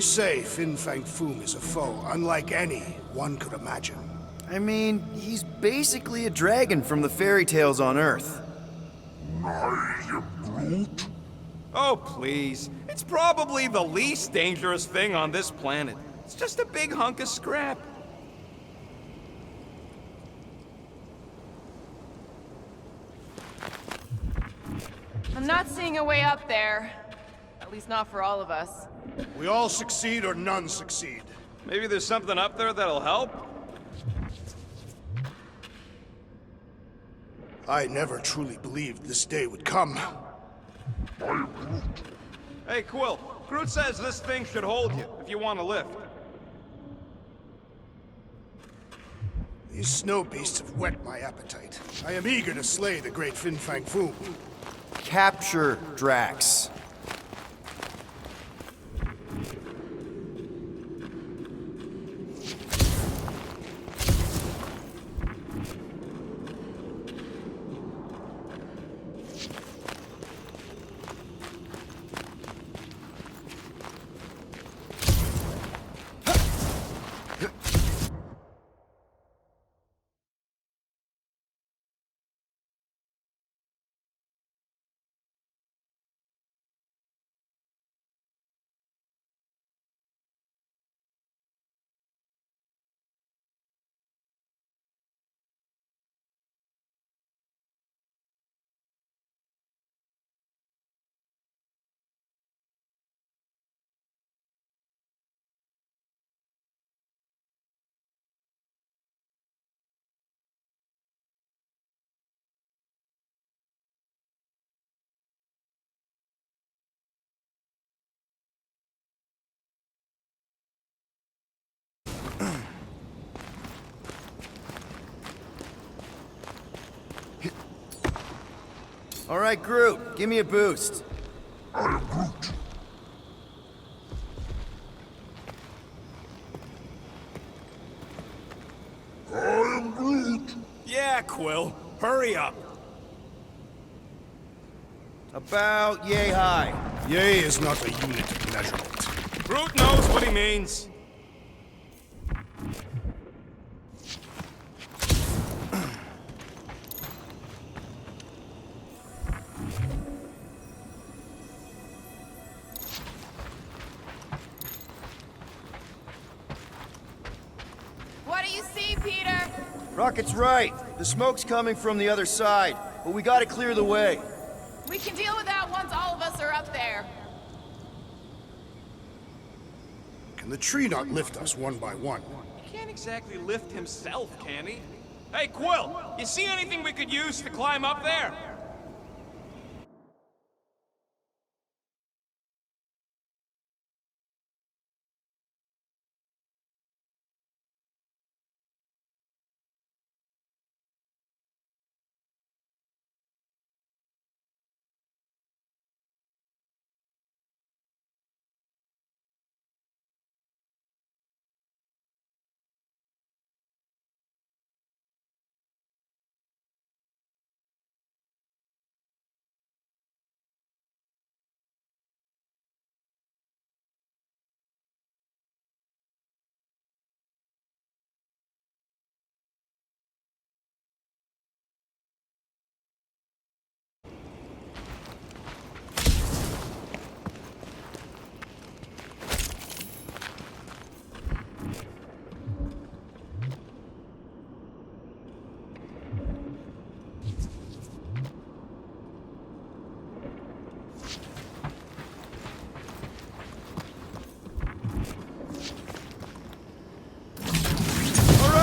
say Fin Fang Foom is a foe unlike any one could imagine. I mean, he's basically a dragon from the fairy tales on Earth. Oh, please. It's probably the least dangerous thing on this planet. It's just a big hunk of scrap. I'm not seeing a way up there. At least not for all of us. We all succeed or none succeed. Maybe there's something up there that'll help? I never truly believed this day would come. Hey, Quill. Groot says this thing should hold you, if you want to lift. These snow beasts have whet my appetite. I am eager to slay the great Fin Fang Foom. Capture Drax. All right, Groot, give me a boost. I am Groot. I am Groot. Yeah, Quill. Hurry up. About yay high. Yea is not a unit of measurement. Groot knows what he means. What do you see, Peter? Rocket's right. The smoke's coming from the other side, but we gotta clear the way. We can deal with that once all of us are up there. Can the tree not lift us one by one? He can't exactly lift himself, can he? Hey, Quill, you see anything we could use to climb up there?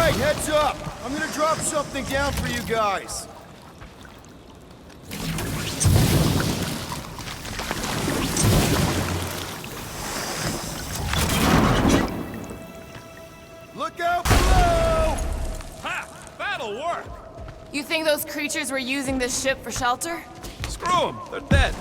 Heads up! I'm gonna drop something down for you guys. Look out below! Ha! That'll work! You think those creatures were using this ship for shelter? Screw them! They're dead.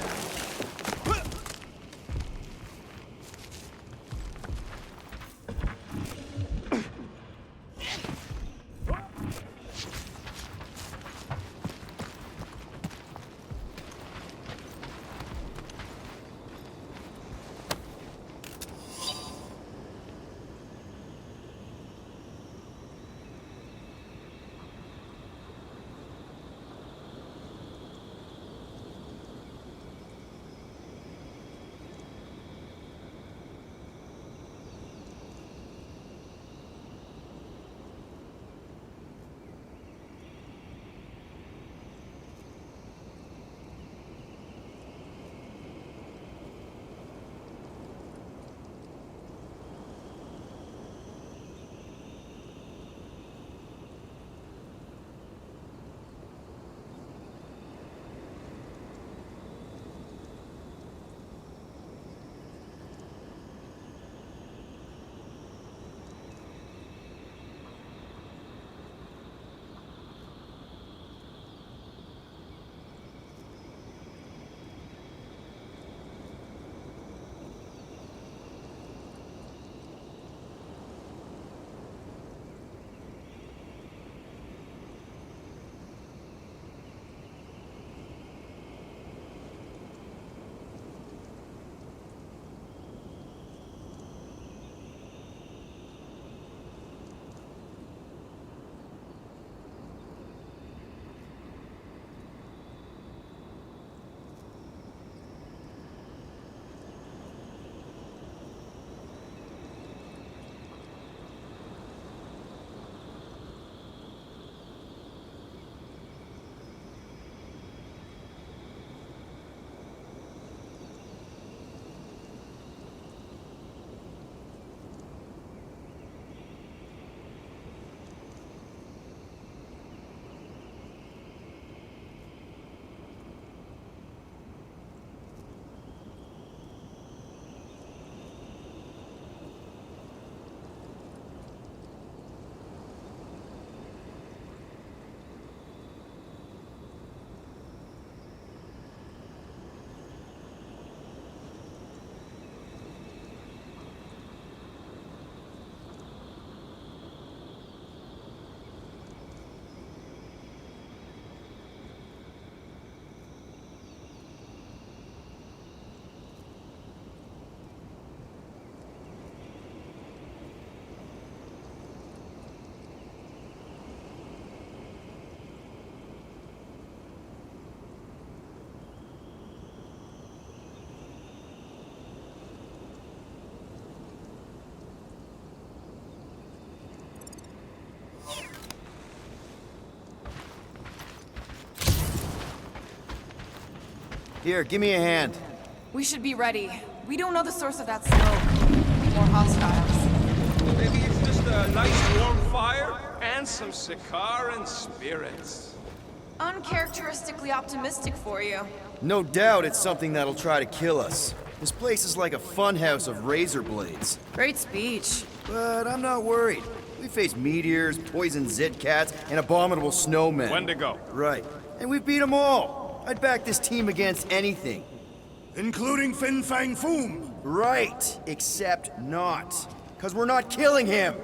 Here, give me a hand. We should be ready. We don't know the source of that smoke. Maybe more hostiles. Maybe it's just a nice warm fire and some Sikaran spirits. Uncharacteristically optimistic for you. No doubt it's something that'll try to kill us. This place is like a funhouse of razor blades. Great speech. But I'm not worried. We faced meteors, poison zit cats, and abominable snowmen. When to go? Right. And we beat them all. I'd back this team against anything. Including Fin Fang Foom. Right. Except not. Because we're not killing him.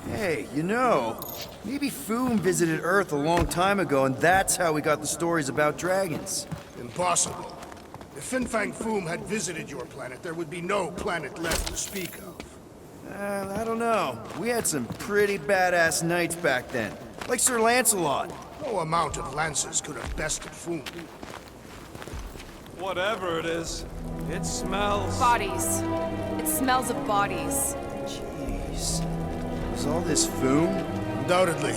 Hey, you know, maybe Foom visited Earth a long time ago, and that's how we got the stories about dragons. Impossible. If Fin Fang Foom had visited your planet, there would be no planet left to speak of. I don't know. We had some pretty badass knights back then. Like Sir Lancelot. No amount of lances could have bested Foom. Whatever it is, it smells. Bodies. It smells of bodies. Jeez. Was all this Foom? Undoubtedly.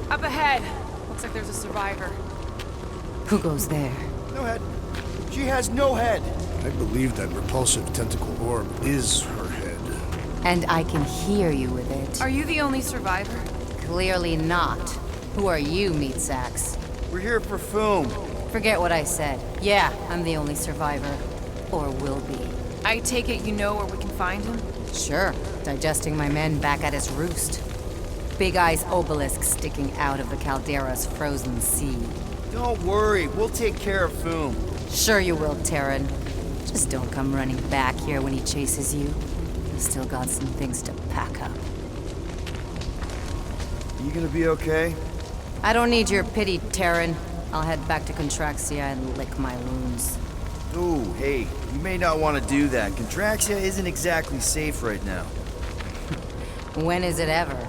Up ahead. Looks like there's a survivor. Who goes there? No head. She has no head. I believe that repulsive tentacle orb is her head. And I can hear you with it. Are you the only survivor? Clearly not. Who are you, meat sacks? We're here for Foom. Forget what I said. Yeah, I'm the only survivor. Or will be. I take it you know where we can find him? Sure, digesting my men back at his roost. Big Eye's obelisk sticking out of the Caldera's frozen sea. Don't worry, we'll take care of Foom. Sure you will, Terran. Just don't come running back here when he chases you. He's still got some things to pack up. You gonna be okay? I don't need your pity, Terran. I'll head back to Contraxia and lick my wounds. Ooh, hey, you may not want to do that. Contraxia isn't exactly safe right now. When is it ever?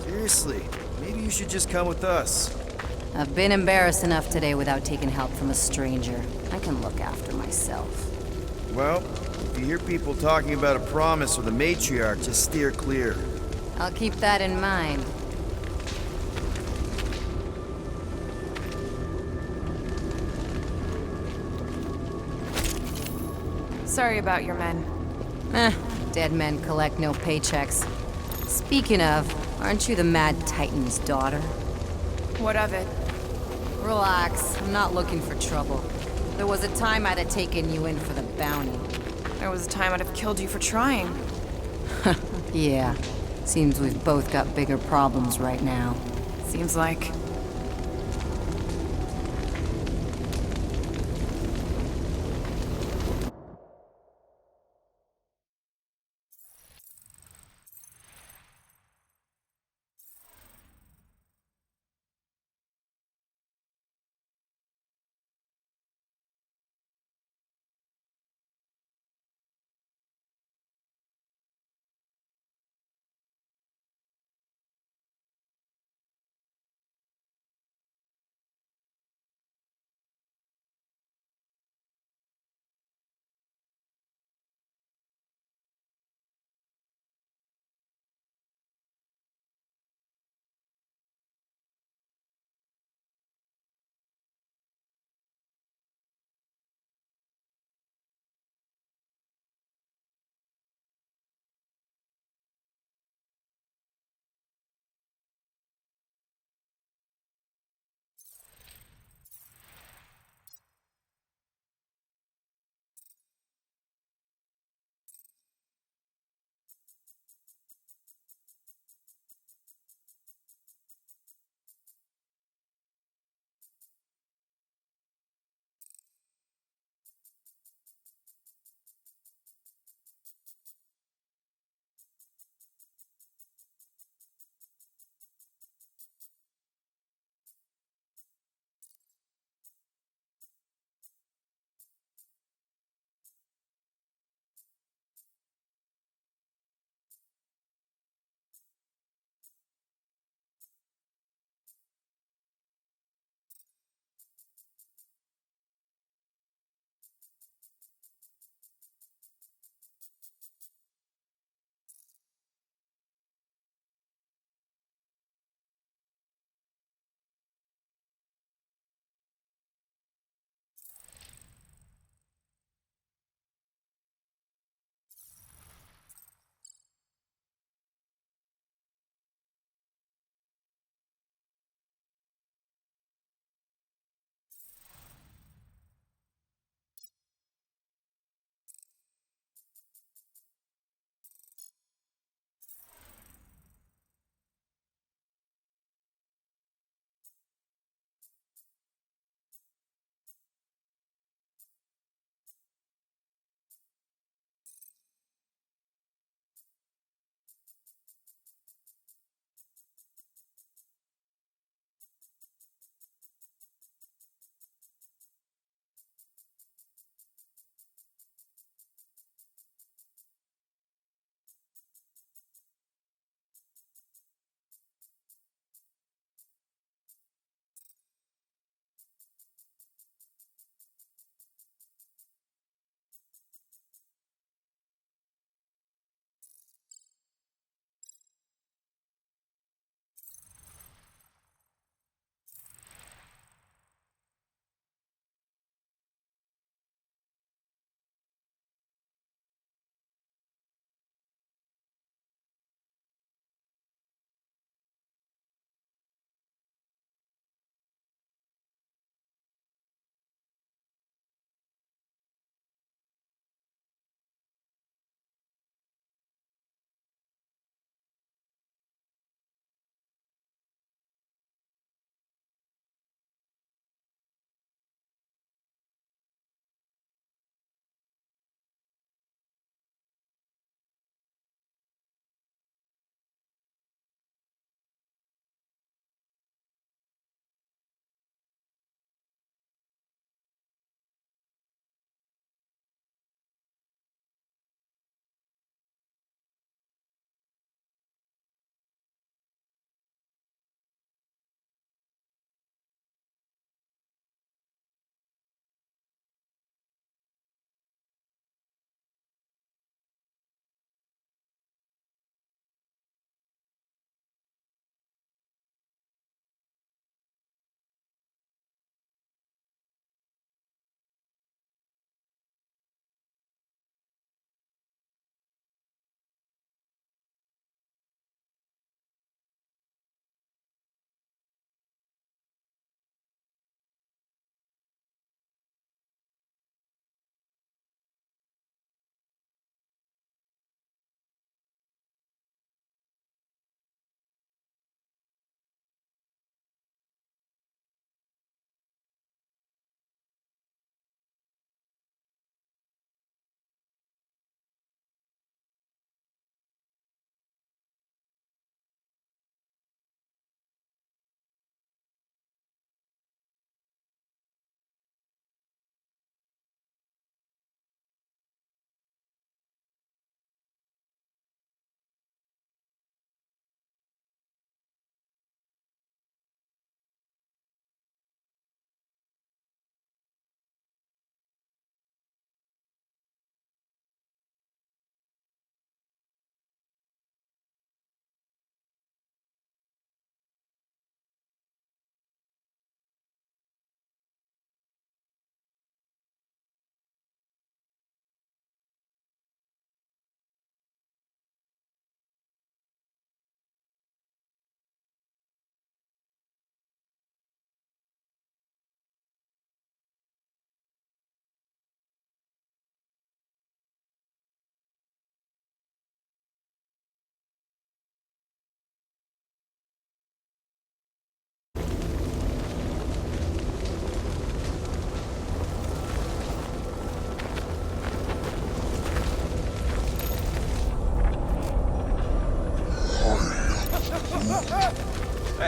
Seriously, maybe you should just come with us. I've been embarrassed enough today without taking help from a stranger. I can look after myself. Well, if you hear people talking about a promise with a matriarch, just steer clear. I'll keep that in mind. Sorry about your men. Dead men collect no paychecks. Speaking of, aren't you the Mad Titan's daughter? What of it? Relax, I'm not looking for trouble. There was a time I'd have taken you in for the bounty. There was a time I'd have killed you for trying. Yeah, seems we've both got bigger problems right now. Seems like.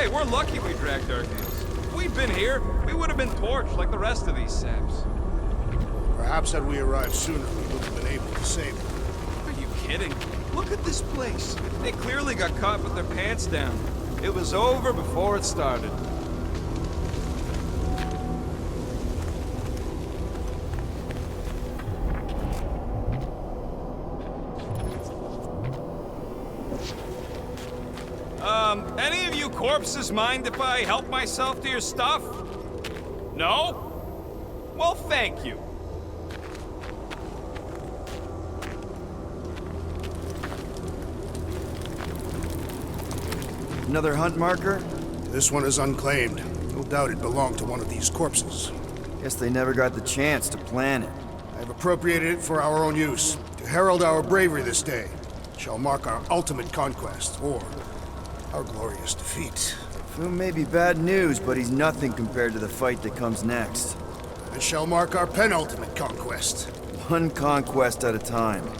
Hey, we're lucky we dragged our heels. If we'd been here, we would have been torched like the rest of these saps. Perhaps had we arrived sooner, we would have been able to save them. Are you kidding? Look at this place. They clearly got caught with their pants down. It was over before it started. Any of you corpses mind if I help myself to your stuff? No? Well, thank you. Another hunt marker? This one is unclaimed. No doubt it belonged to one of these corpses. Guess they never got the chance to plan it. I've appropriated it for our own use, to herald our bravery this day. It shall mark our ultimate conquest, or our glorious defeat. Foom may be bad news, but he's nothing compared to the fight that comes next. It shall mark our penultimate conquest. One conquest at a time.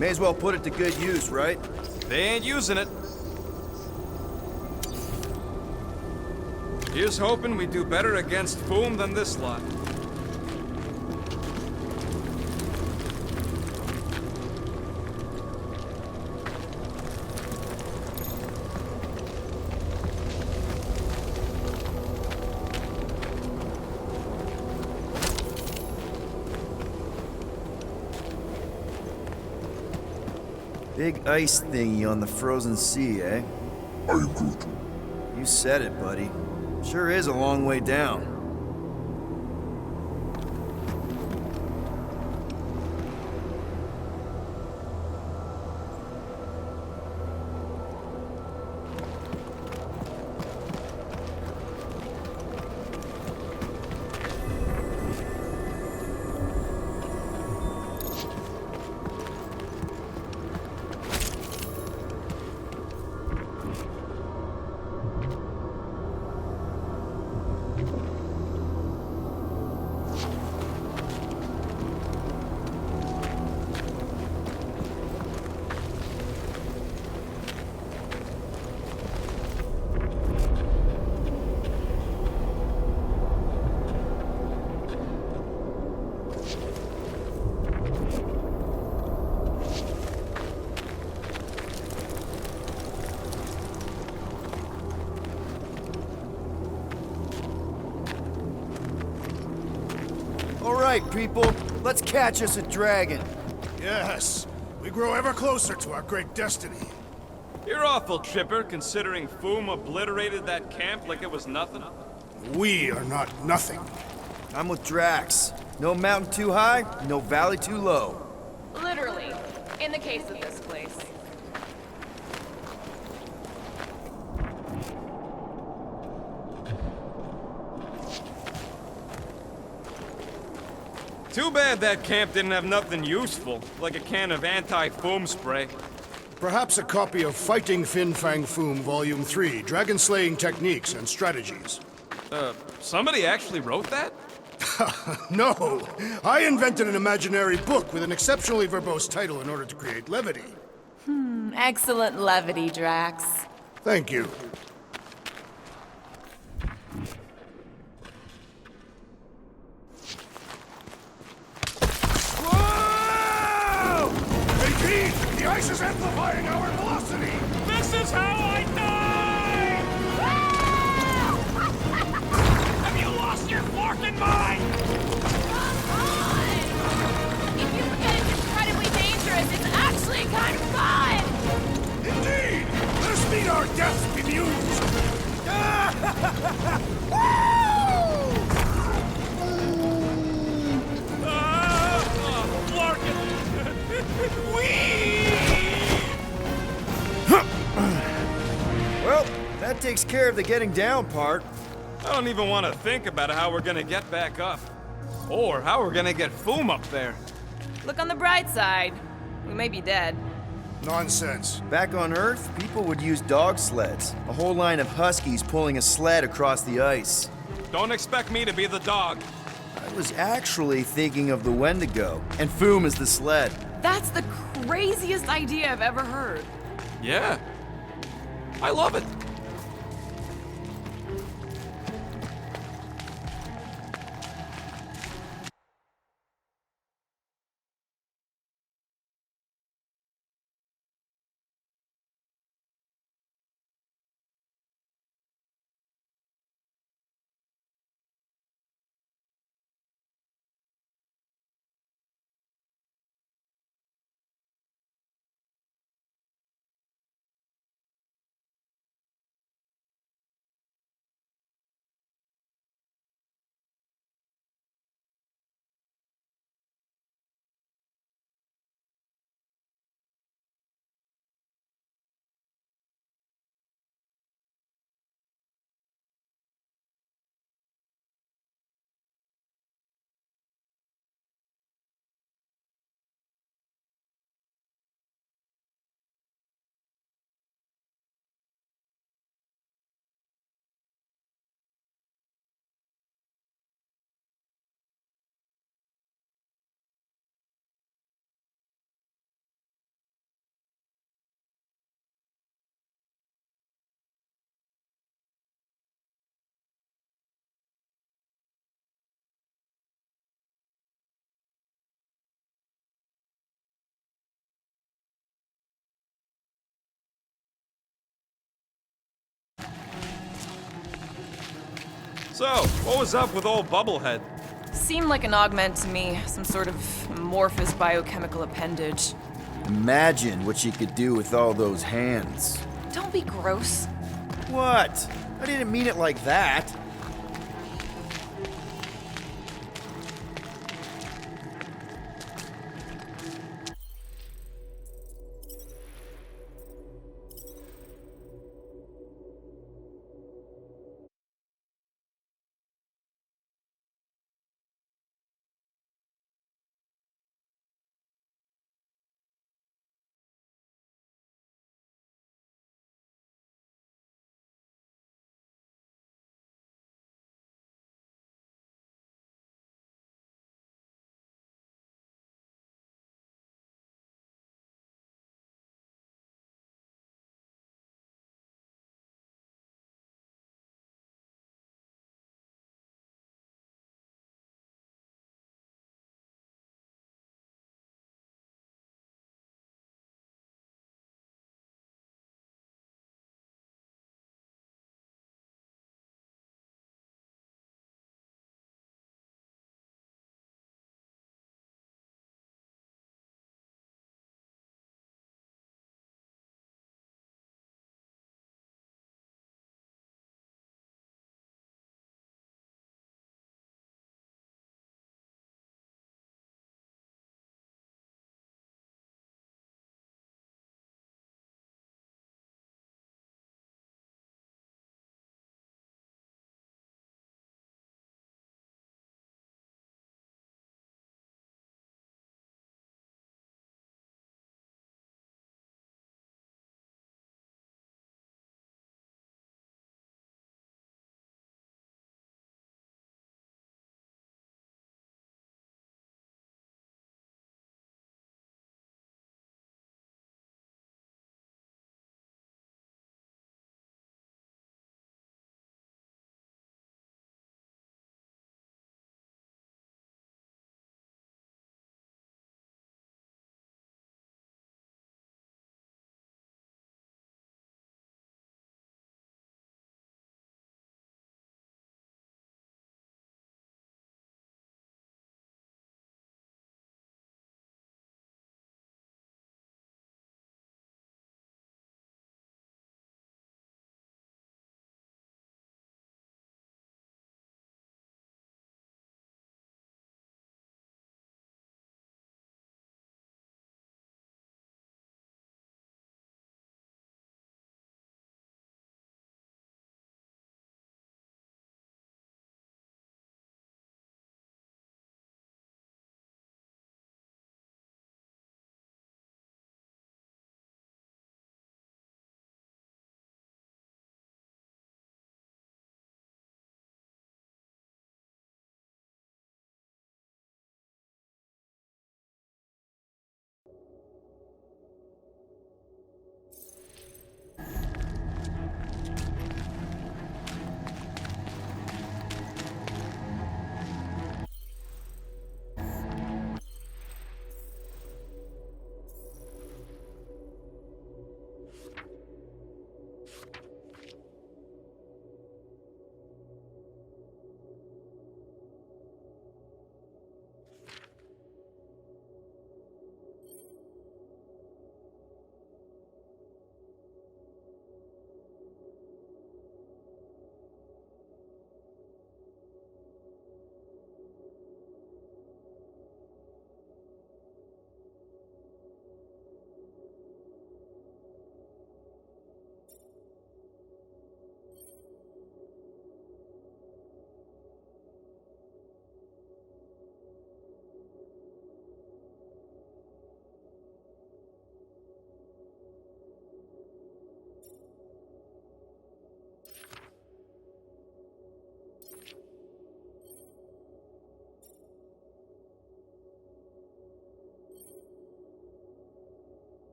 May as well put it to good use, right? They ain't using it. Here's hoping we do better against Foom than this lot. Big ice thingy on the frozen sea, eh? I am Groot. You said it, buddy. Sure is a long way down. All right, people, let's catch us a dragon. Yes, we grow ever closer to our great destiny. You're awful chipper, considering Foom obliterated that camp like it was nothing. We are not nothing. I'm with Drax. No mountain too high, no valley too low. Literally, in the case of this place. Too bad that camp didn't have nothing useful, like a can of anti-foam spray. Perhaps a copy of Fighting Fin Fang Foom Volume 3, Dragon Slaying Techniques and Strategies. Somebody actually wrote that? No, I invented an imaginary book with an exceptionally verbose title in order to create levity. Excellent levity, Drax. Thank you. Whoa! Indeed, the ice is amplifying our velocity! This is how I die! Have you lost your forking mind? Come on! If you forget it's incredibly dangerous, it's actually kind of fun! Indeed! Let us meet our deaths bemused! Well, that takes care of the getting down part. I don't even want to think about how we're gonna get back up. Or how we're gonna get Foom up there. Look on the bright side. We may be dead. Nonsense. Back on Earth, people would use dog sleds. A whole line of huskies pulling a sled across the ice. Don't expect me to be the dog. I was actually thinking of the Wendigo, and Foom is the sled. That's the craziest idea I've ever heard. Yeah. I love it. So, what was up with old Bubblehead? Seemed like an augment to me, some sort of amorphous biochemical appendage. Imagine what she could do with all those hands. Don't be gross. What? I didn't mean it like that.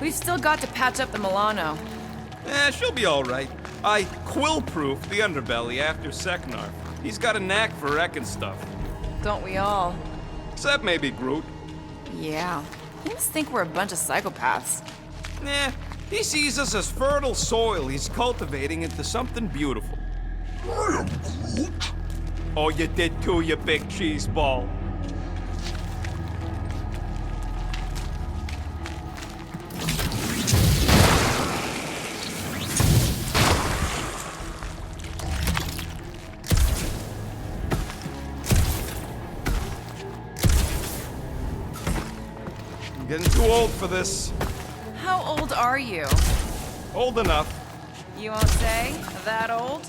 We've still got to patch up the Milano. She'll be alright. I quill-proofed the underbelly after Seknar. He's got a knack for wrecking stuff. Don't we all? Except maybe Groot. Yeah. He must think we're a bunch of psychopaths. Nah, he sees us as fertile soil he's cultivating into something beautiful. I am Groot. Oh, you did too, you big cheese ball. I'm getting too old for this. How old are you? Old enough. You won't say? That old?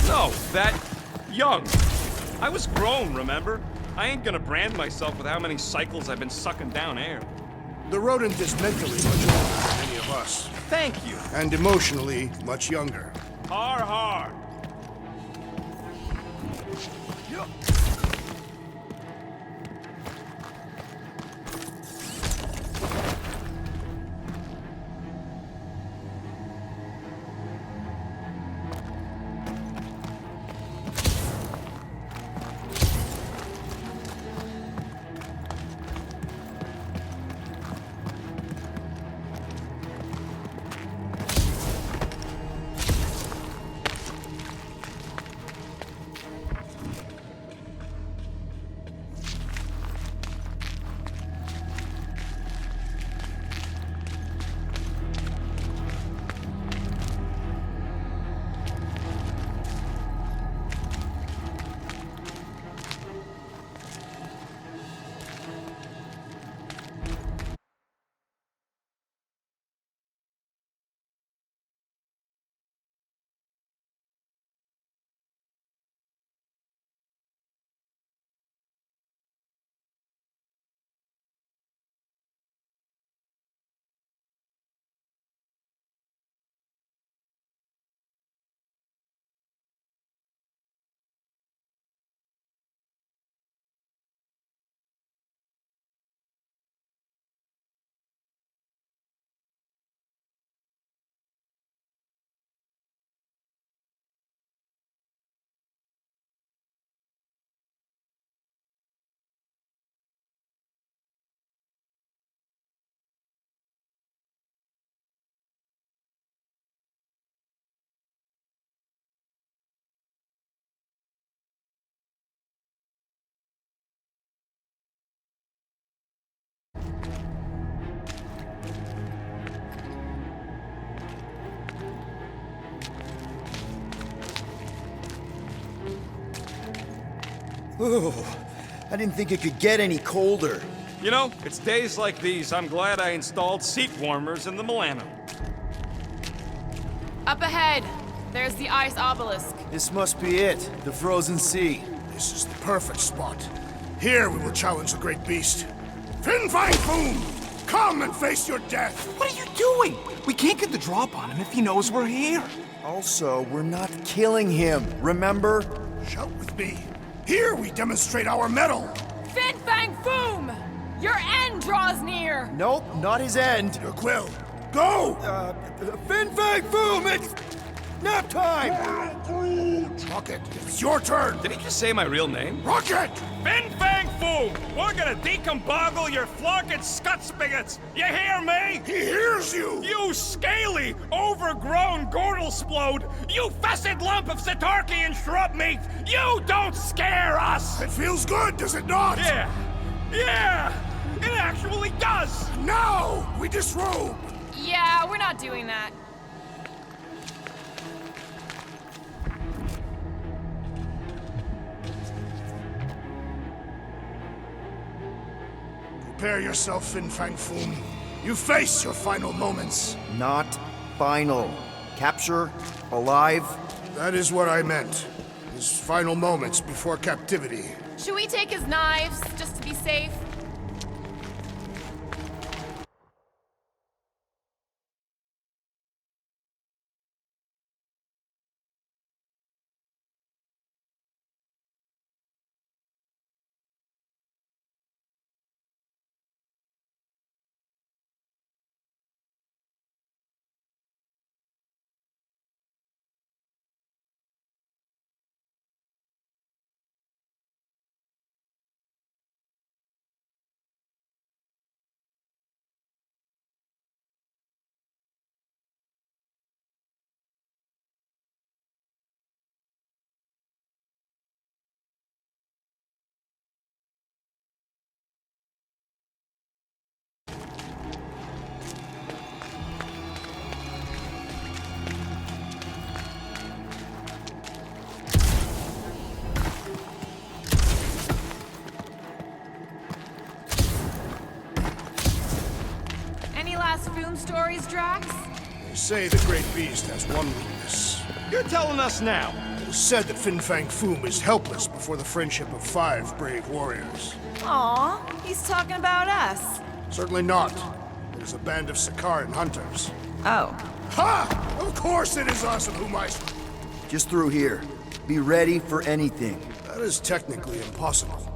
No, that young. I was grown, remember? I ain't gonna brand myself with how many cycles I've been sucking down air. The rodent is mentally much older than any of us, Thank you. and emotionally much younger. Har har. Ooh, I didn't think it could get any colder. You know, it's days like these I'm glad I installed seat warmers in the Milano. Up ahead, there's the ice obelisk. This must be it, the frozen sea. This is the perfect spot. Here we will challenge the great beast. Fin Fang Foom! Come and face your death! What are you doing? We can't get the drop on him if he knows we're here. Also, we're not killing him, remember? Shout with me. Here we demonstrate our mettle. Fin Fang Foom! Your end draws near! Nope, not his end. Your quill. Go! Fin Fang Foom, it's nap time! I am Groot. Rocket, it's your turn. Did he just say my real name? Rocket! Fin Fang Foom! We're gonna decomboggle your flunking scut spigots! You hear me? He hears you! You scaly, overgrown gordlesplode! You fessed lump of Satarkian shrub meat! You don't scare us! It feels good, does it not? Yeah! It actually does! Now we disrobe! Yeah, we're not doing that. Prepare yourself, Fin Fang Foom. You face your final moments. Not final. Capture, alive. That is what I meant. His final moments before captivity. Should we take his knives, just to be safe? last Foom stories, Drax? They say the Great Beast has one weakness. You're telling us now. It is said that Fin Fang Foom is helpless before the friendship of 5 brave warriors. Aw, he's talking about us. Certainly not. It is a band of Sakaran hunters. Oh. Ha! Of course it is us of whom I... Just through here. Be ready for anything. That is technically impossible.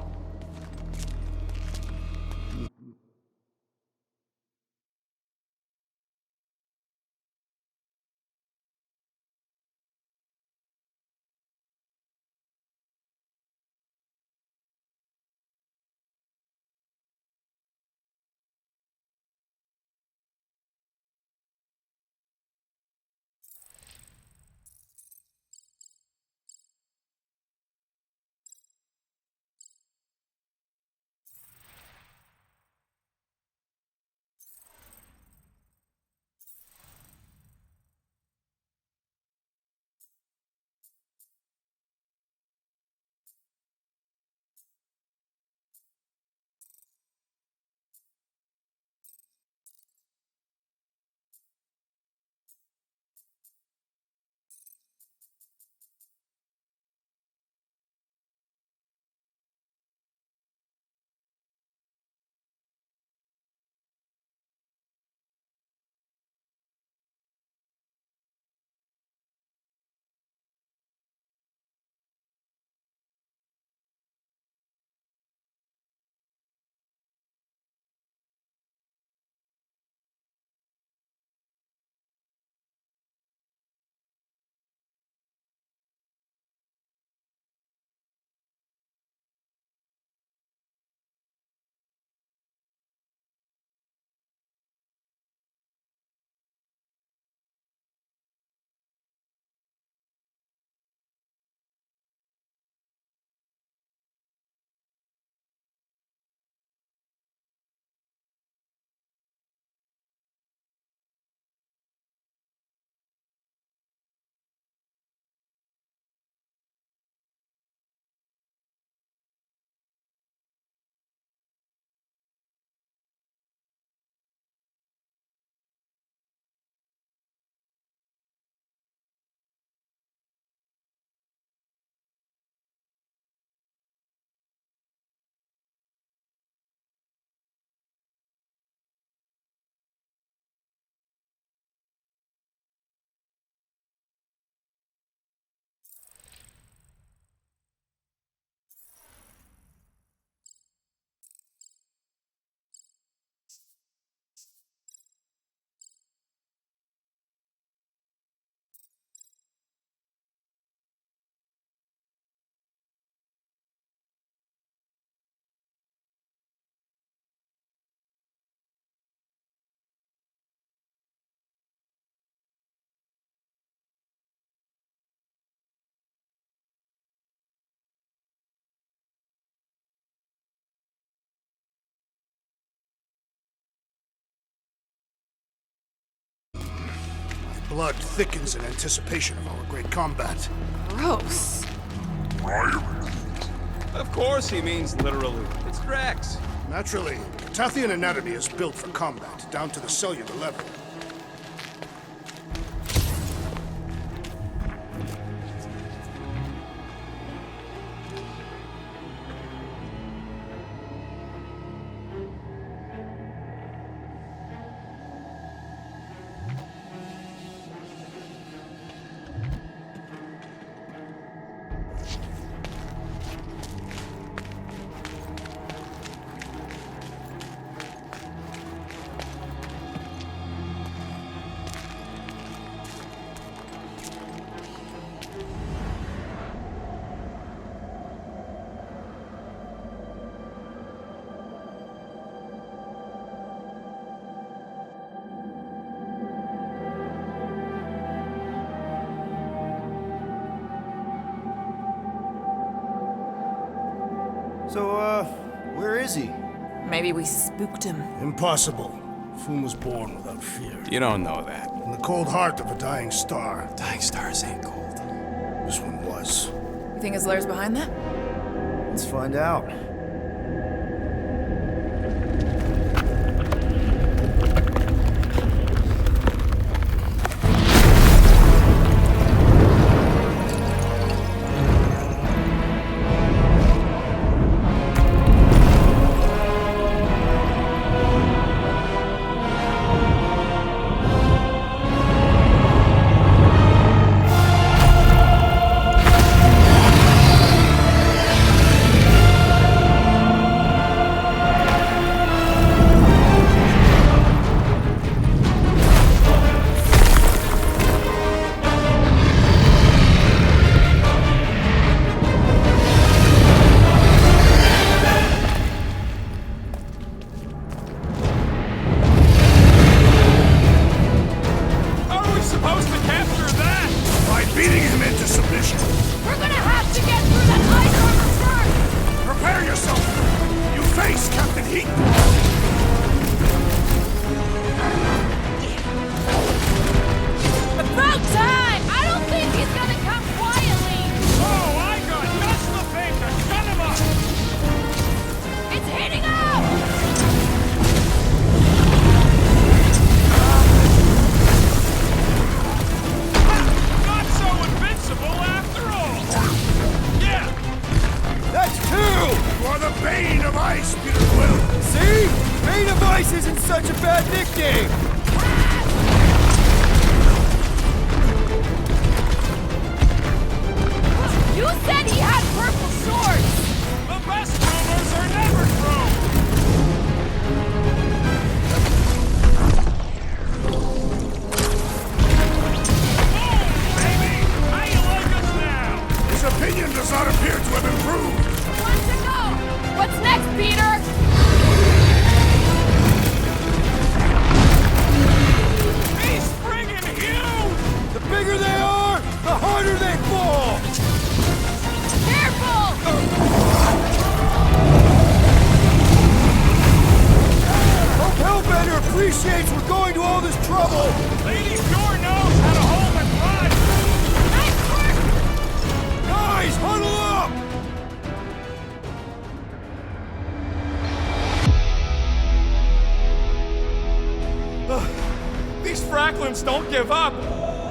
Blood thickens in anticipation of our great combat. Gross. Of course he means literally. It's Drax. Naturally, Tathian anatomy is built for combat, down to the cellular level. So, where is he? Maybe we spooked him. Impossible. Foom was born without fear. You don't know that. In the cold heart of a dying star. Dying stars ain't cold. This one was. You think his lair's behind that? Let's find out. game! You said he had purple shorts! The best rumors are never true! Baby! How you like us now? His opinion does not appear to have improved. One to go! What's next, Peter? He's friggin' huge! The bigger they are, the harder they fall! Careful! Hope Hellbender appreciates we're going to all this trouble! Lady sure knows how to hold and run! Nice work! Guys, huddle up! These Fracklins don't give up!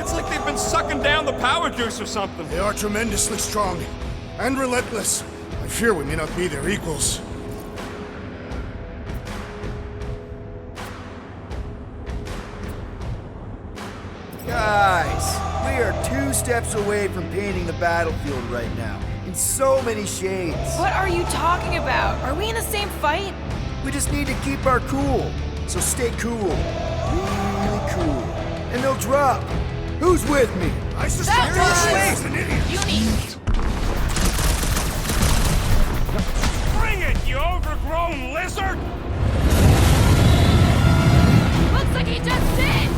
It's like they've been sucking down the power juice or something. They are tremendously strong and relentless. I fear we may not be their equals. Guys, we are 2 steps away from painting the battlefield right now. In so many shades. What are you talking about? Are we in the same fight? We just need to keep our cool. So stay cool. Really cool. And they'll drop. Who's with me? I suspect That's you're an idiot. Unique! Bring it, you overgrown lizard! Looks like he just did!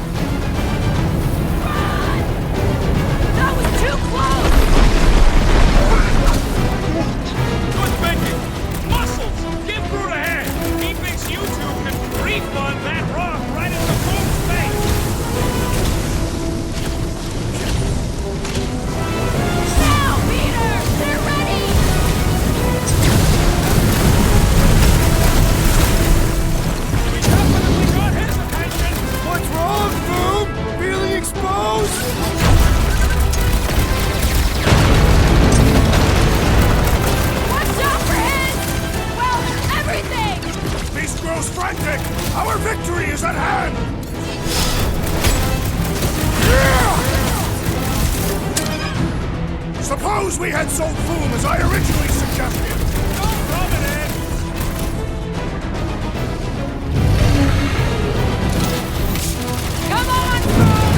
Run! That was too close! Good thinking! Muscles! Give Groot a hand! He thinks you two can refund that rock right in the Boom's face! Now, Peter! They're ready! We definitely got his attention! What's wrong, Boom? Feeling exposed? Watch out for his... well, everything! Beast grows frantic. Our victory is at hand. Yeah! Suppose we had sold Foom as I originally suggested. Don't rub it in! Come on, Groot!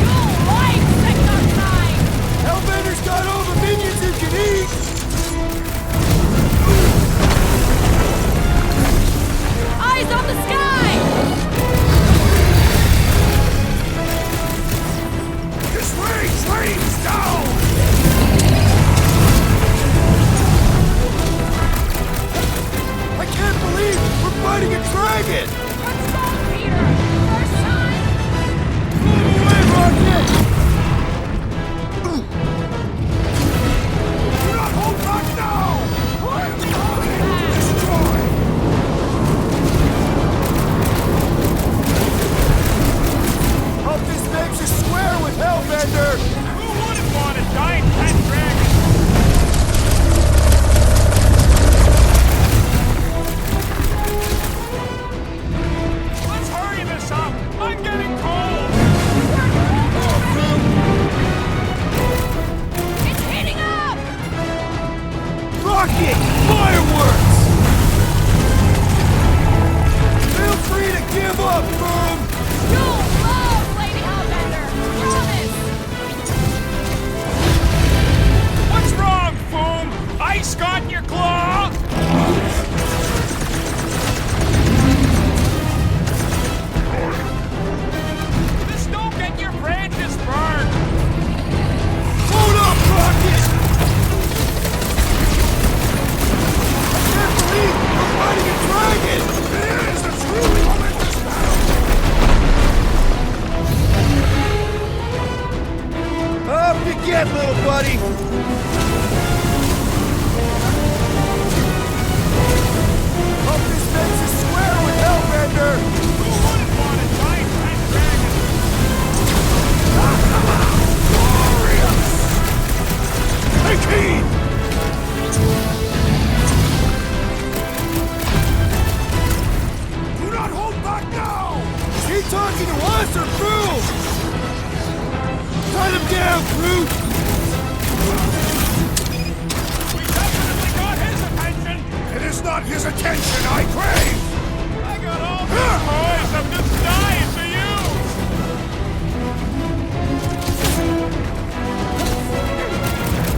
You'll like Sector 9! Hellbender's got all the minions who can eat! Eyes on the sky! His rage rains down. I can't believe we're fighting a dragon! What's wrong, Peter? First time? Move away, Rocket! Do not hold back now. Destroy. Hope this makes you square with Hellbender! Who wouldn't want a giant pet dragon? Let's hurry this up! I'm getting cold! It's heating up! Rocket! Fireworks! Feel free to give up, Boom! You'll love Lady Hellbender! Promise! What's wrong, Boom? Ice got your claw? This don't get your branches burned! Hold up, Rocket! I can't believe we're fighting a dragon! It is a truly momentous battle. Up you get, little buddy! Hope this makes you square with Hellbender! Who wouldn't want a giant pet dragon? Take heed. Do not hold back now. She talking to us or Groot? Cut him down, Groot! We definitely got his attention! It is not his attention I crave! I got all these toys I'm just dying to use!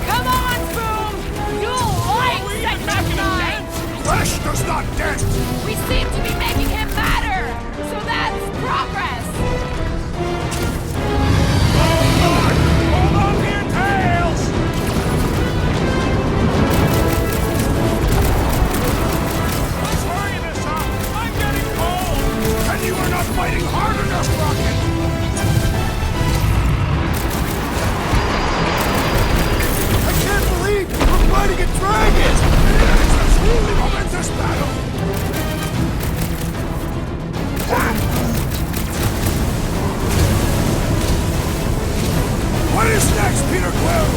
Come on, Boom! You'll like Sector 9! Flesh does not dent! We seem to be making him matter! So that's progress! Hold on to your tails! Let's hurry this up! I'm getting cold! And you are not fighting hard enough, Rocket! I can't believe we're fighting a dragon! It is a truly momentous battle! What is next, Peter Quill?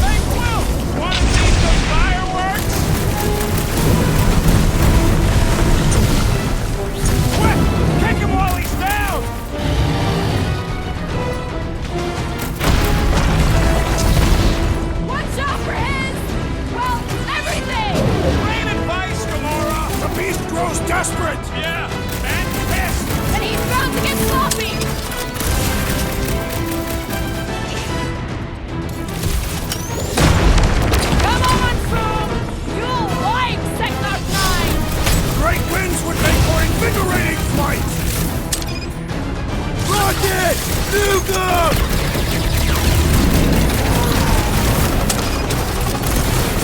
Hey, Quill! Wanna see some fireworks? Quick! Kick him while he's down! Watch out for his... well, everything! Great advice, Gamora! The beast grows desperate! Yeah, and pissed! And he's bound to get sloppy! Come on, Boom! You'll like Sector 9! Great winds would make for invigorating flight! Rocket! Nuke him!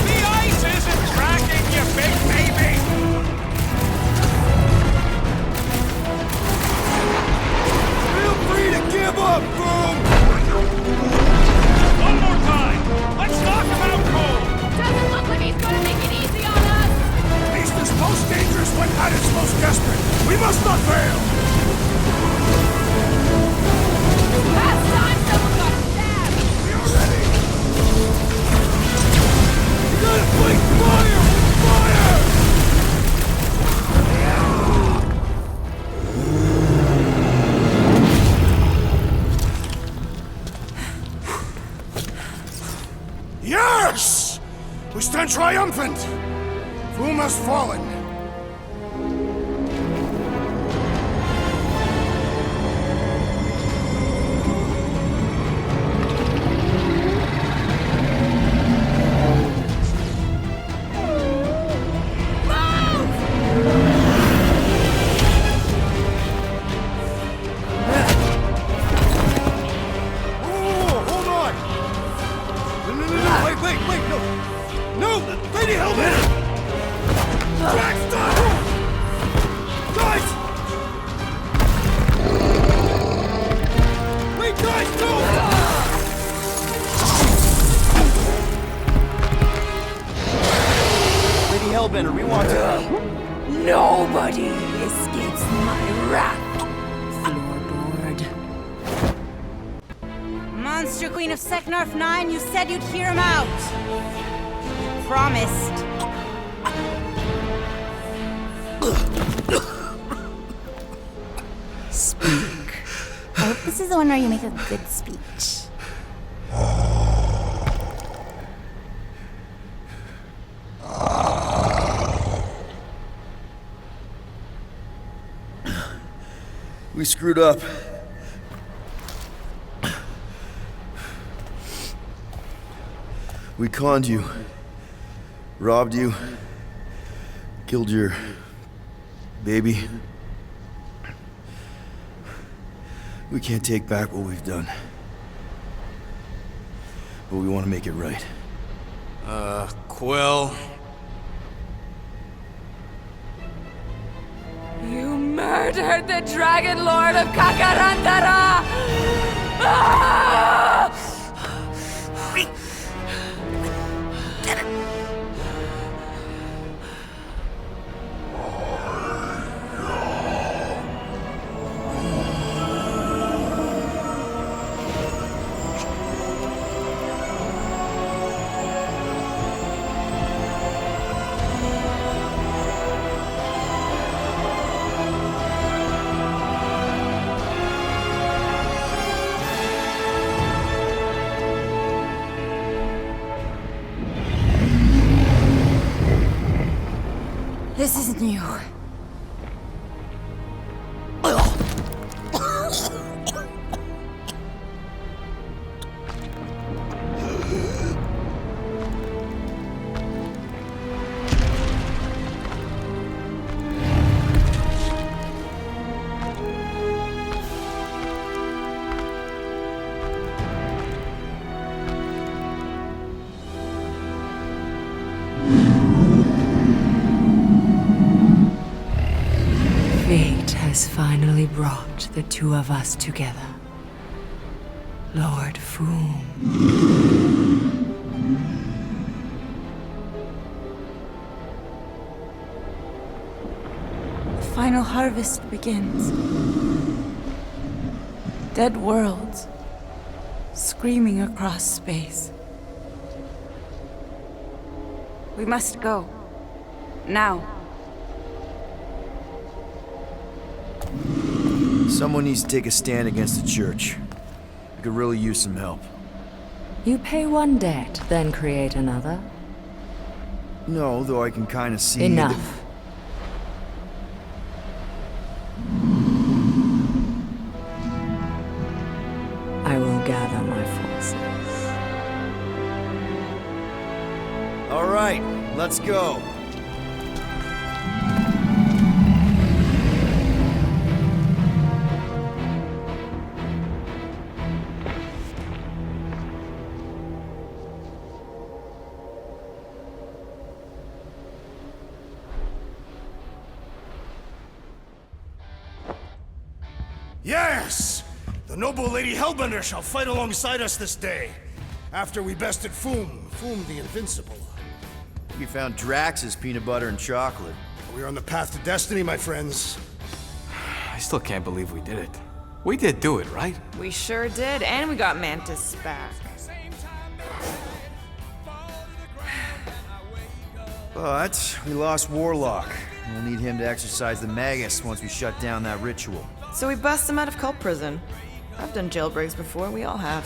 The ice isn't cracking, you big baby! Feel free to give up, Boom! One more time! Let's knock him out cold! Doesn't look like he's gonna make it easy on us! Beast is most dangerous when at its most desperate. We must not fail! Last time someone got stabbed! We are ready! You gotta fight fire with fire! Yes! We stand triumphant! Foom has fallen. Oh, hold on! No, wait, no! No, Lady Helmet! Jack, stop! Guys! Wait, guys, no! Lady Hellbender, we want to... Nobody escapes my wrath, floorboard. Monster Queen of Seknarf 9, you said you'd hear him out. You promised. Speak. I hope this is the one where you make a good speech. We screwed up. We conned you. Robbed you. Killed your... baby. We can't take back what we've done. But we want to make it right. Quill. You murdered the Dragon Lord of Kakarandara! Ah! This is new. Fate has finally brought the two of us together. Lord Foom. The final harvest begins. Dead worlds screaming across space. We must go. Now. Someone needs to take a stand against the church. We could really use some help. You pay one debt, then create another. No, though I can kind of see... Enough. I will gather my forces. All right, let's go. Yes! The noble Lady Hellbender shall fight alongside us this day. After we bested Foom the Invincible. We found Drax's peanut butter and chocolate. We are on the path to destiny, my friends. I still can't believe we did it. We did do it, right? We sure did, and we got Mantis back. But we lost Warlock. We'll need him to exercise the Magus once we shut down that ritual. So we bust him out of cult prison. I've done jailbreaks before, we all have.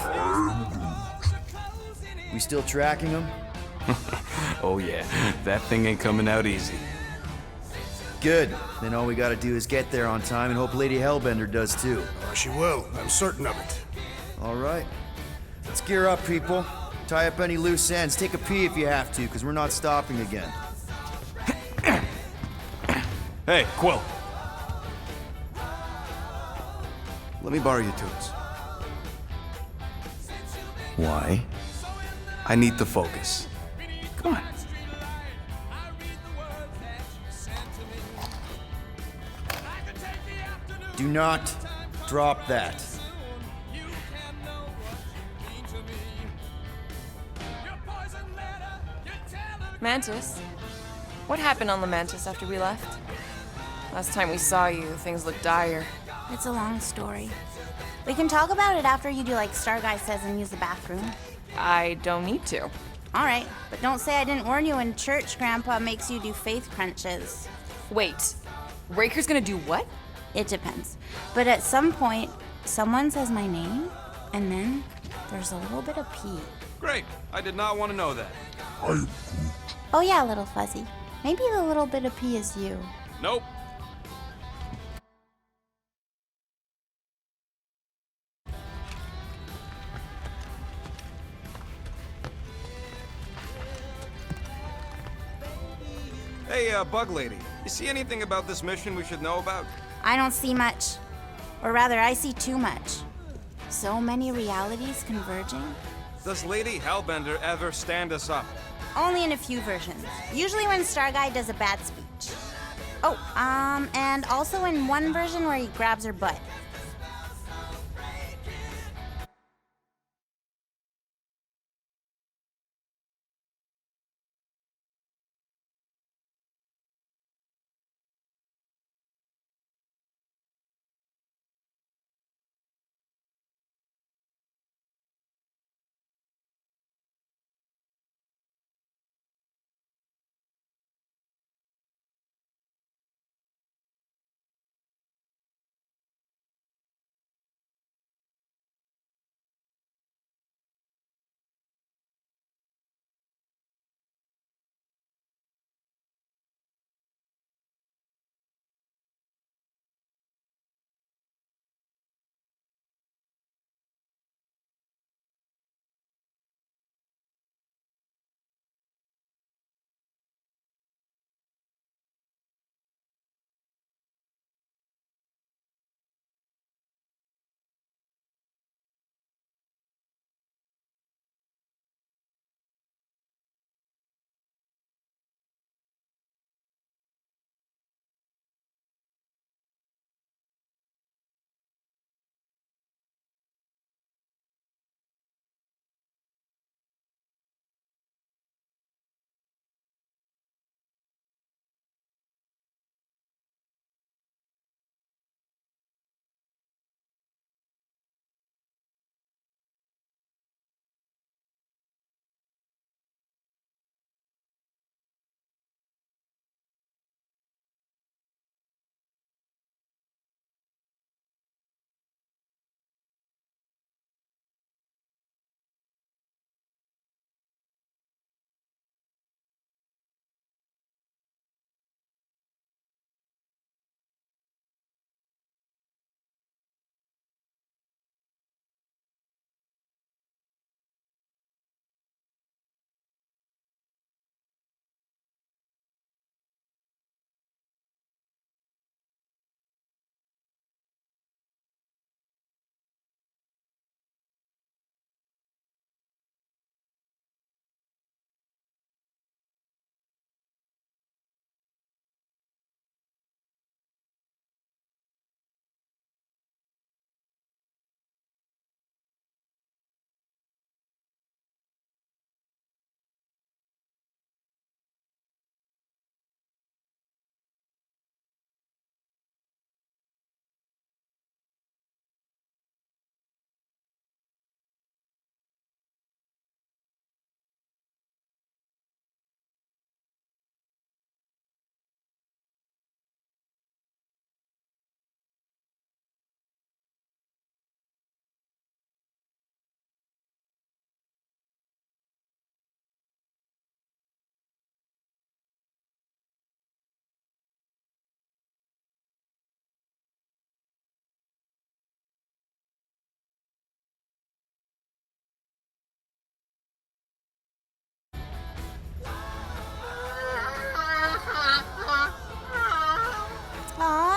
We still tracking him? Oh yeah, that thing ain't coming out easy. Good. Then all we gotta do is get there on time and hope Lady Hellbender does too. Oh, she will. I'm certain of it. All right. Let's gear up, people. Tie up any loose ends. Take a pee if you have to, because we're not stopping again. Hey, Quill. Let me borrow your tunes. Why? I need to focus. Come on. Do not drop that. Mantis? What happened on the Mantis after we left? Last time we saw you, things looked dire. It's a long story. We can talk about it after you do like Star Guy says and use the bathroom. I don't need to. All right, but don't say I didn't warn you in church Grandpa makes you do faith crunches. Wait, Raker's gonna do what? It depends. But at some point, someone says my name, and then there's a little bit of pee. Great. I did not want to know that. Oh yeah, little fuzzy. Maybe the little bit of pee is you. Nope. Hey, Bug Lady, you see anything about this mission we should know about? I don't see much. Or rather, I see too much. So many realities converging. Does Lady Hellbender ever stand us up? Only in a few versions. Usually when Star Guy does a bad speech. Oh, and also in one version where he grabs her butt.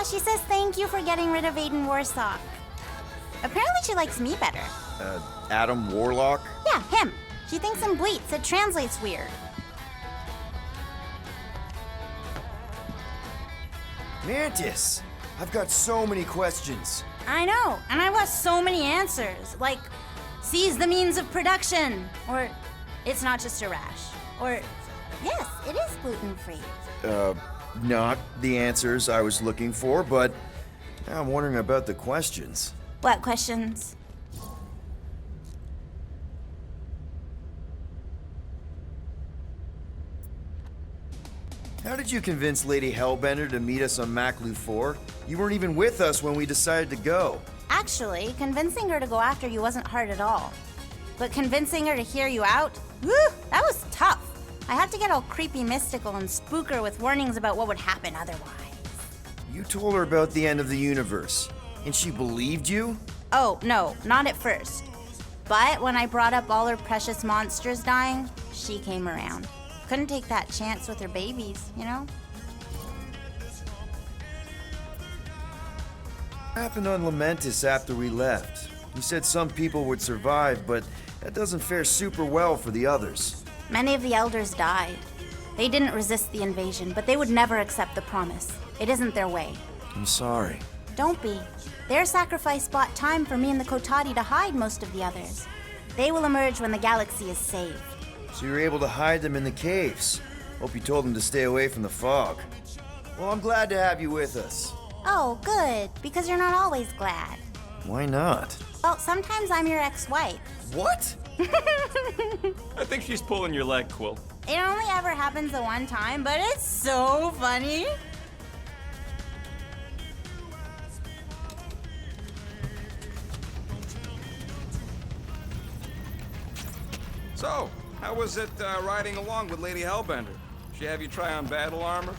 Aw, she says thank you for getting rid of Aiden Warsock. Apparently she likes me better. Adam Warlock? Yeah, him. She thinks I'm bleats. It translates weird. Mantis! I've got so many questions. I know, and I want so many answers. Like, seize the means of production. Or, it's not just a rash. Or, yes, it is gluten-free. Not the answers I was looking for, but now I'm wondering about the questions. What questions? How did you convince Lady Hellbender to meet us on Maclu 4? You weren't even with us when we decided to go. Actually, convincing her to go after you wasn't hard at all. But convincing her to hear you out? Woo! That was tough. I had to get all creepy mystical and spook her with warnings about what would happen otherwise. You told her about the end of the universe, and she believed you? Oh, no, not at first. But when I brought up all her precious monsters dying, she came around. Couldn't take that chance with her babies, you know? What happened on Lamentis after we left? You said some people would survive, but that doesn't fare super well for the others. Many of the elders died. They didn't resist the invasion, but they would never accept the promise. It isn't their way. I'm sorry. Don't be. Their sacrifice bought time for me and the Kotati to hide most of the others. They will emerge when the galaxy is saved. So you were able to hide them in the caves. Hope you told them to stay away from the fog. Well, I'm glad to have you with us. Oh, good, because you're not always glad. Why not? Well, sometimes I'm your ex-wife. What? I think she's pulling your leg, Quill. It only ever happens the one time, but it's so funny. So, how was it riding along with Lady Hellbender? She have you try on battle armor?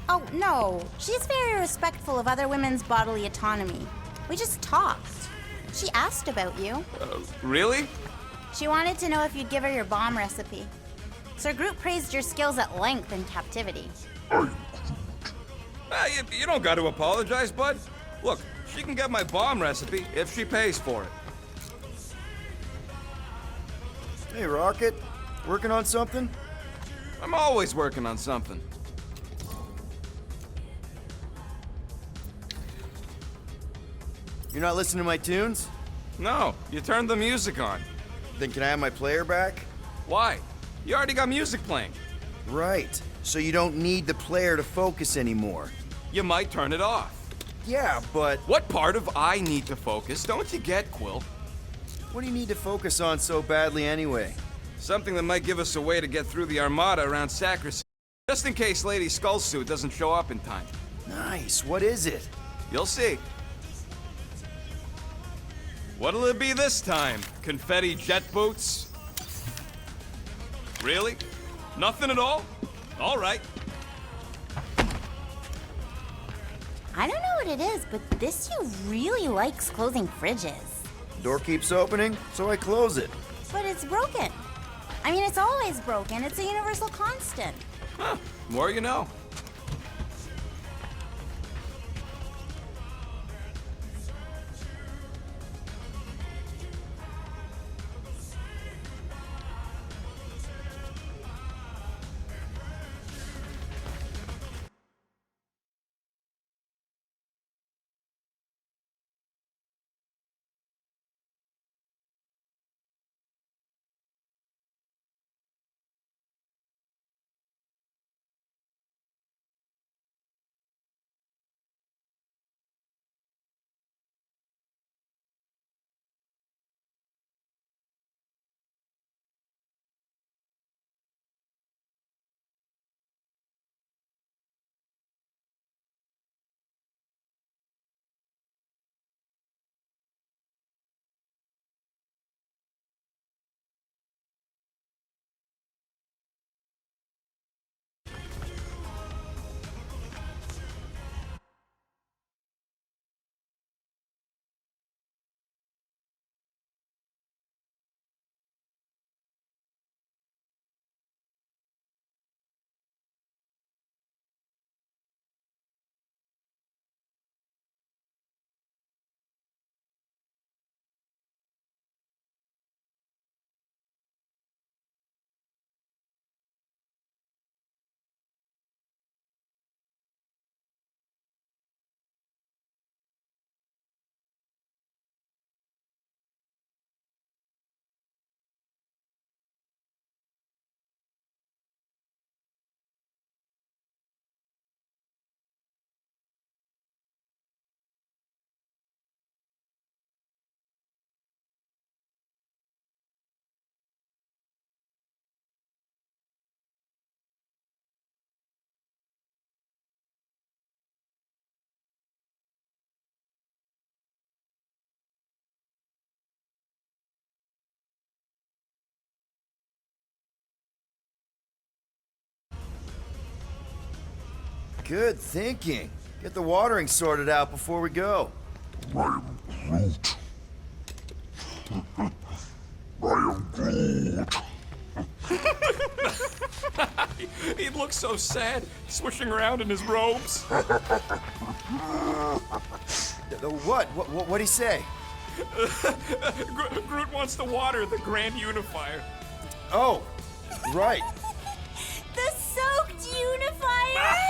Oh, no. She's very respectful of other women's bodily autonomy. We just talked. She asked about you. Really? She wanted to know if you'd give her your bomb recipe. Sir Groot praised your skills at length in captivity. You don't got to apologize, bud. Look, she can get my bomb recipe if she pays for it. Hey, Rocket. Working on something? I'm always working on something. You're not listening to my tunes? No, you turned the music on. Then can I have my player back? Why? You already got music playing. Right. So you don't need the player to focus anymore. You might turn it off. Yeah, but What part of I need to focus don't you get, Quill? what do you need to focus on so badly anyway? Something that might give us a way to get through the Armada around Sacris, just in case Lady Skullsuit doesn't show up in time. Nice. What is it? You'll see. What'll it be this time? Confetti jet boots? Really? Nothing at all? All right. I don't know what it is, but this you really likes closing fridges. Door keeps opening, so I close it. But it's broken. I mean, it's always broken. It's a universal constant. Huh. More you know. Good thinking. Get the watering sorted out before we go. I am Groot. I am Groot. He looks so sad, swishing around in his robes. What'd he say? Groot wants to water the Grand Unifier. Oh, right. The soaked unifier!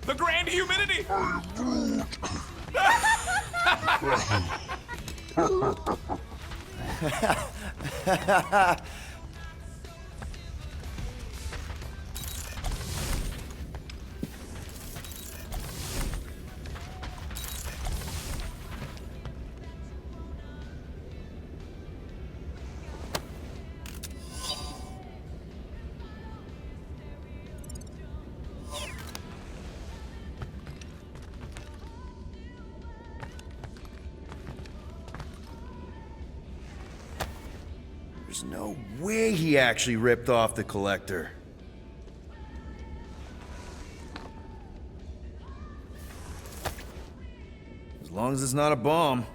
The Grand Humidity! There's no way he actually ripped off the collector. As long as it's not a bomb.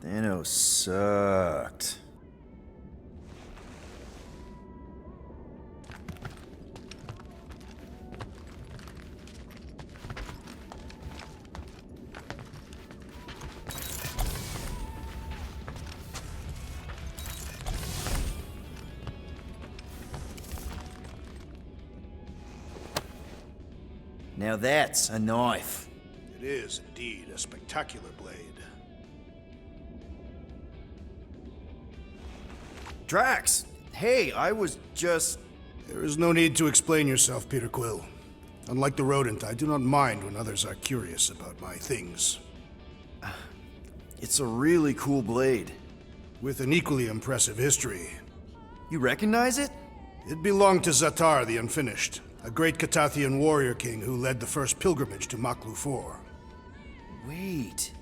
Thanos sucked. Now that's a knife. It is indeed a spectacular blade. Drax! Hey, I was just... There is no need to explain yourself, Peter Quill. Unlike the rodent, I do not mind when others are curious about my things. It's a really cool blade. With an equally impressive history. You recognize it? It belonged to Zatar the Unfinished, a great Katathian warrior king who led the first pilgrimage to Maklu 4. Wait,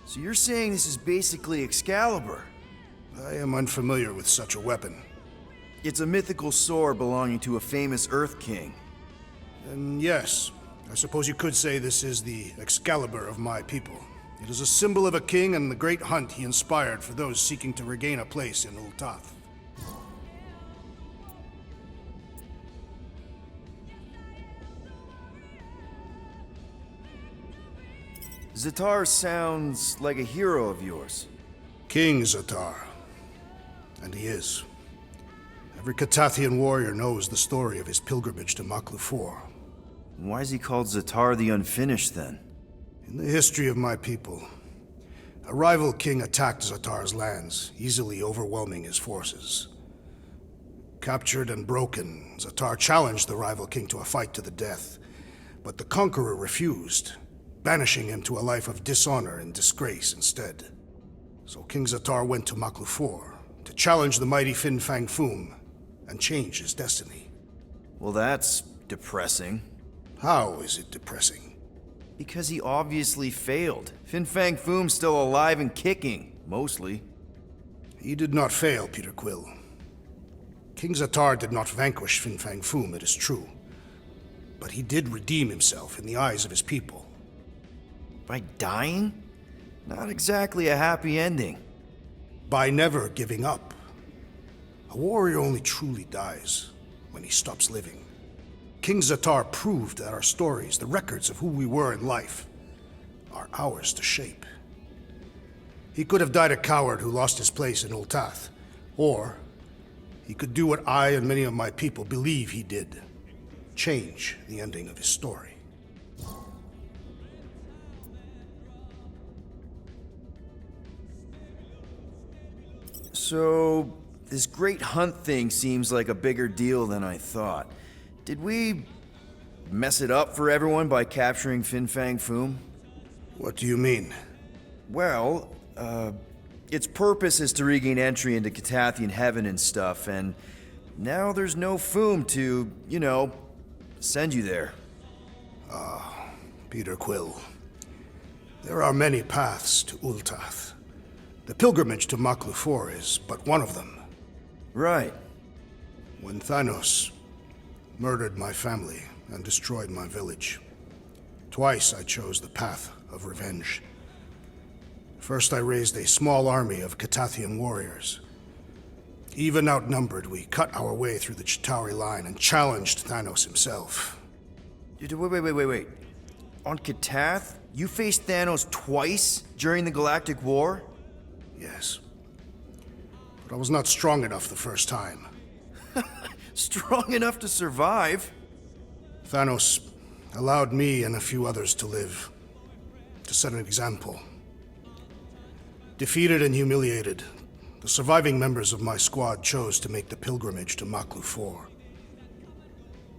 so you're saying this is basically Excalibur? I am unfamiliar with such a weapon. It's a mythical sword belonging to a famous Earth King. And yes, I suppose you could say this is the Excalibur of my people. It is a symbol of a king and the great hunt he inspired for those seeking to regain a place in Ultath. Zatar sounds like a hero of yours. King Zatar. And he is. Every Catathian warrior knows the story of his pilgrimage to Maklufor. Why is he called Zatar the Unfinished, then? In the history of my people, a rival king attacked Zatar's lands, easily overwhelming his forces. Captured and broken, Zatar challenged the rival king to a fight to the death, but the conqueror refused, banishing him to a life of dishonor and disgrace instead. So King Zatar went to Maklufor to challenge the mighty Fin Fang Foom and change his destiny. Well, that's depressing. How is it depressing? Because he obviously failed. Fin Fang Foom's still alive and kicking, mostly. He did not fail, Peter Quill. King Zatar did not vanquish Fin Fang Foom, it is true. But he did redeem himself in the eyes of his people. By dying? Not exactly a happy ending. By never giving up. A warrior only truly dies when he stops living. King Zatar proved that our stories, the records of who we were in life, are ours to shape. He could have died a coward who lost his place in Ultath, or he could do what I and many of my people believe he did. Change the ending of his story. So, this great hunt thing seems like a bigger deal than I thought. Did we mess it up for everyone by capturing Fin Fang Foom? What do you mean? Well, its purpose is to regain entry into Catathian heaven and stuff, and now there's no Foom to, send you there. Peter Quill. There are many paths to Ultath. The pilgrimage to Maklufor is but one of them. Right. When Thanos murdered my family and destroyed my village, twice I chose the path of revenge. First, I raised a small army of Catathian warriors. Even outnumbered, we cut our way through the Chitauri line and challenged Thanos himself. Wait. On Catath, you faced Thanos twice during the Galactic War? Yes. But I was not strong enough the first time. Strong enough to survive? Thanos allowed me and a few others to live, to set an example. Defeated and humiliated, the surviving members of my squad chose to make the pilgrimage to Maklufor.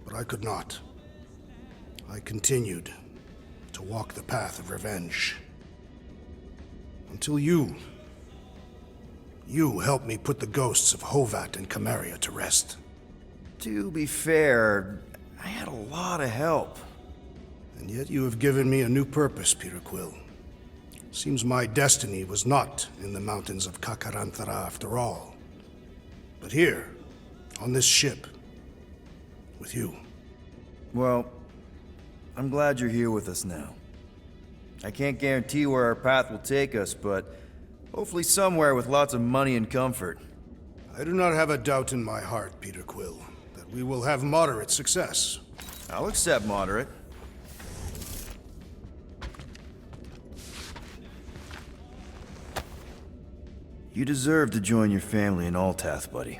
But I could not. I continued to walk the path of revenge. Until you helped me put the ghosts of Hovat and Camaria to rest. To be fair, I had a lot of help. And yet you have given me a new purpose, Peter Quill. Seems my destiny was not in the mountains of Kakaranthara after all, but here, on this ship, with you. Well, I'm glad you're here with us now. I can't guarantee where our path will take us, but hopefully somewhere with lots of money and comfort. I do not have a doubt in my heart, Peter Quill, that we will have moderate success. I'll accept moderate. You deserve to join your family in Ultath, buddy.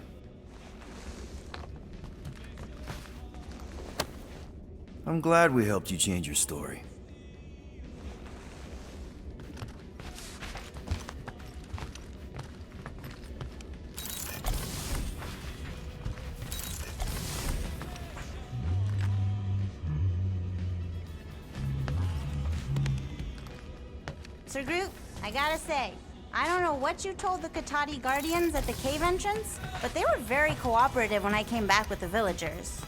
I'm glad we helped you change your story. Sir Groot, I gotta say, I don't know what you told the Katati Guardians at the cave entrance, but they were very cooperative when I came back with the villagers.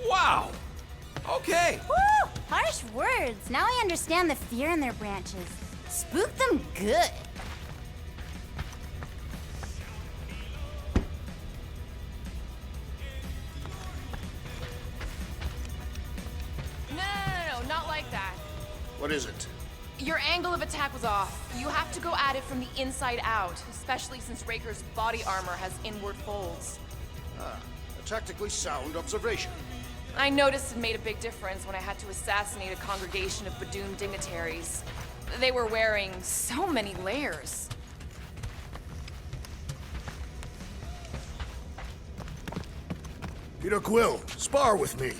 Wow! Okay. Woo! Harsh words. Now I understand the fear in their branches. Spook them good. No, not like that. What is it? Your angle of attack was off. You have to go at it from the inside out, especially since Raker's body armor has inward folds. A tactically sound observation. I noticed it made a big difference when I had to assassinate a congregation of Badoon dignitaries. They were wearing so many layers. Peter Quill, spar with me.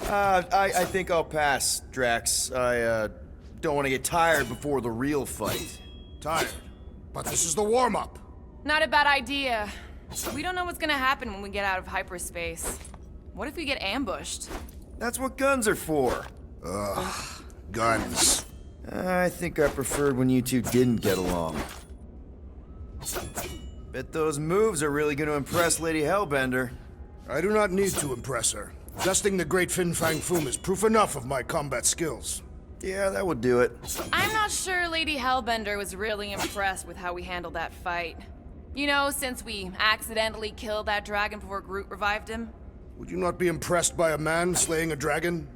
I think I'll pass, Drax. I don't want to get tired before the real fight. Tired. But this is the warm-up. Not a bad idea. We don't know what's gonna happen when we get out of hyperspace. What if we get ambushed? That's what guns are for. Ugh, guns. I think I preferred when you two didn't get along. Bet those moves are really gonna impress Lady Hellbender. I do not need to impress her. Dusting the great Fin Fang Foom is proof enough of my combat skills. Yeah, that would do it. I'm not sure Lady Hellbender was really impressed with how we handled that fight. You know, since we accidentally killed that dragon before Groot revived him. Would you not be impressed by a man slaying a dragon?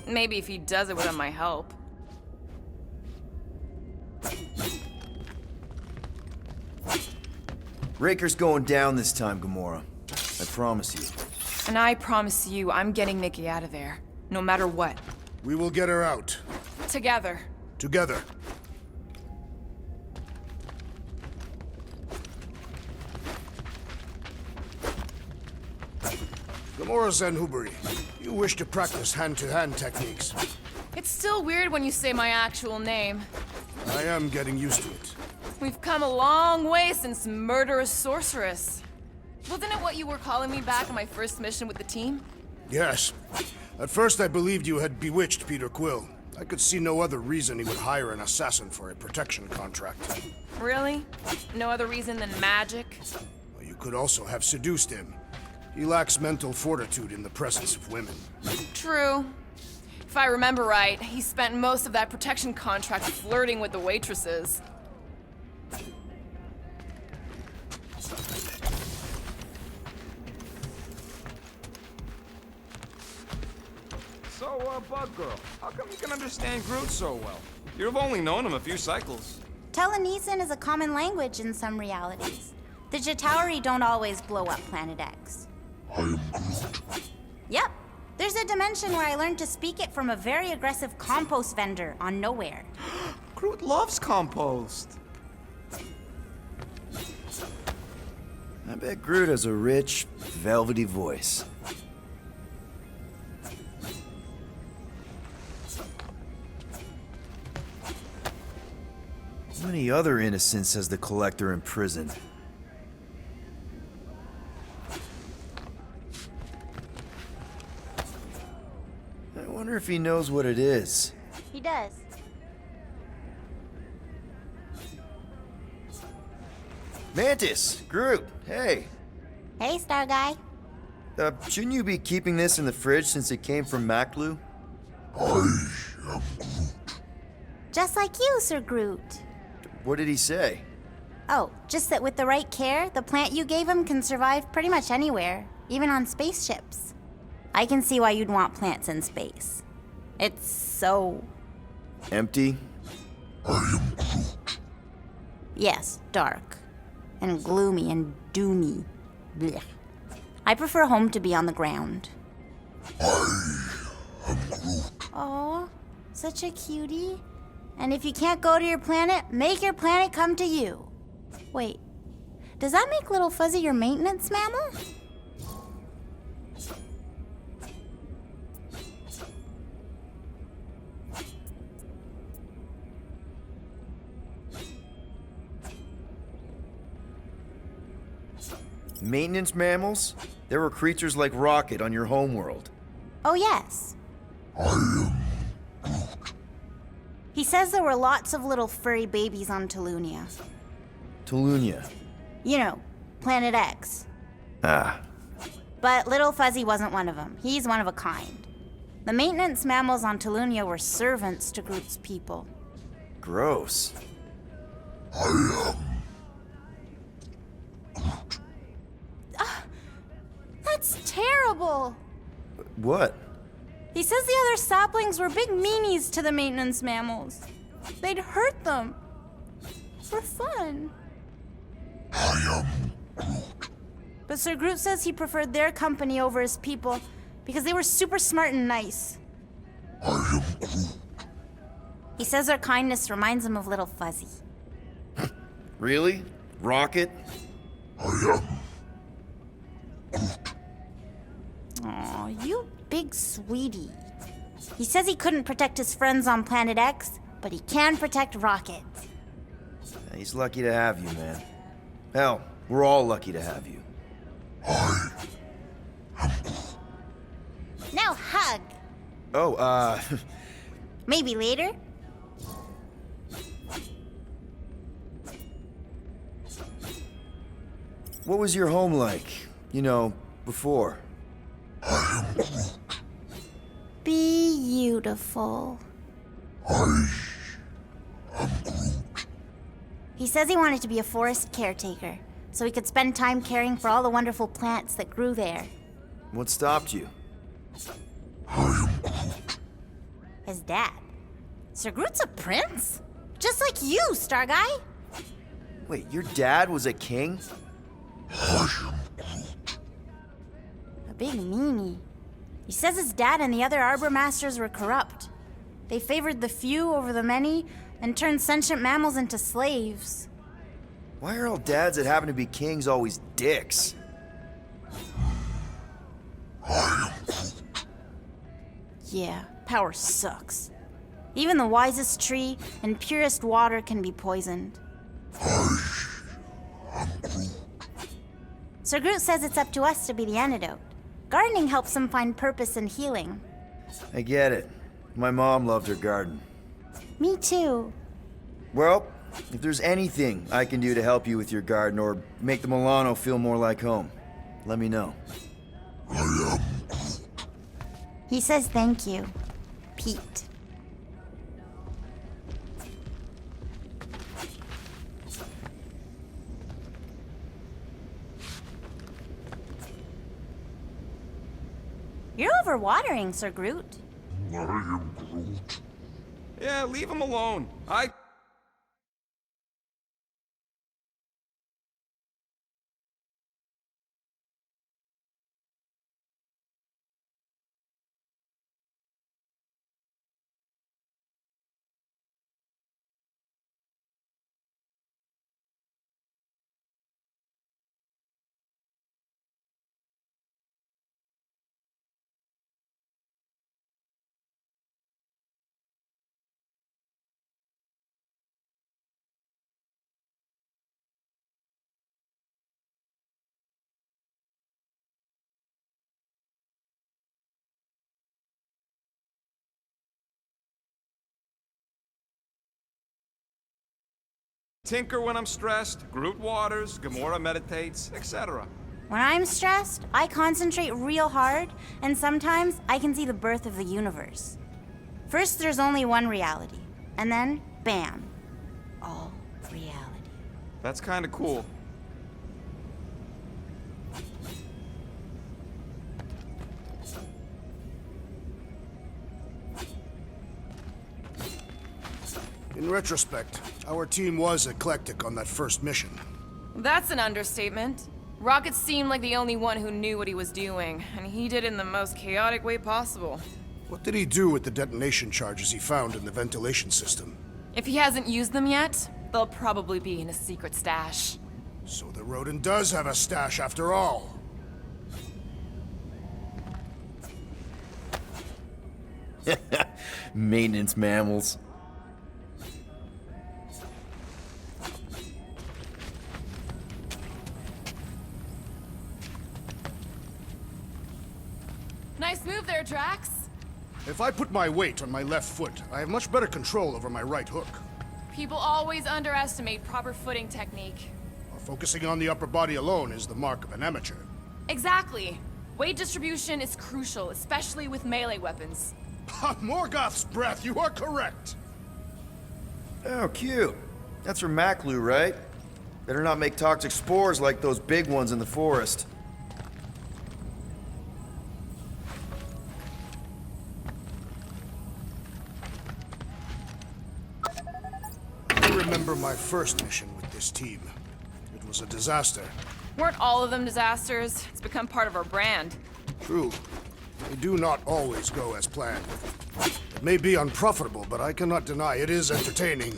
Maybe if he does it without my help. Raker's going down this time, Gamora. I promise you. And I promise you, I'm getting Nikki out of there. No matter what. We will get her out. Together. Together. Gamora Zenhuberi, you wish to practice hand-to-hand techniques. It's still weird when you say my actual name. I am getting used to it. We've come a long way since Murderous Sorceress. Wasn't it what you were calling me back on my first mission with the team? Yes. At first I believed you had bewitched Peter Quill. I could see no other reason he would hire an assassin for a protection contract. Really? No other reason than magic? Well, you could also have seduced him. He lacks mental fortitude in the presence of women. True. If I remember right, he spent most of that protection contract flirting with the waitresses. So, Bug Girl, how come you can understand Groot so well? You've only known him a few cycles. Telenesin is a common language in some realities. The Chitauri don't always blow up Planet X. I am Groot. Yep. There's a dimension where I learned to speak it from a very aggressive compost vendor on Nowhere. Groot loves compost. I bet Groot has a rich, velvety voice. How many other innocents has the Collector imprisoned? I wonder if he knows what it is. He does. Mantis! Groot! Hey! Hey, Star Guy. Shouldn't you be keeping this in the fridge since it came from Maklu? I am Groot. Just like you, Sir Groot. What did he say? Oh, just that with the right care, the plant you gave him can survive pretty much anywhere, even on spaceships. I can see why you'd want plants in space. It's so... Empty? I am Groot. Yes, dark. And gloomy and doomy. Blech. I prefer home to be on the ground. I am Groot. Aw, such a cutie. And if you can't go to your planet, make your planet come to you. Wait, does that make Little Fuzzy your maintenance mammal? Maintenance mammals? There were creatures like Rocket on your homeworld. Oh, yes. I am Groot. He says there were lots of little furry babies on Tolunia. Tolunia. You know, Planet X. Ah. But Little Fuzzy wasn't one of them. He's one of a kind. The maintenance mammals on Tolunia were servants to Groot's people. Gross. I am That's terrible! What? He says the other saplings were big meanies to the maintenance mammals. They'd hurt them. For fun. I am Groot. But Sir Groot says he preferred their company over his people because they were super smart and nice. I am Groot. He says their kindness reminds him of Little Fuzzy. Really? Rocket? I am Groot. Aw, you big sweetie. He says he couldn't protect his friends on Planet X, but he can protect Rocket. He's lucky to have you, man. Hell, we're all lucky to have you. Now hug. Oh, Maybe later? what was your home like? You know, before? I am Groot. Beautiful. I am Groot. He says he wanted to be a forest caretaker, so he could spend time caring for all the wonderful plants that grew there. What stopped you? I am Groot. His dad. Sir Groot's a prince? Just like you, Star Guy. Wait, your dad was a king? I am Groot. A big meanie. He says his dad and the other Arbor Masters were corrupt. They favored the few over the many and turned sentient mammals into slaves. Why are all dads that happen to be kings always dicks? I am Groot. Yeah, power sucks. Even the wisest tree and purest water can be poisoned. I am Groot. Sir Groot says it's up to us to be the antidote. Gardening helps him find purpose and healing. I get it. My mom loved her garden. Me too. Well, if there's anything I can do to help you with your garden or make the Milano feel more like home, let me know. I am Groot. He says thank you, Pete. You're overwatering, Sir Groot. I am Groot. Yeah, leave him alone. Tinker when I'm stressed, Groot waters, Gamora meditates, etc. When I'm stressed, I concentrate real hard, and sometimes I can see the birth of the universe. First, there's only one reality, and then, bam, all reality. That's kinda cool. In retrospect, our team was eclectic on that first mission. That's an understatement. Rocket seemed like the only one who knew what he was doing, and he did it in the most chaotic way possible. What did he do with the detonation charges he found in the ventilation system? If he hasn't used them yet, they'll probably be in a secret stash. So the rodent does have a stash after all. Maintenance mammals. Nice move there, Drax. If I put my weight on my left foot, I have much better control over my right hook. People always underestimate proper footing technique. While focusing on the upper body alone is the mark of an amateur. Exactly. Weight distribution is crucial, especially with melee weapons. On Morgoth's breath, you are correct! Oh, cute. That's from Maclu, right? Better not make toxic spores like those big ones in the forest. I remember my first mission with this team. It was a disaster. Weren't all of them disasters? It's become part of our brand. True. They do not always go as planned. It may be unprofitable, but I cannot deny it is entertaining.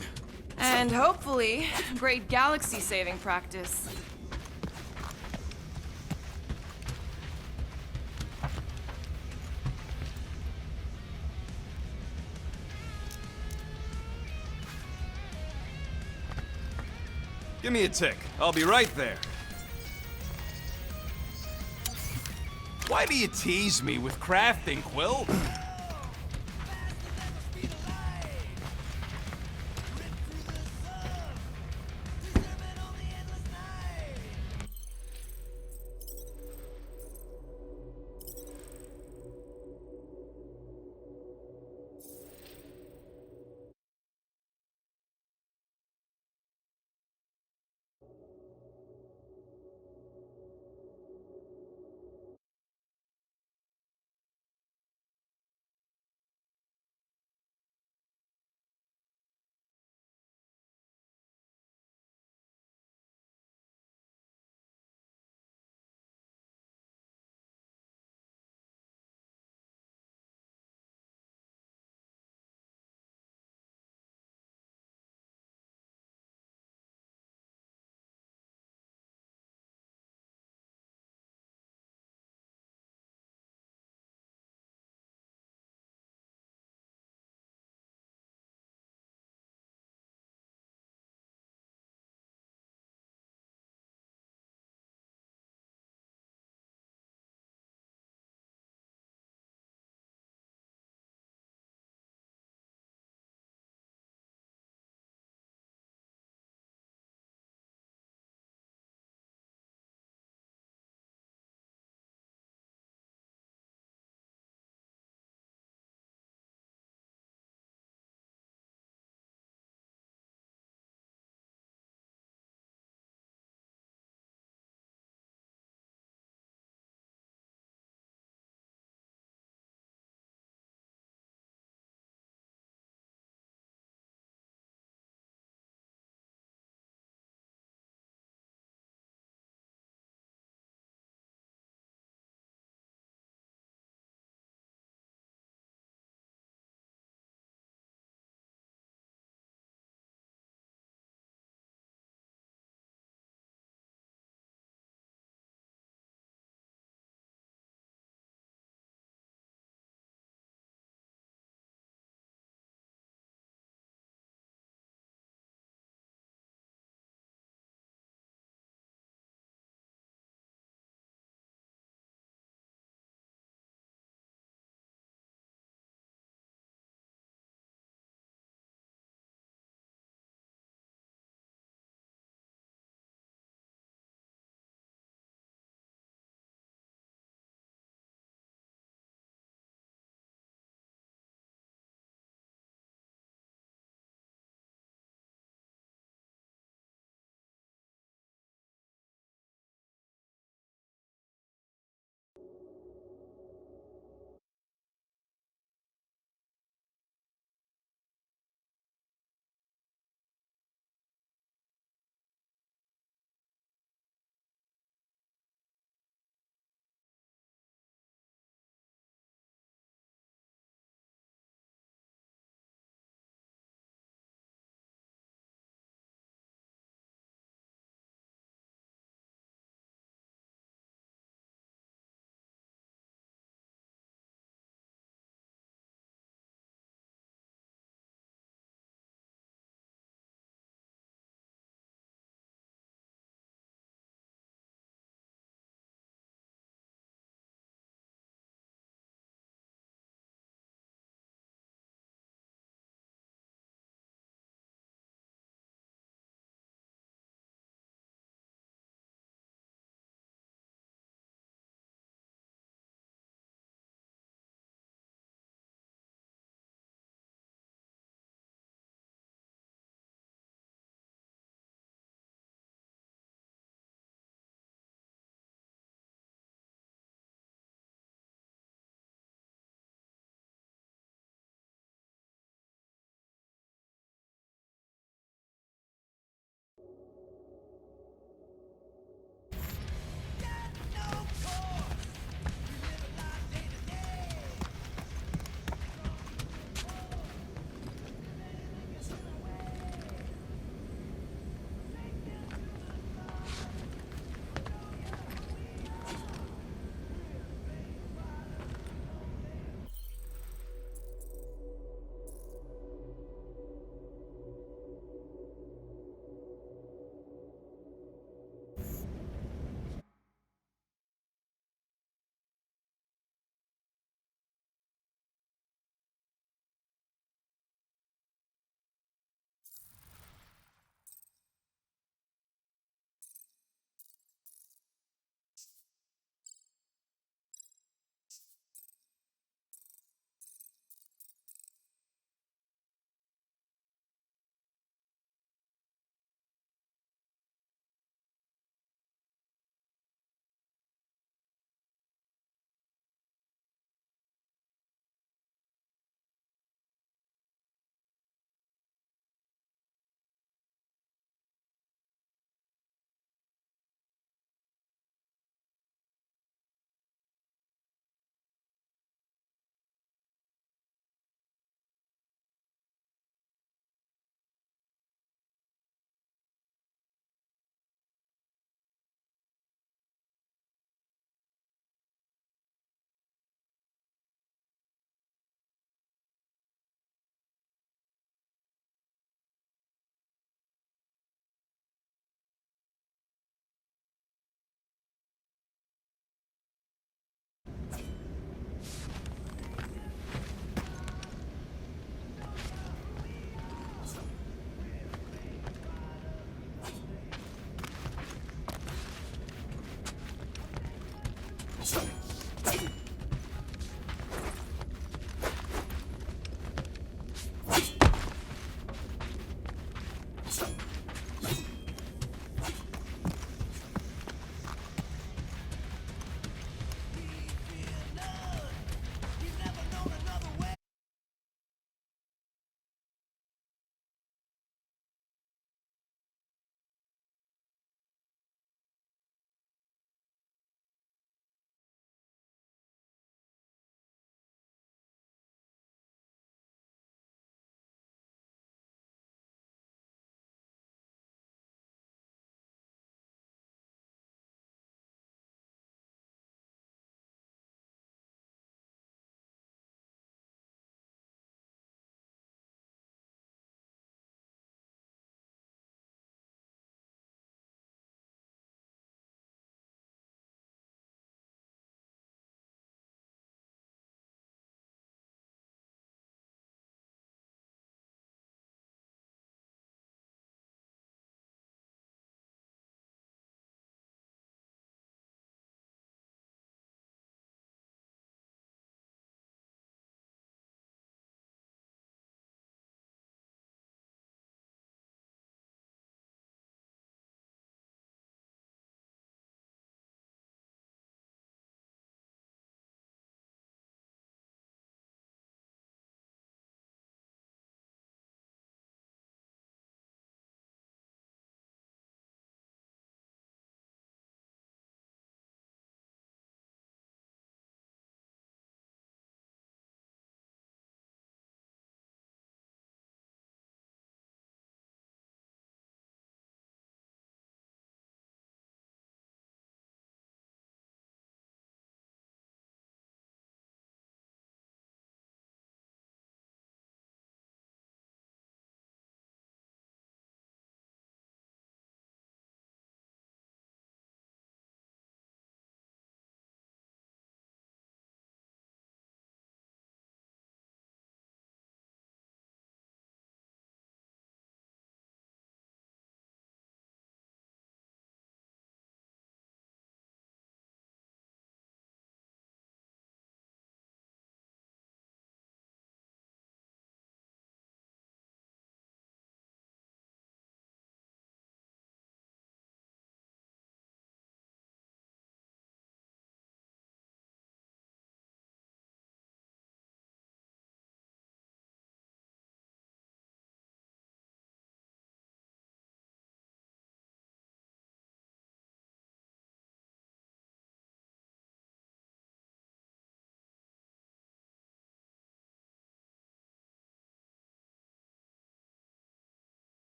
And hopefully, great galaxy-saving practice. Give me a tick. I'll be right there. Why do you tease me with crafting, Quill?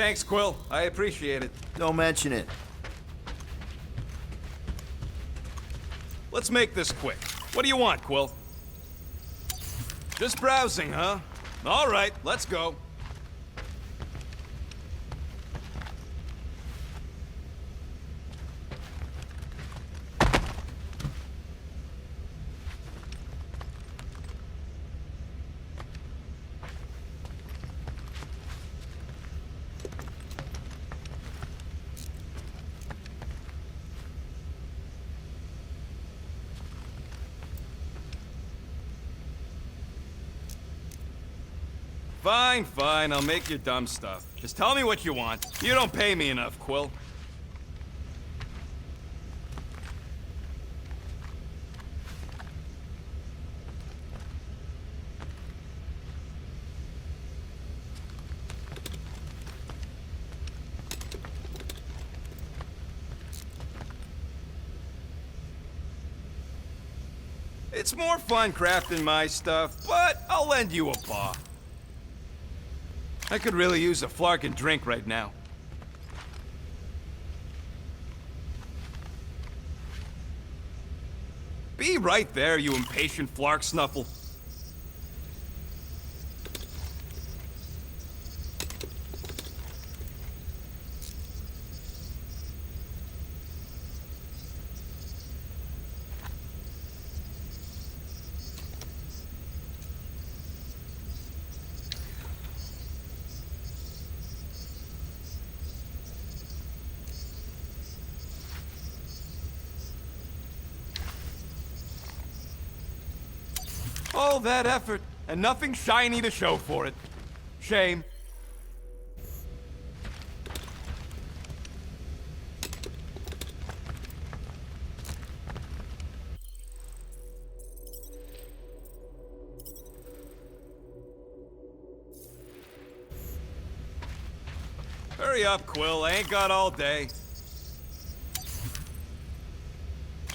Thanks, Quill. I appreciate it. Don't mention it. Let's make this quick. What do you want, Quill? Just browsing, huh? All right, let's go. Fine, fine, I'll make your dumb stuff. Just tell me what you want. You don't pay me enough, Quill. It's more fun crafting my stuff, but I'll lend you a paw. I could really use a flarkin' drink right now. Be right there, you impatient flark snuffle. All that effort, and nothing shiny to show for it. Shame. Hurry up, Quill. I ain't got all day.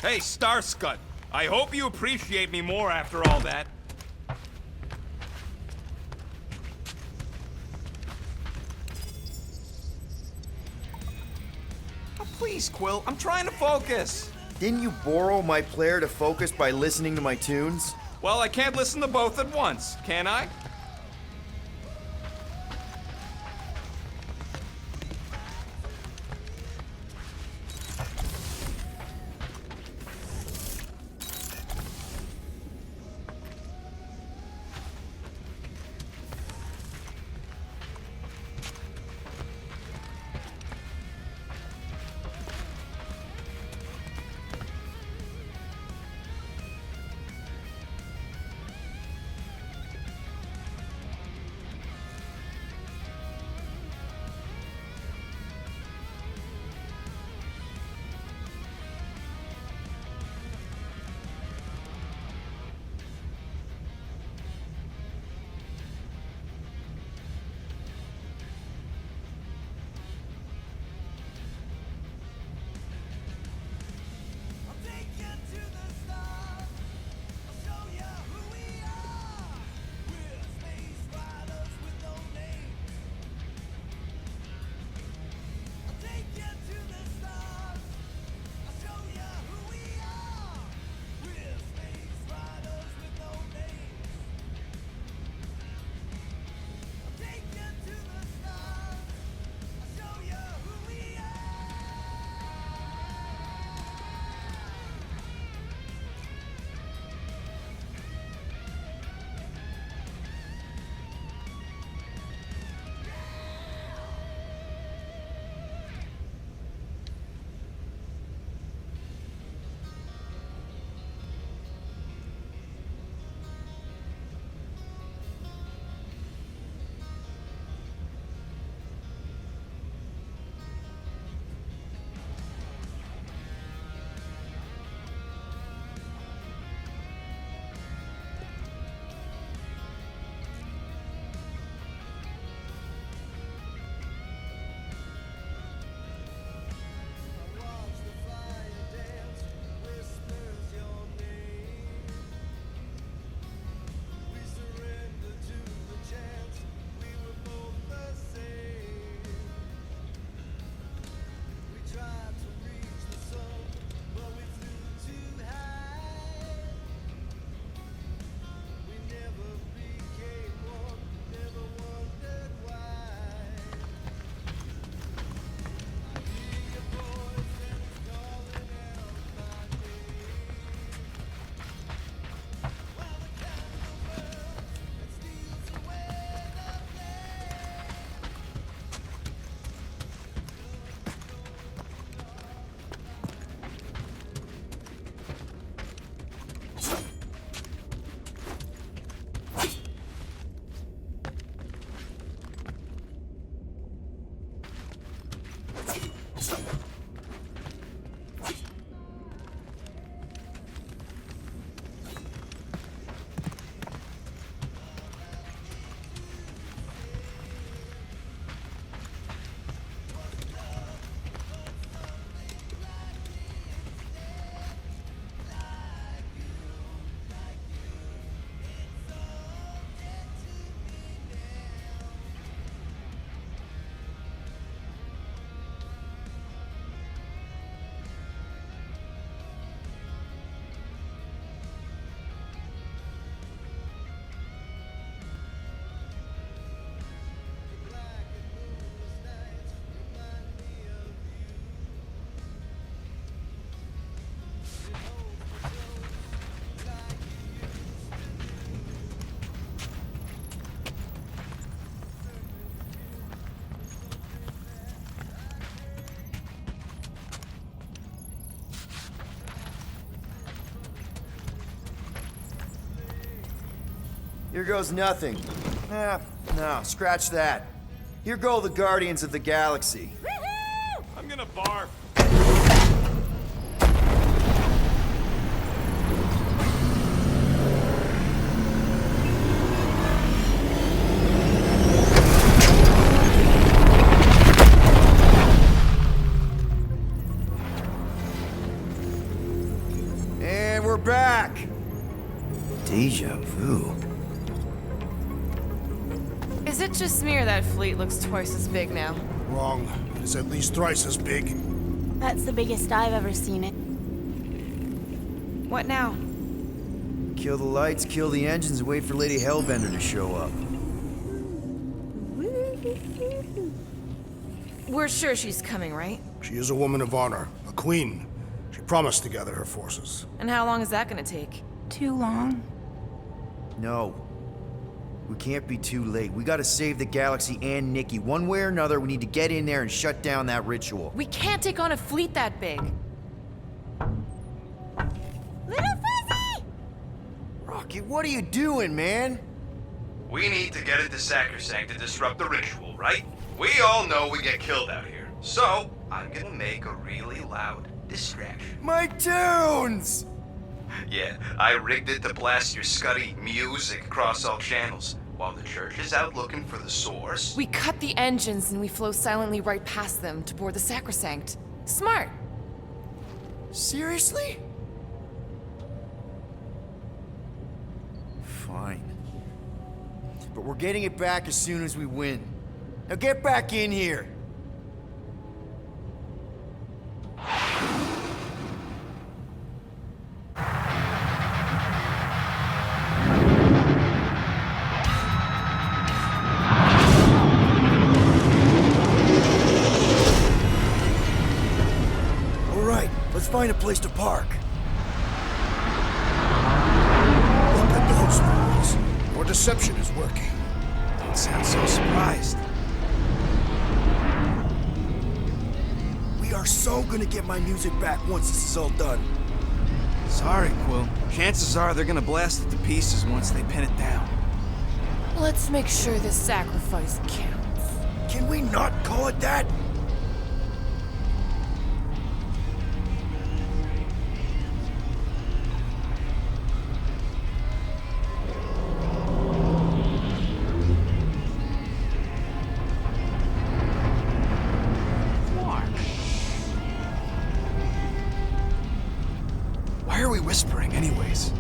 Hey, Starscut. I hope you appreciate me more after all that. Oh, please, Quill. I'm trying to focus. Didn't you borrow my player to focus by listening to my tunes? Well, I can't listen to both at once, can I? Here goes nothing. No, scratch that. Here go the Guardians of the Galaxy. I'm gonna barf. And we're back. Deja vu. Is it just me or that fleet looks twice as big now? Wrong. It is at least thrice as big. That's the biggest I've ever seen it. What now? Kill the lights, kill the engines, and wait for Lady Hellbender to show up. We're sure she's coming, right? She is a woman of honor, a queen. She promised to gather her forces. And how long is that gonna take? Too long. No. We can't be too late. We gotta save the galaxy and Nikki. One way or another, we need to get in there and shut down that ritual. We can't take on a fleet that big. Little Fuzzy! Rocket, what are you doing, man? We need to get into Sacrosanct to disrupt the ritual, right? We all know we get killed out here. So, I'm gonna make a really loud distraction. My tunes! Yeah, I rigged it to blast your scuddy music across all channels. While the church is out looking for the source... We cut the engines and we flow silently right past them to board the Sacrosanct. Smart. Seriously? Fine. But we're getting it back as soon as we win. Now get back in here! Let's find a place to park. Look at those fools. Your deception is working. Don't sound so surprised. We are so gonna get my music back once this is all done. Sorry, Quill. Chances are they're gonna blast it to pieces once they pin it down. Let's make sure this sacrifice counts. Can we not call it that? Why are we whispering, anyways?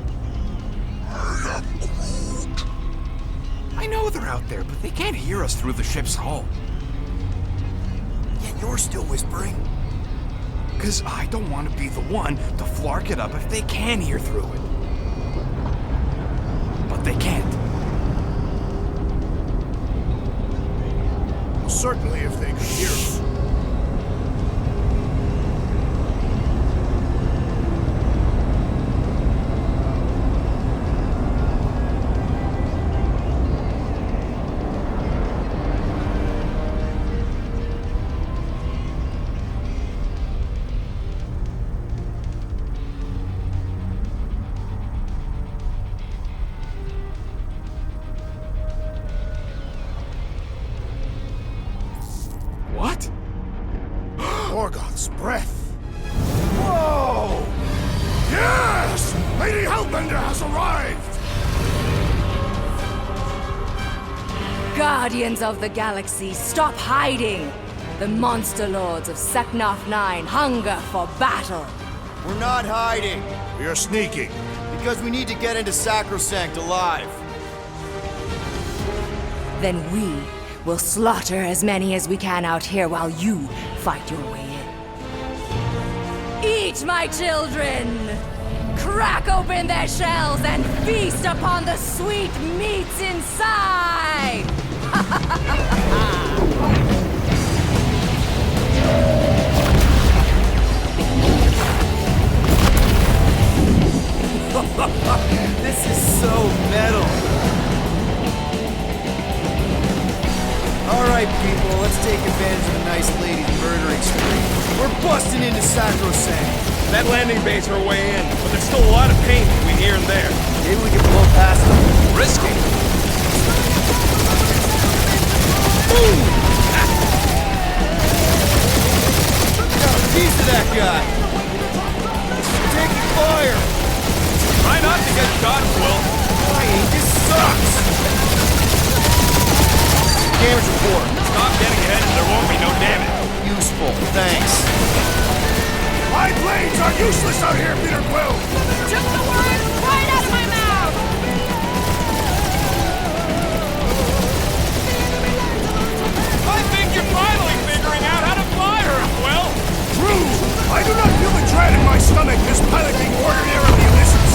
I am Groot. I know they're out there, but they can't hear us through the ship's hull. Yet you're still whispering. Because I don't want to be the one to flark it up if they can hear through it. But they can't. Well, certainly if they could hear us. What? Morgoth's breath. Whoa! Yes! Lady Hellbender has arrived! Guardians of the Galaxy, stop hiding! The monster lords of Seknarf 9 hunger for battle. We're not hiding. We are sneaking. Because we need to get into Sacrosanct alive. Then we will slaughter as many as we can out here while you fight your way in. Eat, my children! Crack open their shells and feast upon the sweet meats inside! This is so metal. Alright, people, let's take advantage of a nice lady's murdering spree. We're busting into Sacrosanct. That landing bay's our way in, but there's still a lot of pain between here and there. Maybe we can blow past them. Risky. Got a piece of that guy. Taking fire. Try not to get shot, Will. Flying, this sucks. Damage report. Stop getting ahead and there won't be no damage. Useful, thanks. My blades are useless out here, Peter Quill! Took the words right out of my mouth! I think you're finally figuring out how to fly her, Will. True! I do not feel the dread in my stomach as piloting ordinarily Ulysses.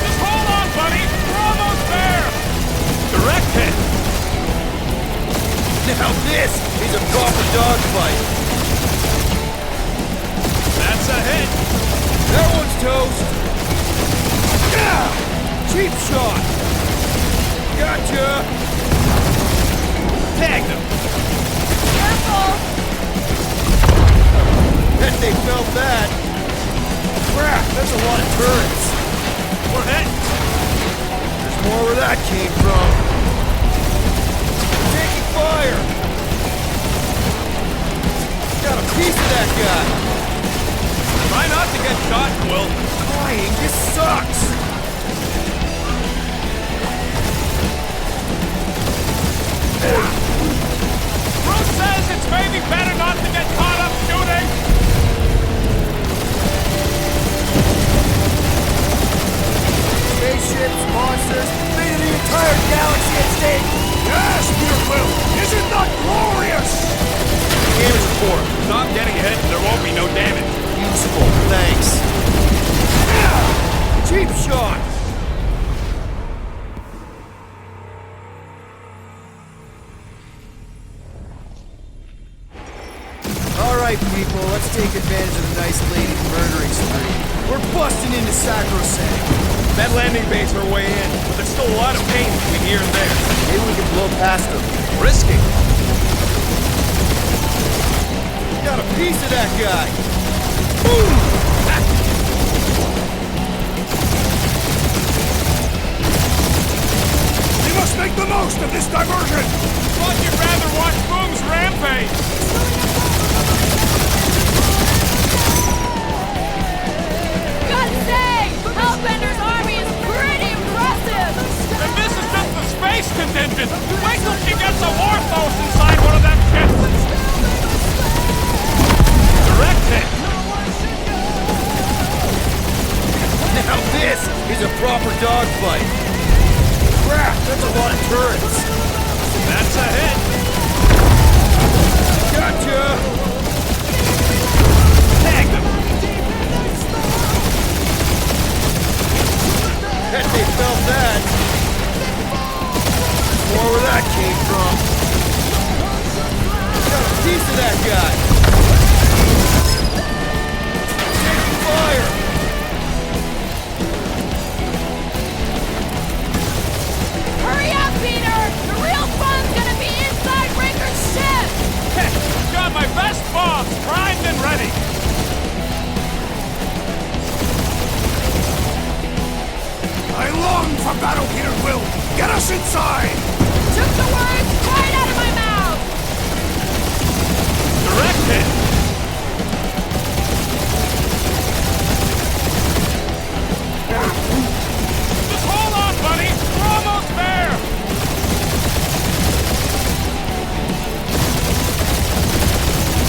Just hold on, buddy. We're almost there. Direct hit. Now this is a proper dogfight. That's a hit. That one's toast. Yeah! Cheap shot. Gotcha. Tagged him. Careful! Bet they felt that. Crap, that's a lot of turrets. We're hit. There's more where that came from. Taking fire. Got a piece of that guy. Try not to get shot, Will. Flying, this sucks. Bruce says it's maybe better not to get caught up shooting. Spaceships, monsters, fate of the entire galaxy at stake. Yes, Peter Quill! Is it not glorious? Damage report. Stop getting ahead and there won't be no damage. Useful, thanks. Yeah! Cheap shot. Alright, people, let's take advantage of the nice lady murdering spree. We're busting into Sacrosanct. That landing bay's our way in, but there's still a lot of pain between here and there. Maybe we can blow past them. Risky. Got a piece of that guy. Boom! We must make the most of this diversion! Thought you'd rather watch Boom's rampage. Gotta say, Hellbender's army is pretty impressive! And this is just the space contingent. Wait till she gets a Warthos inside one of them ships. Direct hit. Now this is a proper dogfight. Crap, that's a lot of turrets. That's a hit. Gotcha! Tagged him. Bet they felt that. More where that came from. Got a piece of that guy. Taking fire. Hurry up, Peter! The real fun's gonna be inside Ranger's ship! Got my best bombs primed and ready. I long for battle, Peter Quill! Get us inside! Took the words right out of my mouth! Direct hit. Just hold on, buddy. We're almost there.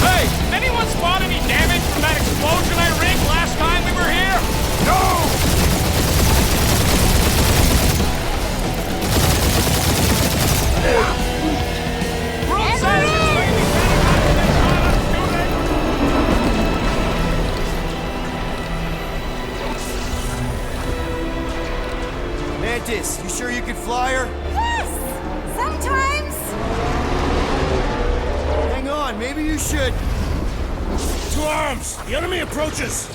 Hey, anyone spot any damage from that explosion I rigged last time we were here? No! Bruce says it's maybe better not to get caught up shooting. Mantis, you sure you can fly her? Yes! Sometimes! Hang on, maybe you should. To arms! The enemy approaches!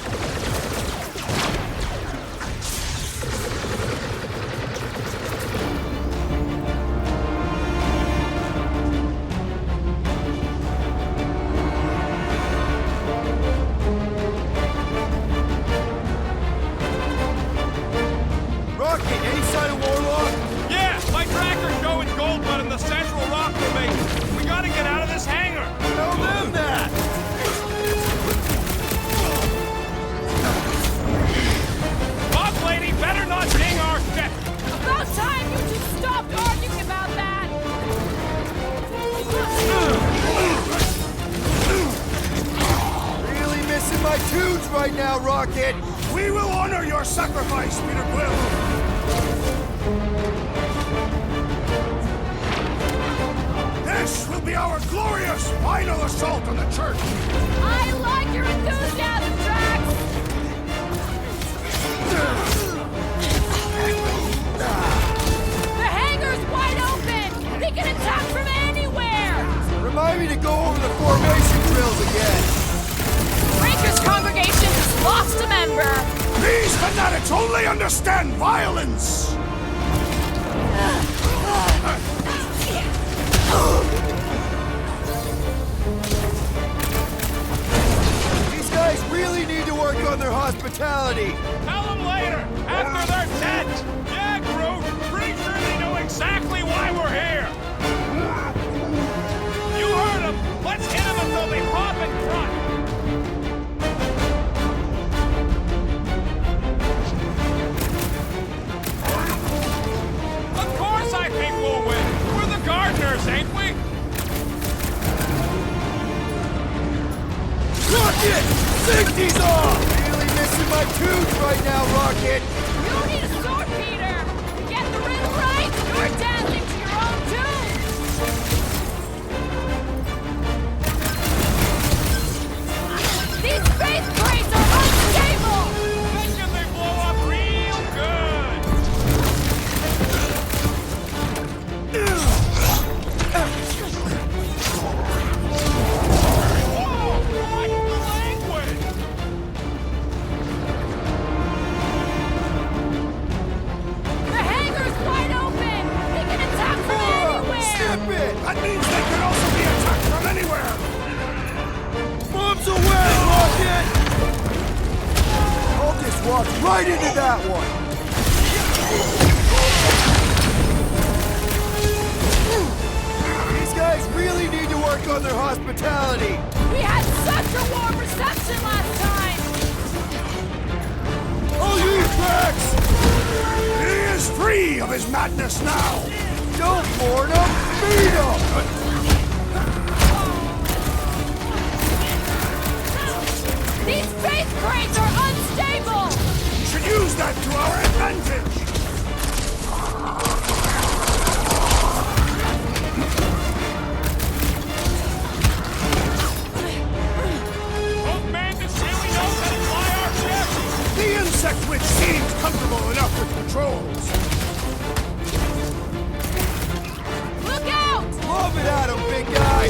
right now, Rocket! We will honor your sacrifice, Peter Quill! This will be our glorious final assault on the church! I like your enthusiasm, Drax! The hangar's wide open! They can attack from anywhere! Remind me to go over the formation drills again. Rangers congregation has lost a member! These fanatics only understand violence! These guys really need to work on their hospitality. Tell them later, after they're dead. Yeah, Groot. Pretty sure they know exactly why we're here. You heard them. Let's hit them until they pop and front. Of course I think we'll win. We're the gardeners, ain't we? Rocket! Safety's off! Really missing my tunes right now, Rocket! You need a sword, Peter! To get the rhythm right, you're dancing to your own tune! These faith crates are unstable! Thinking they blow up real good. Whoa! Watch the language! The hangar's wide open! They can attack from anywhere! Step it! That means they can also be attacked from anywhere! Bombs away, Rocket! I'll just walk right into that one! These guys really need to work on their hospitality! We had such a warm reception last time! Oh, you Drax! He is free of his madness now! Don't mourn him! Feed him! These faith crates are unstable! We should use that to our advantage! Both bandits really know how to fly our ships. The insect witch seems comfortable enough with controls. Look out! Lob it at him, big guy!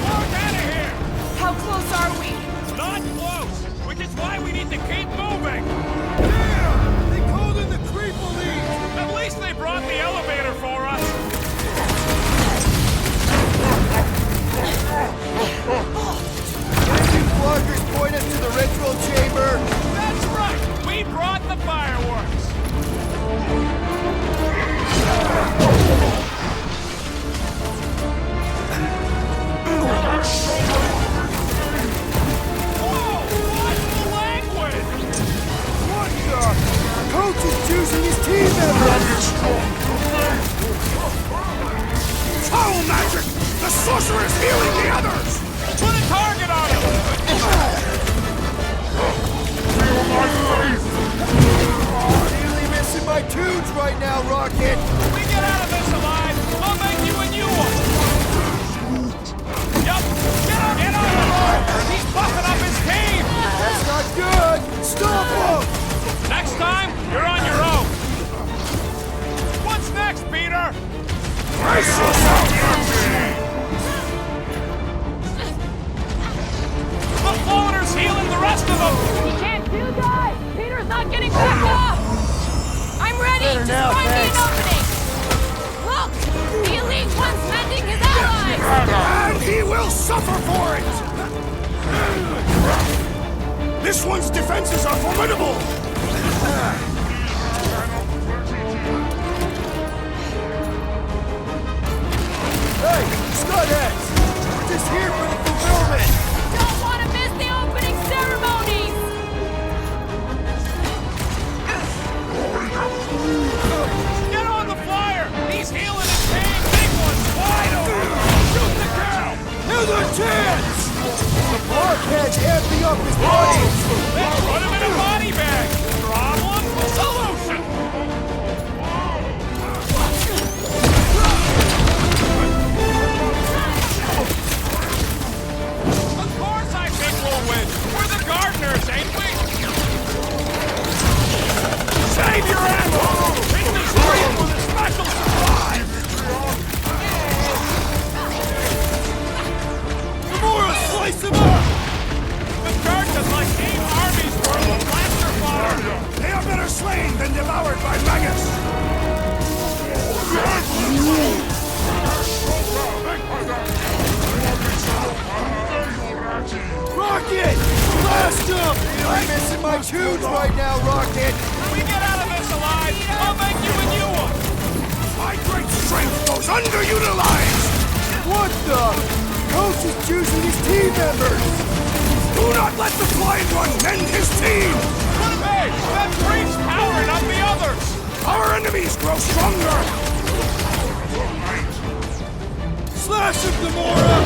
Walk out of here. How close are we? Not close, which is why we need to keep moving. Damn! They called in the creep police! At least they brought the elevator for us. Landing blockers point us to the ritual chamber! That's right. We brought the fireworks. Whoa! What's the language? What the? Coach is choosing his team members! Foul magic! The sorcerer is healing the others! Put a target on him. Really missing my tunes right now, Rocket! We get out of this alive, I'll make you a new one. Yup. Get on the road. He's buffing up his team. That's not good! Stop him! Next time, you're on your own. What's next, Peter? Brace yourself, The floater's healing the rest of them. He can't do that! Peter's not getting back up! I'm ready! Just now, find me an thanks. opening! Look! The Elite One's mending his allies! and he will suffer for it! This one's defenses are formidable! Hey, Scutheads! We're just here for the fulfillment! Don't want to miss the opening ceremonies! Get on the flyer. He's healing his team. Big one's wide open. Shoot the cow. Another chance! The blockheads amping up Life's huge right now, Rocket! When we get out of this alive, I'll make you a new one! My great strength goes underutilized! What the? Coach is choosing his team members! Do not let the Flying One mend his team! Hey, that priest's powering up the others! Our enemies grow stronger! Slash him, Gamora!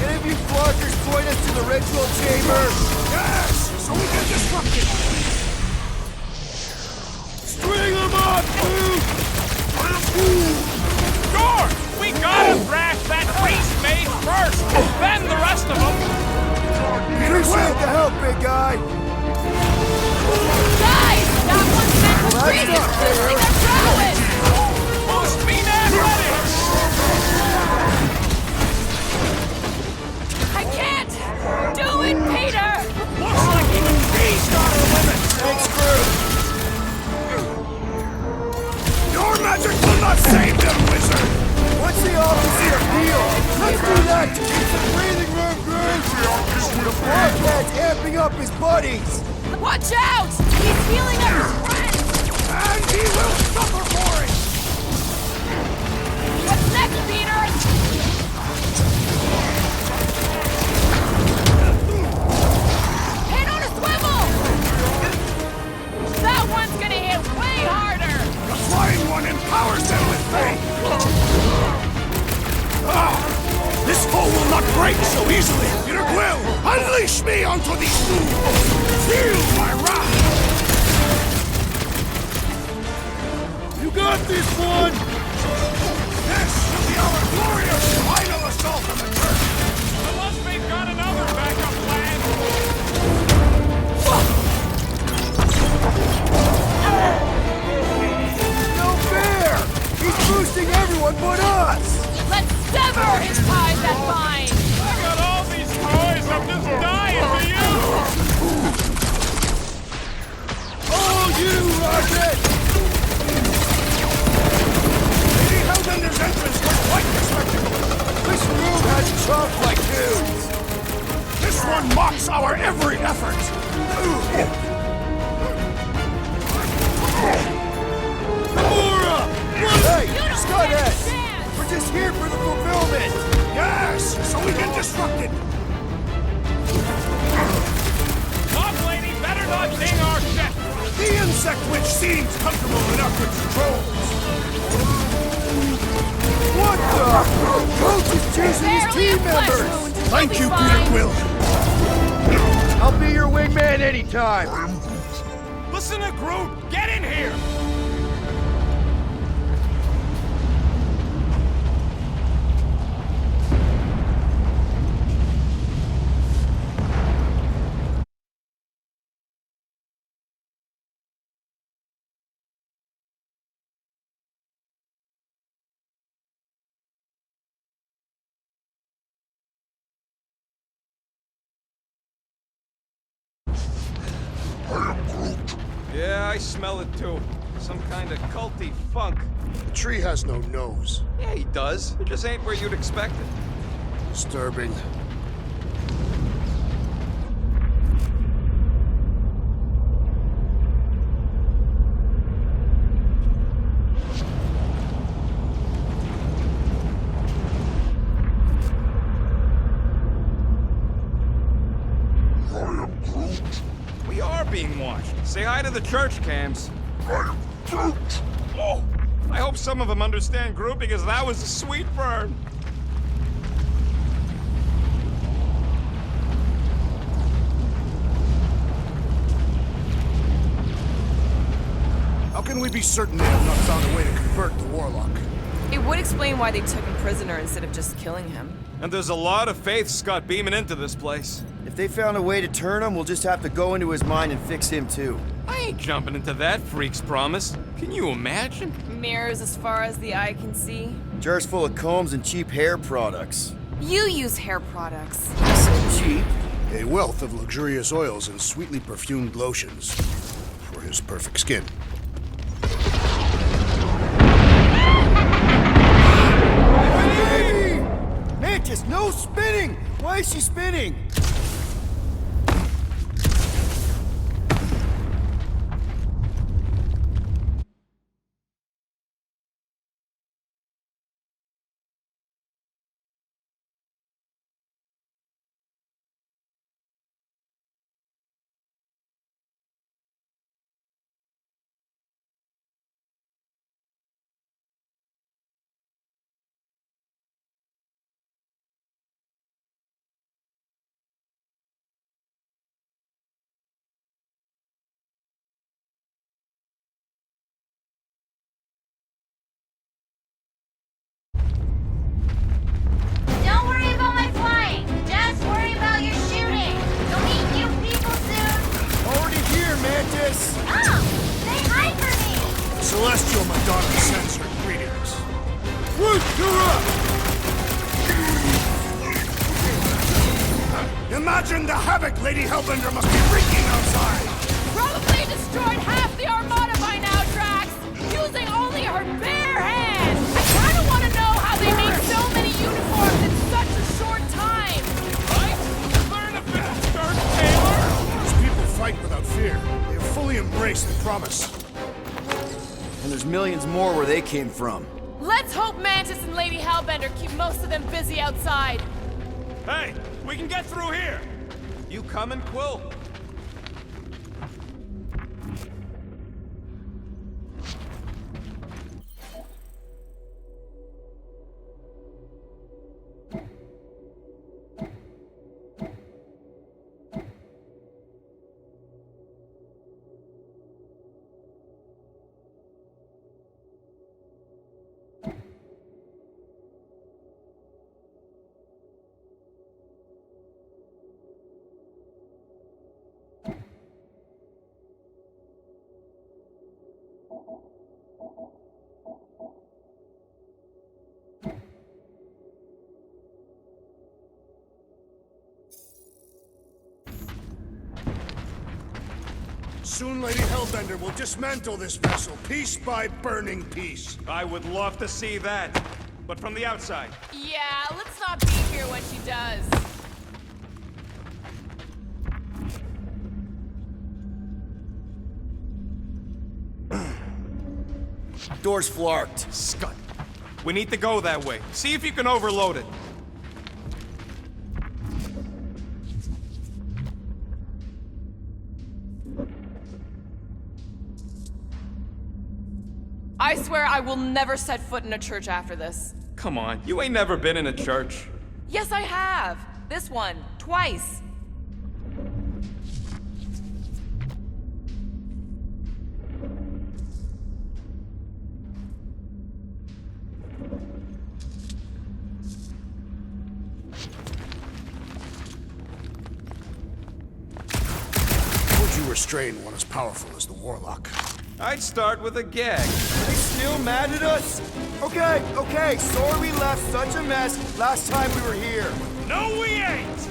Any of you floggers join us to the ritual chamber? Yes! So we can disrupt it! String him up, dude! George, we gotta thrash that priest mage first, then the rest of them! Appreciate the help, big guy! Guys! That one's meant for priest is boosting their prowess! Boost me man ready! I can't do it, Peter! Looks like even she's got her limits! Thanks, crew! Your magic will not save them, wizard! What's the opposite of heal? Let's do that to keep some breathing room, Groove! The Bloodhead's amping up his buddies! Watch out! He's healing up his friends! And he will suffer for it! What's next, Peter? Head on a swivel! That one's gonna hit way harder! The Flying One empowers them with faith! This foe will not break so easily! Peter Quill, unleash me onto these fools! Feel my wrath! You got this one! This will be our glorious final assault on the church! Unless they've got another backup plan! No fair! He's boosting everyone but us! Let's sever his ties that bind! I got all these toys, I'm just dying for you! Oh, you, Rocket! Lady Hellbender's entrance was quite the spectacle! This room has chumps like dudes! This one mocks our every effort! Gamora! Hey, You don't Scuthead! stand a We're just here for the fulfillment! Yes, so we can disrupt it! Boss lady better not ding our ship! The insect witch seems comfortable in our controls! What the? Coach is choosing his Barely a team flesh members! wound. Thank He'll you, be Peter fine. Quill! I'll be your wingman anytime! Listen to Groot! Get in here! Yeah, I smell it too. Some kind of culty funk. The tree has no nose. Yeah, he does. It just ain't where you'd expect it. Disturbing. We are being watched. Say hi to the church cams. Oh, I hope some of them understand Groot because that was a sweet burn. How can we be certain they have not found a way to convert the Warlock? It would explain why they took him prisoner instead of just killing him. And there's a lot of faith Scott beaming into this place. If they found a way to turn him, we'll just have to go into his mind and fix him too. I ain't jumping into that freak's promise. Can you imagine? Mirrors as far as the eye can see. Jars full of combs and cheap hair products. You use hair products. Cheap? A wealth of luxurious oils and sweetly perfumed lotions for his perfect skin. Baby! Mantis, no spinning! Why is she spinning? Root, you're up! Imagine the havoc Lady Hellbender must be wreaking outside! Probably destroyed half the Armada by now, Drax! Using only her bare hands! I kinda wanna know how they made so many uniforms in such a short time! Right? Learn a bit, Dirk Taylor! These people fight without fear. They have fully embraced the promise. And there's millions more where they came from. Let's hope Mantis and Lady Hellbender keep most of them busy outside. Hey, we can get through here! You coming, Quill? Soon Lady Hellbender will dismantle this vessel, piece by burning piece. I would love to see that. But from the outside. Yeah, let's not be here when she does. Door's flarked. Scut. We need to go that way. See if you can overload it. I swear I will never set foot in a church after this. Come on, you ain't never been in a church. Yes, I have. This one, twice. Would you restrain one as powerful as the Warlock? I'd start with a gag. They still mad at us? Okay, sorry we left such a mess last time we were here. No, we ain't!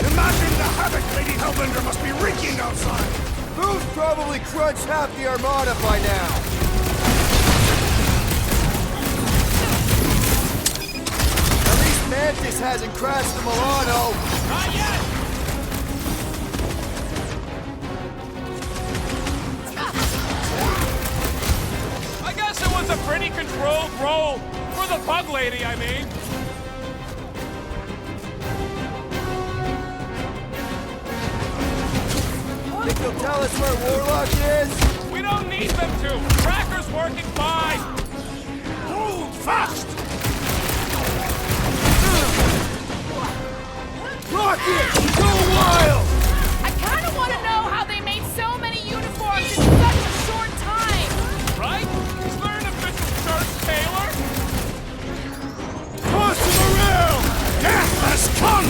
Imagine the havoc Lady Hellbender must be wreaking outside! Who's probably crunched half the Armada by now? At least Mantis hasn't crashed the Milano. Not yet! I guess it was a pretty controlled roll. For the bug lady, I mean. Think they'll tell us where Warlock is? We don't need them to. Tracker's working fine. Hold fast! Rocket! Go wild! I kinda wanna know how they made so many uniforms in such a short time. Right? Is there an official church, Taylor? Cross to the rail! Death has come!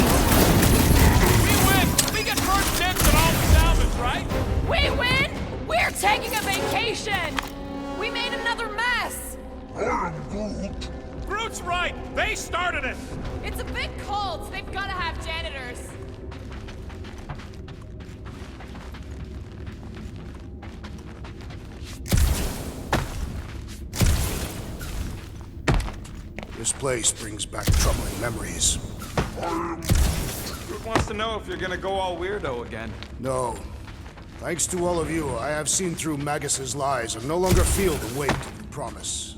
We win. We get first dibs at all the salvage, right? We win? We're taking a vacation! We made another mess! Groot's right. They started it. It's a big cult. They've gotta have janitors. This place brings back troubling memories. Groot wants to know if you're gonna go all weirdo again. No. Thanks to all of you, I have seen through Magus's lies and no longer feel the weight of the promise.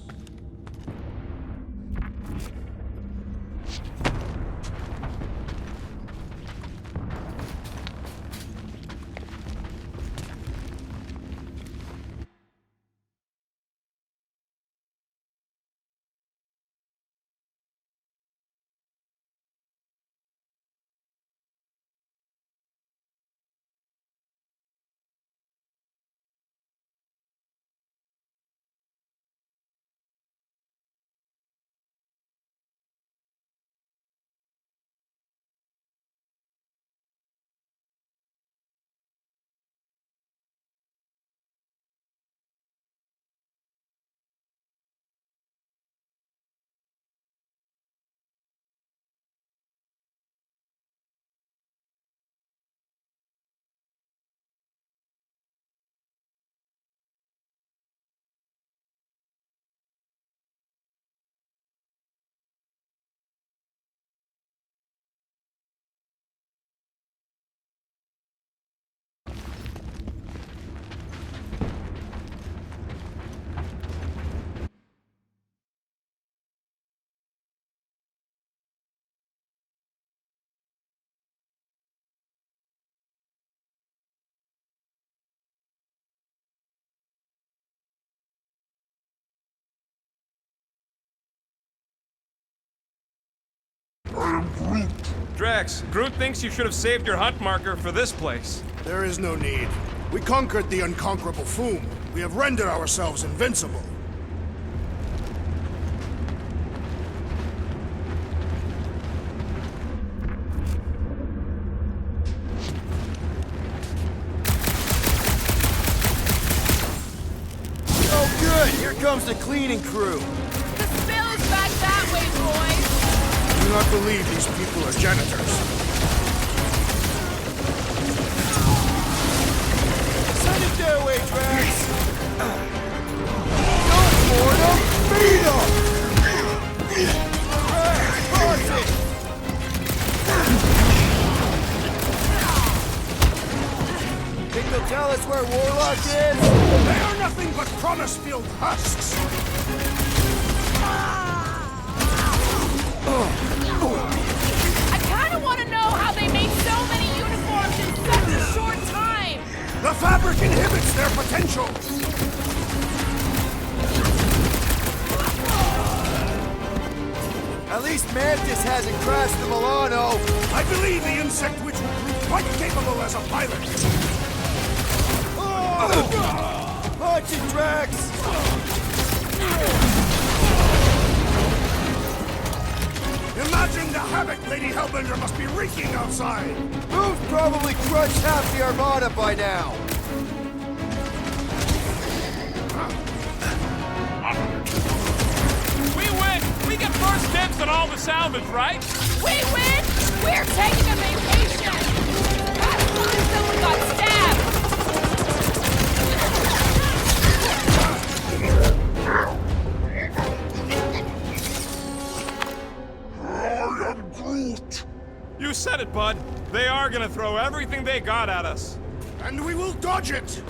Drax, Groot thinks you should have saved your hunt marker for this place. There is no need. We conquered the unconquerable Foom. We have rendered ourselves invincible. Oh good, here comes the cleaning crew. The spill is back that way, boys. I do not believe these people are janitors. Send it their way, Drax. Don't board them, beat them! Drax, force it! Think they'll tell us where Warlock is? They are nothing but promise-filled husks. I kind of want to know how they make so many uniforms in such a short time. The fabric inhibits their potential. At least Mantis hasn't crashed the Milano. I believe the insect witch will prove quite capable as a pilot. Punch it, Drax! Imagine the havoc Lady Hellbender must be wreaking outside. Who's probably crushed half the Armada by now? We win! We get first dibs on all the salvage, right? We win! We're taking a vacation! Last time someone got stabbed! You said it, bud. They are gonna throw everything they got at us. And we will dodge it.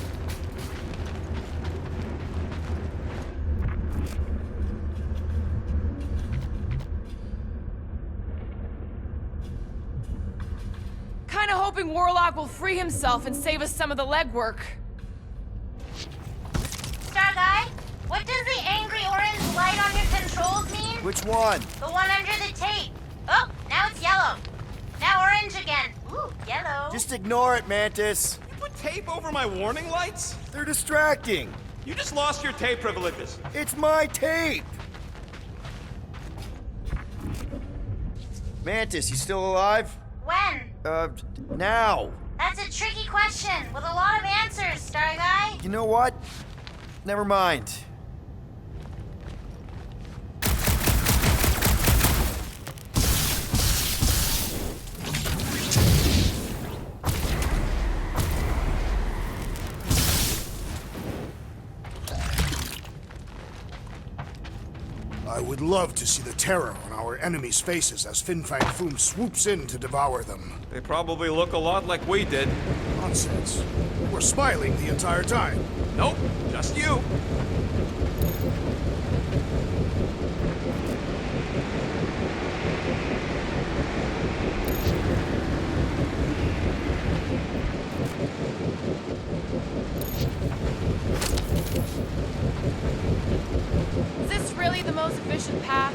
Kinda hoping Warlock will free himself and save us some of the legwork. Star Guy, what does the angry orange light on your controls mean? Which one? The one under the tape. Oh, now it's yellow. Now orange again. Ooh, yellow. Just ignore it, Mantis. You put tape over my warning lights? They're distracting. You just lost your tape privileges. It's my tape. Mantis, you still alive? When? Now. That's a tricky question with a lot of answers, Star Guy. You know what? Never mind. I would love to see the terror on our enemies' faces as Fin Fang Foom swoops in to devour them. They probably look a lot like we did. Nonsense. We were smiling the entire time. Nope, just you. Is this really the most efficient path?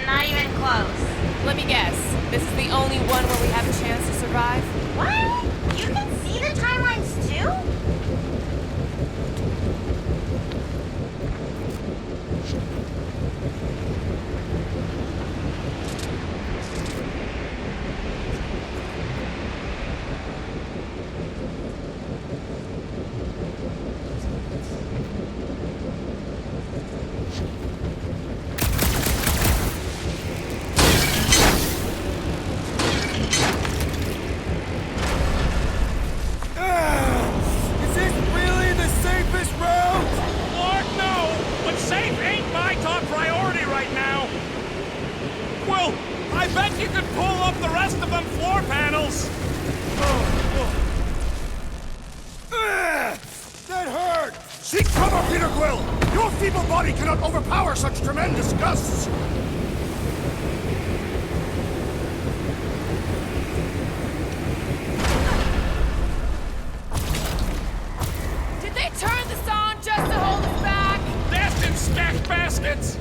Not even close. Let me guess. This is the only one where we have a chance to survive? What? You can see the timelines too? Is this really the safest route? Lord, no! But safe ain't my top priority right now! Well, I bet you could pull up the rest of them floor panels! That hurt! Seek cover, Peter Quill! Your feeble body cannot overpower such tremendous gusts! Did they turn this on just to hold us back? Destined stacked baskets!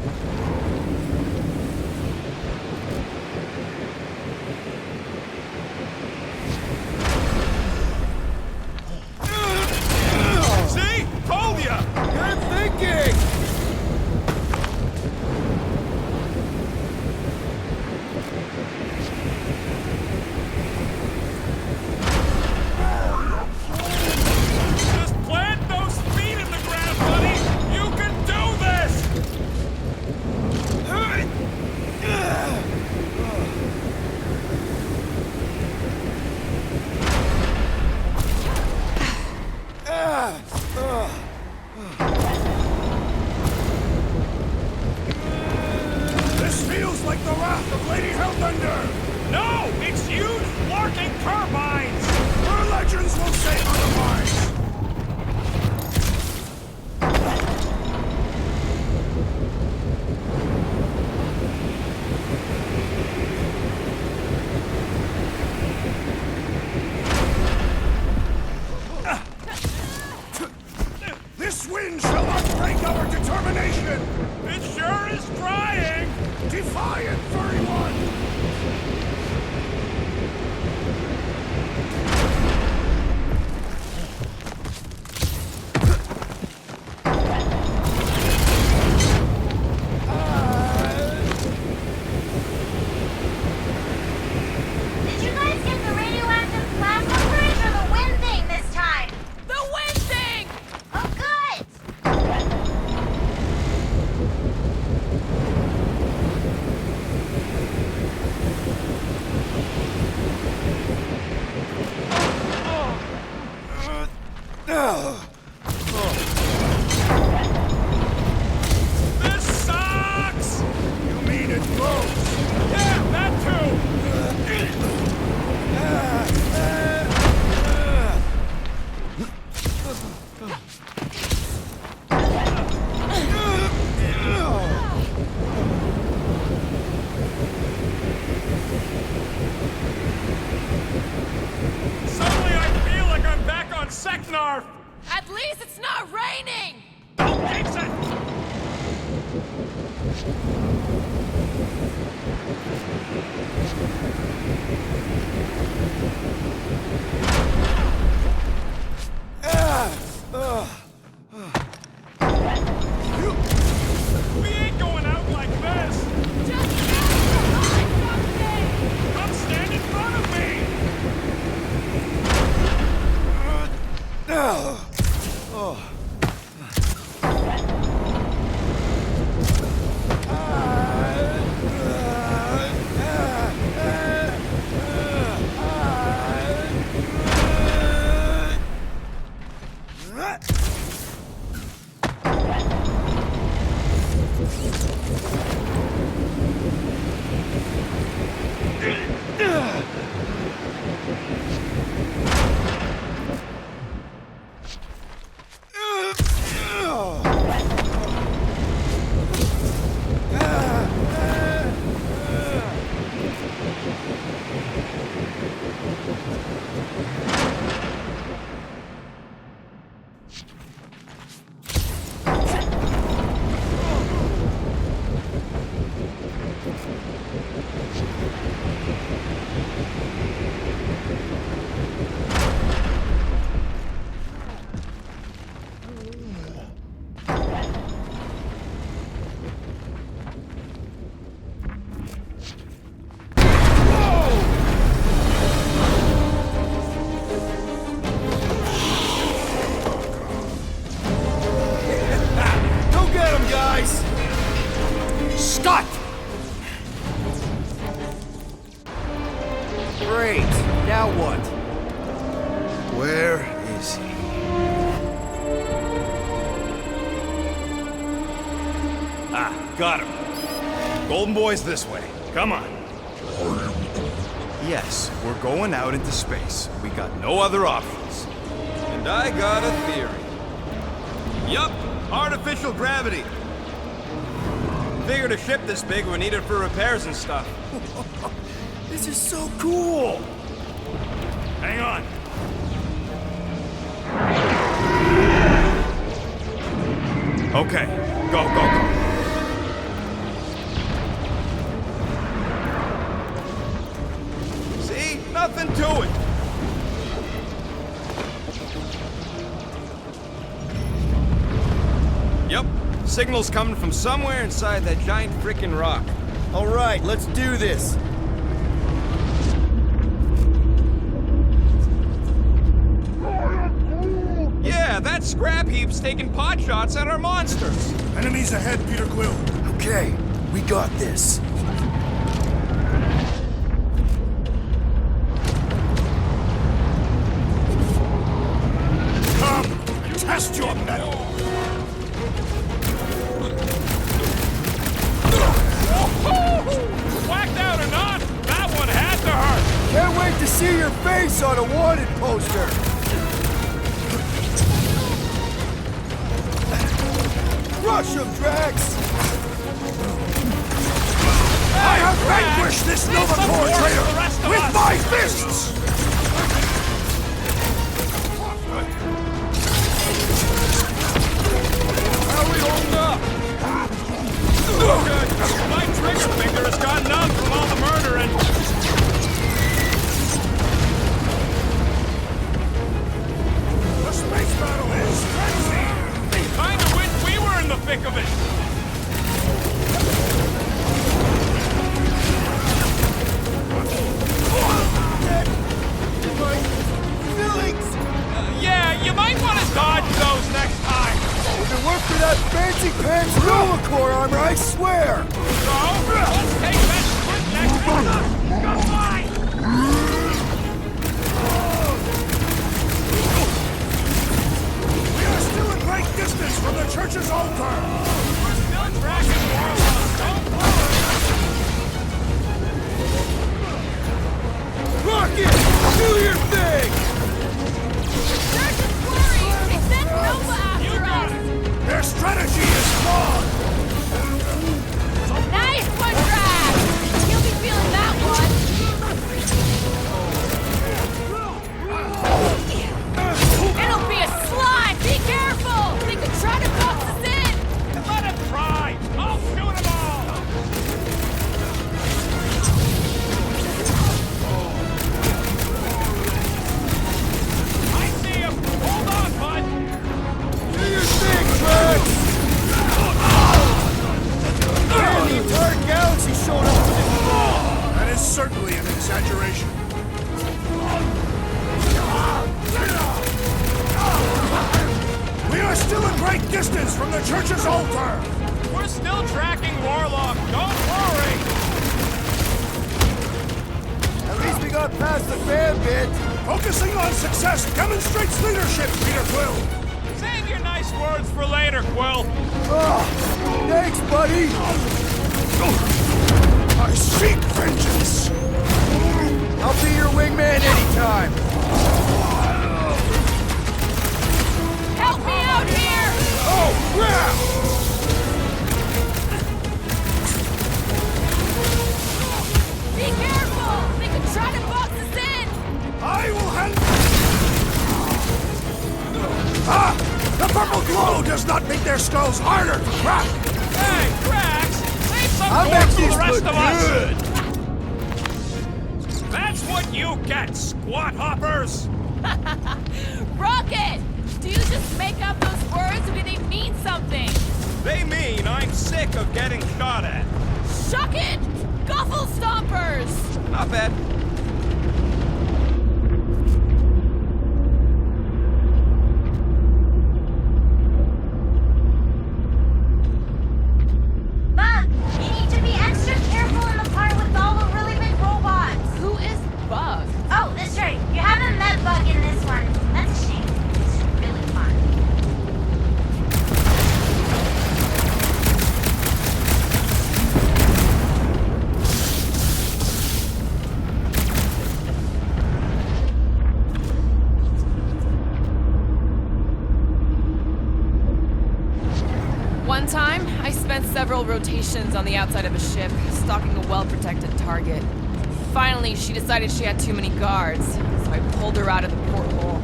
wrath of Lady Hellbender! No! It's huge, larking turbines! Her legends will say otherwise! This wind shall not break our determination! It sure is trying! Defiant, furry one! Did you guys get the radioactive plasma bridge or the wind thing this time? The wind thing! Oh, good! This sucks! You mean it blows? Yeah, that too! Suddenly I feel like I'm back on Seknarf! At least it's not raining! Don't jinx it! We ain't going out like this! Just stand behind something! Come stand in front of me! Go get him, guys! Scott! Great. Now what? Where is he? Ah, got him. Golden Boy's this way. Come on. Yes, we're going out into space. We got no other options. And I got a theory. Yup, artificial gravity. Figured a ship this big would need it for repairs and stuff. This is so cool! Hang on. Okay, go, go, go. See? Nothing to it. Yep, signal's coming from somewhere inside that giant frickin' rock. All right, let's do this. Yeah, that scrap heap's taking pot shots at our monsters. Enemies ahead, Peter Quill. Okay, we got this. Come and test your mettle. Whack see your face on a wanted poster! Rush him, Drax! I have vanquished this Nova Corps traitor with my fists! How we holding up? Good. My trigger finger has gone numb from all the murdering. The space battle is frenzy! Kinda wish we were in the thick of it. Yeah, you might want to dodge those next time. If it weren't for that fancy pants Nova Corps armor, I swear! So, let's take that sprint next time. Goodbye! We are still in great distance from the church's altar! We're still tracking Warlock. Don't worry. Rocket! Do your thing! Church is worried! They sent Nova You after got us! it. Their strategy is flawed! Nice one, Drax! He'll be feeling that one! It'll be a slime! Be careful! They could try to box us in! Let him try. I'll shoot them all. I see him. Hold on, bud. Do your thing, Drax! Man, the entire galaxy showed up for this ball! That is certainly an exaggeration. We are still in great distance from the church's altar! We're still tracking Warlock. Don't worry. At least we got past the fan bit! Focusing on success demonstrates leadership, Peter Quill! Save your nice words for later, Quill. Oh, thanks, buddy! I seek vengeance! I'll be your wingman anytime! Help me out here! Oh, crap! Be careful! They could try to box us in! I will handle... Ah! The purple glow does not make their skulls harder to crack! Hey, Drax, save some I'll more make for the these rest look of us. good! That's what you get, squat hoppers. Rocket! Do you just make up those words or do they mean something? They mean I'm sick of getting shot at. Shuck it! Guffle stompers! Not bad. Bug, you need to be extra careful in the part with all the really big robots. Who is Bug? Oh, that's right. You haven't met Bug in this one. That's a shame. It's really fun. One time, I spent several rotations on the outside of a ship, stalking a well-protected target. Finally, she decided she had too many guards, so I pulled her out of the porthole.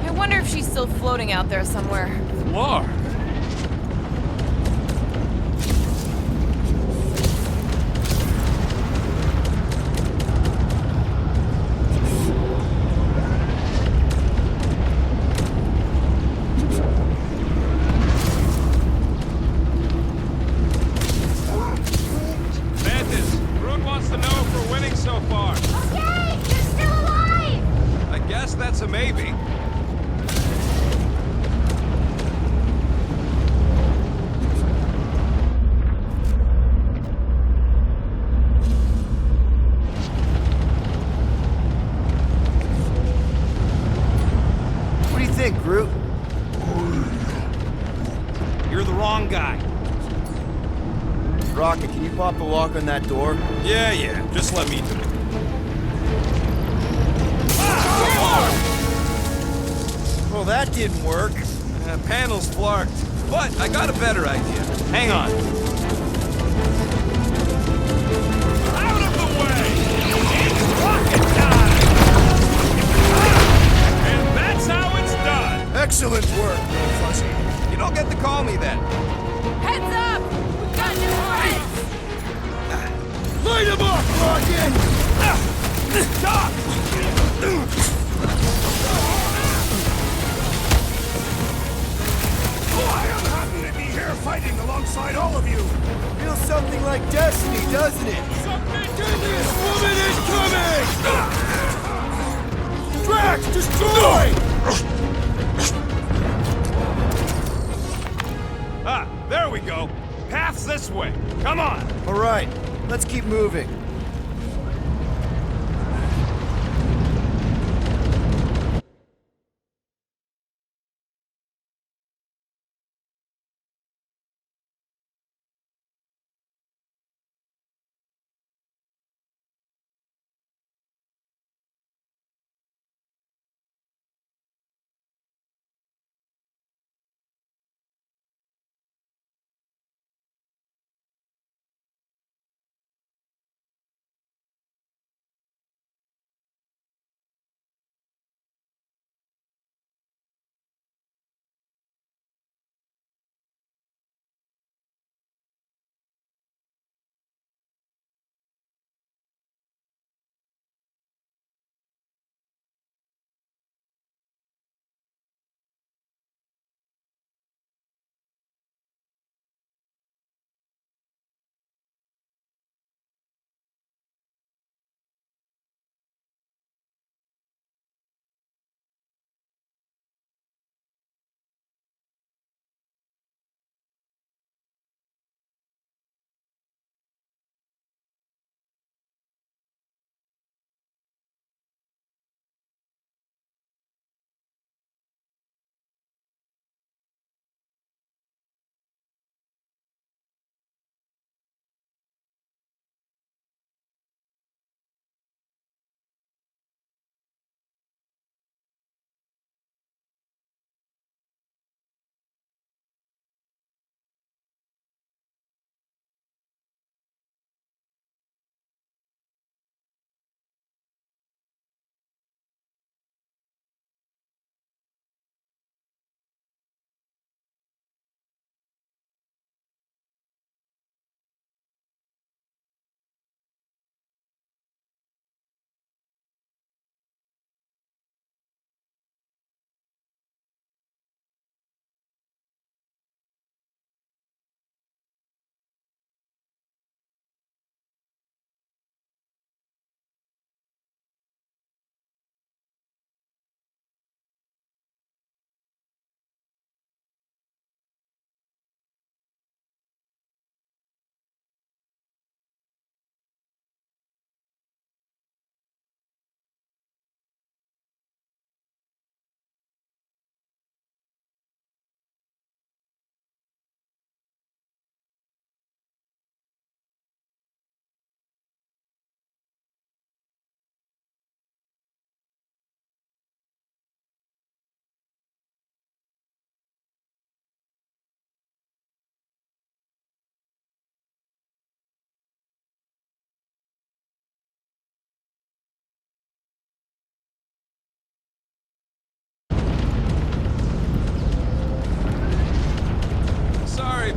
I wonder if she's still floating out there somewhere. Lord. Mantis, Brune wants to know if we're winning so far. Okay, you're still alive! I guess that's a maybe. What do you think, Groot? You're the wrong guy. Rocket, can you pop the lock on that door? Yeah, just let me do it. Well, that didn't work. Panel's flarked. But I got a better idea. Hang on. Out of the way! It's rocket time! And that's how it's done! Excellent work, Little Fuzzy. You don't get to call me that. Heads up! We've got new friends! Light him up, Rocket! Stop! Oh, I am happy to be here fighting alongside all of you. Feels something like destiny, doesn't it? Deadliest woman is coming! Drax, destroy! Ah, there we go. Path's this way. Come on. All right, let's keep moving.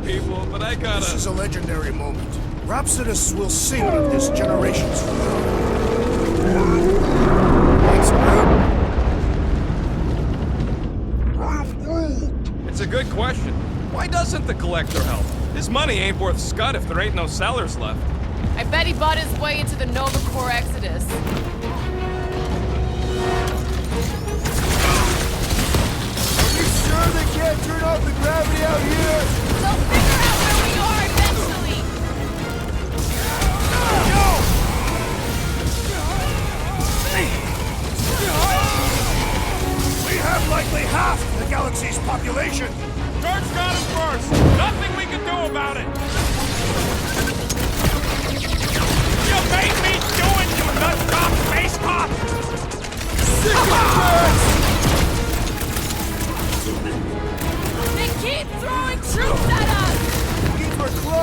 People, but I gotta... This is a legendary moment. Rhapsodists will sing of this generations from now. It's a good question. Why doesn't the Collector help? His money ain't worth scud if there ain't no sellers left. I bet he bought his way into the Nova Corps Exodus. Are you sure they can't turn off the gravity out here? They'll figure out where we are eventually! We have likely half the galaxy's population. George got him first. Nothing we can do about it. You made me do it, you nut-top face cop! Sick of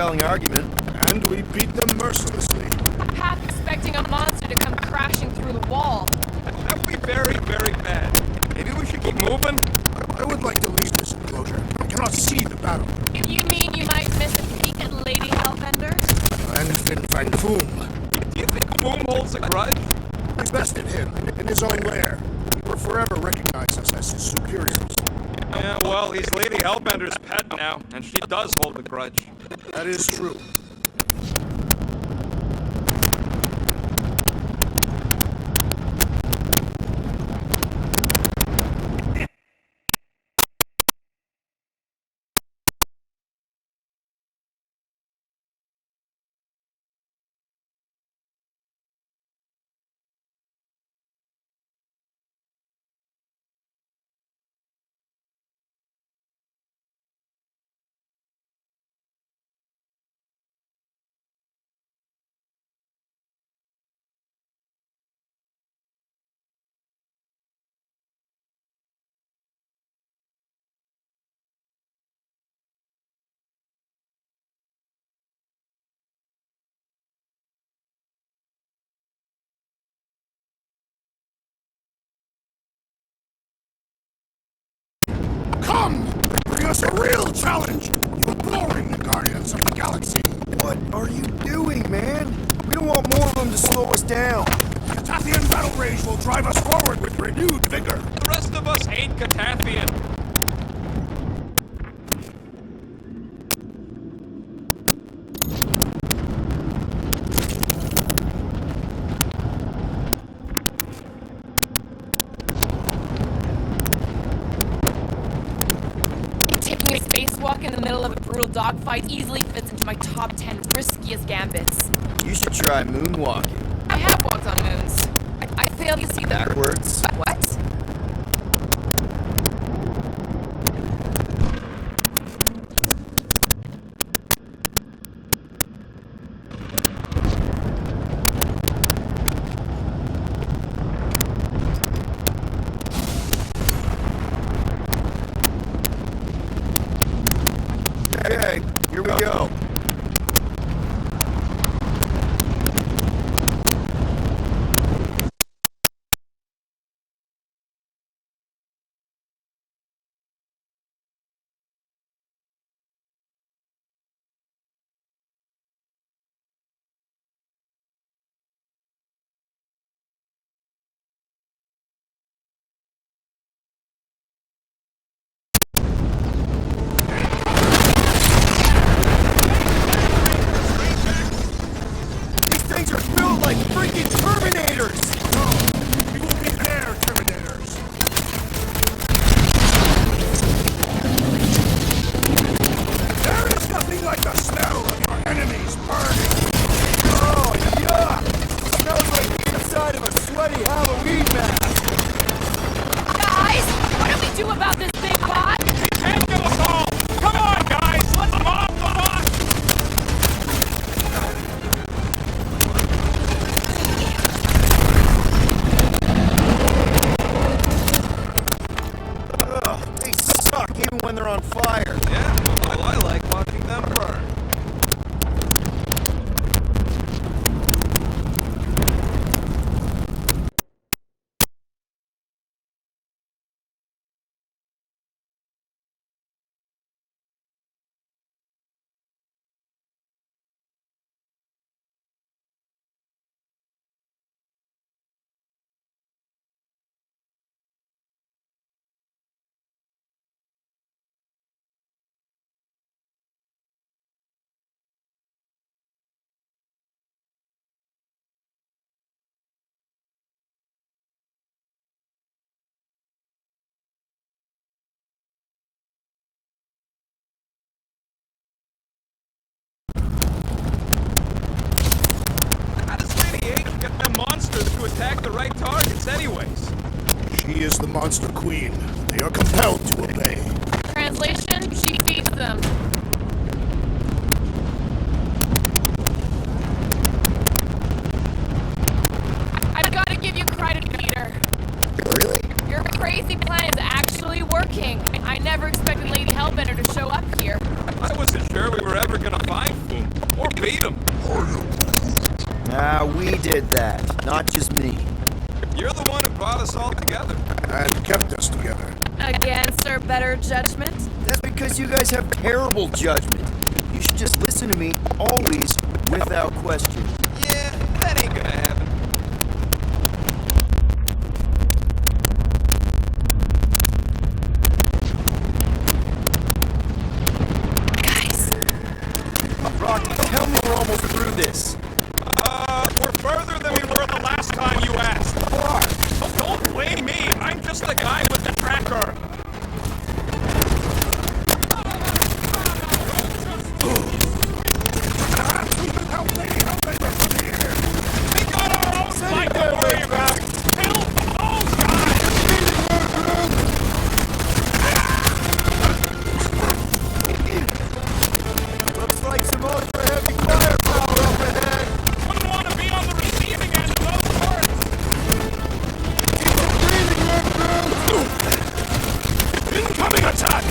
compelling argument. And we beat them mercilessly. Half expecting a monster to come crashing through the wall. That would be very, very bad. Maybe we should keep moving? I would like to leave this enclosure. I cannot see the battle. You mean you might miss a peek at Lady Hellbender? And Fin Fang Foom. Do you think Boom holds a grudge? We bested him in his own lair. He will forever recognize us as his superiors. Yeah, well, he's Lady Hellbender's pet now, and she does hold a grudge. That is true. Come! Bring us a real challenge! You boring Guardians of the Galaxy! What are you doing, man? We don't want more of them to slow us down. Catathian battle rage will drive us forward with renewed vigor. The rest of us hate Catathian. Taking a spacewalk in the middle of a brutal dogfight easily fits into my top 10 riskiest gambits. You should try moonwalking. I have walked on moons. I fail to see the... Backwards. What? Okay, here we go. These things are built like freaking Terminators! We will be there, Terminators! There is nothing like the smell of your enemies burning! Oh, yuck! Smells like the inside of a sweaty Halloween mask! Guys, what do we do about this big pot? He can't kill us all! Come on, guys! Let's mob the boss! Ugh, they suck even when they're on fire. Yeah, well, I like watching them burn. How does Lady Ada get them monsters to attack the right targets anyways? She is the Monster Queen. They are compelled to obey. Translation, she feeds them. I've got to give you credit, Peter. Really? Your crazy plan is actually working. I never expected Lady Hellbender to show up here. I wasn't sure we were ever gonna find Foom. beat him. Nah, we did that, not just me. You're the one who brought us all together. And kept us together. Against our better judgment? That's because you guys have terrible judgment. You should just listen to me, always, without question. Yeah, that ain't gonna happen. Rocky, tell me we're almost through this. We're further than we were the last time you asked. Oh, don't blame me. I'm just the guy with the tracker. We got our own fight to worry about. Help those guys! Looks like some ultra heavy firepower up ahead. Wouldn't want to be on the receiving end of those words. Incoming attack!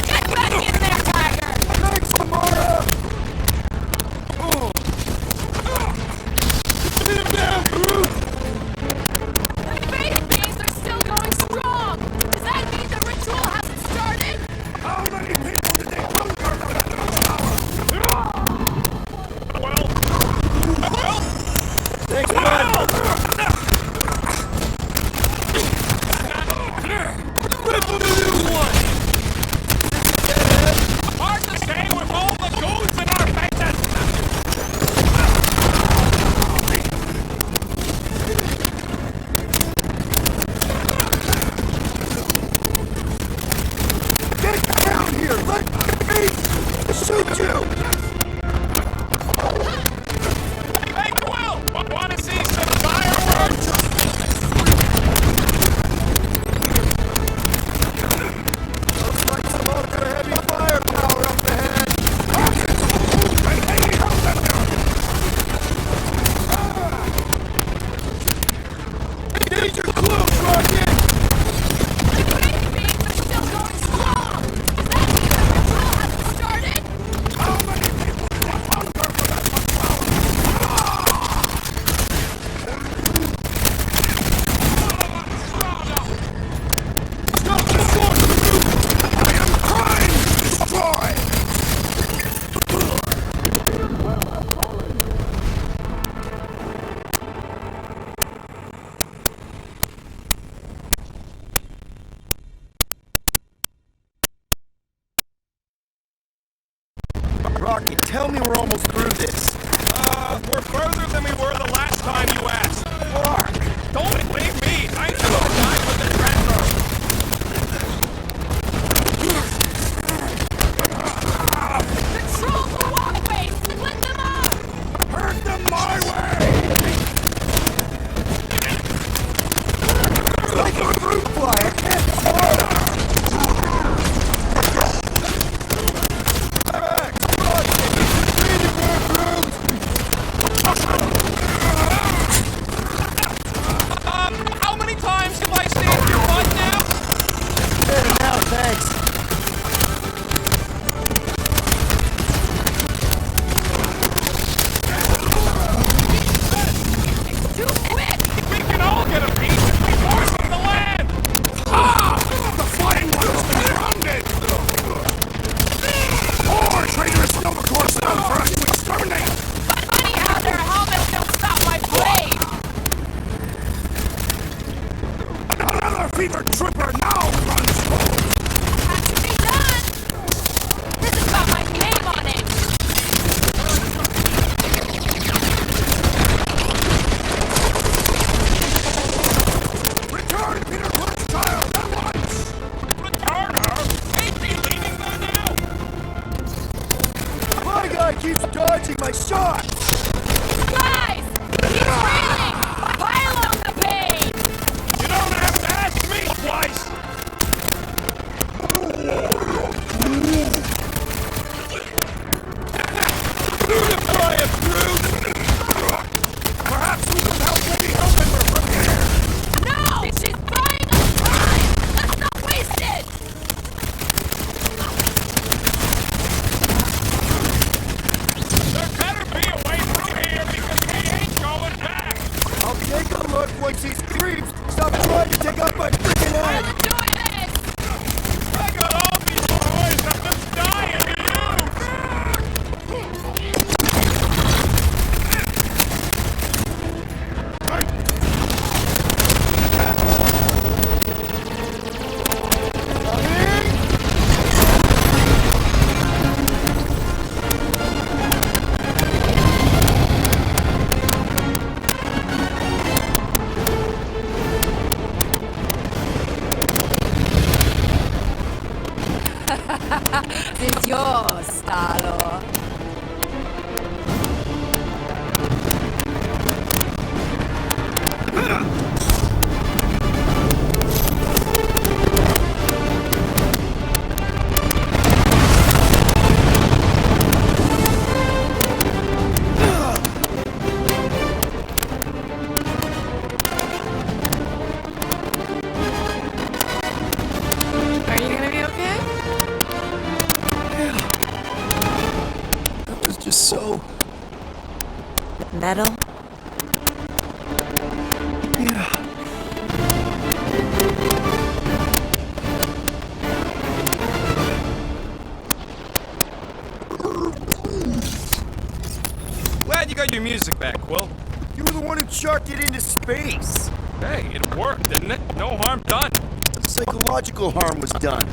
Get back in there, Tiger! Thanks, Samara! The faith beings are still going strong! Does that mean the ritual hasn't started? How many people did they conquer for that little tower? Well, Thanks, man! rip him a new one. Hard to say with all the goons in our faces. Get down here! Let me shoot you! Hey, Quill, want to see some fireworks? Looks like some ultra heavy firepower up ahead. Danger close, Rocket! The faith beings are still going strong! Does that mean the ritual hasn't started? How many people did they conquer for that much power? Stop the sword! I am crying to destroy! Rocky, tell me we're almost through this. We're further than we were the last time you asked. Don't blame me. I'm just the guy with the tracker. Control the walkways! Split them up! Hurt them my way! Like a fruit fly, I can't swallow. How many times have I saved your butt now? Better now, thanks. It's too quick! We can all get a piece if we force them to land. The flying one has been grounded! More traitorous Nova Corps down for us to exterminate! Funny how their helmets don't stop my blade! Another fever trooper now runs cold! Has to be done! This has got my name on it! Return Peter Quick's child at once! Return her. Ain't she leaving by now? My guy keeps dodging my shots! Guys! He's reeling! Pile on the pain! You don't have to ask me twice. Through the fire, through. Perhaps we can help Lady Hellbender from here! No! She's buying us time! Let's not waste it! It's yours, Star-Lord. Are you gonna be okay? That was just so... Metal? Yeah. Glad you got your music back, Quill. You were the one who chucked it into space. Hey, it worked, didn't it? No harm done. Psychological harm was done.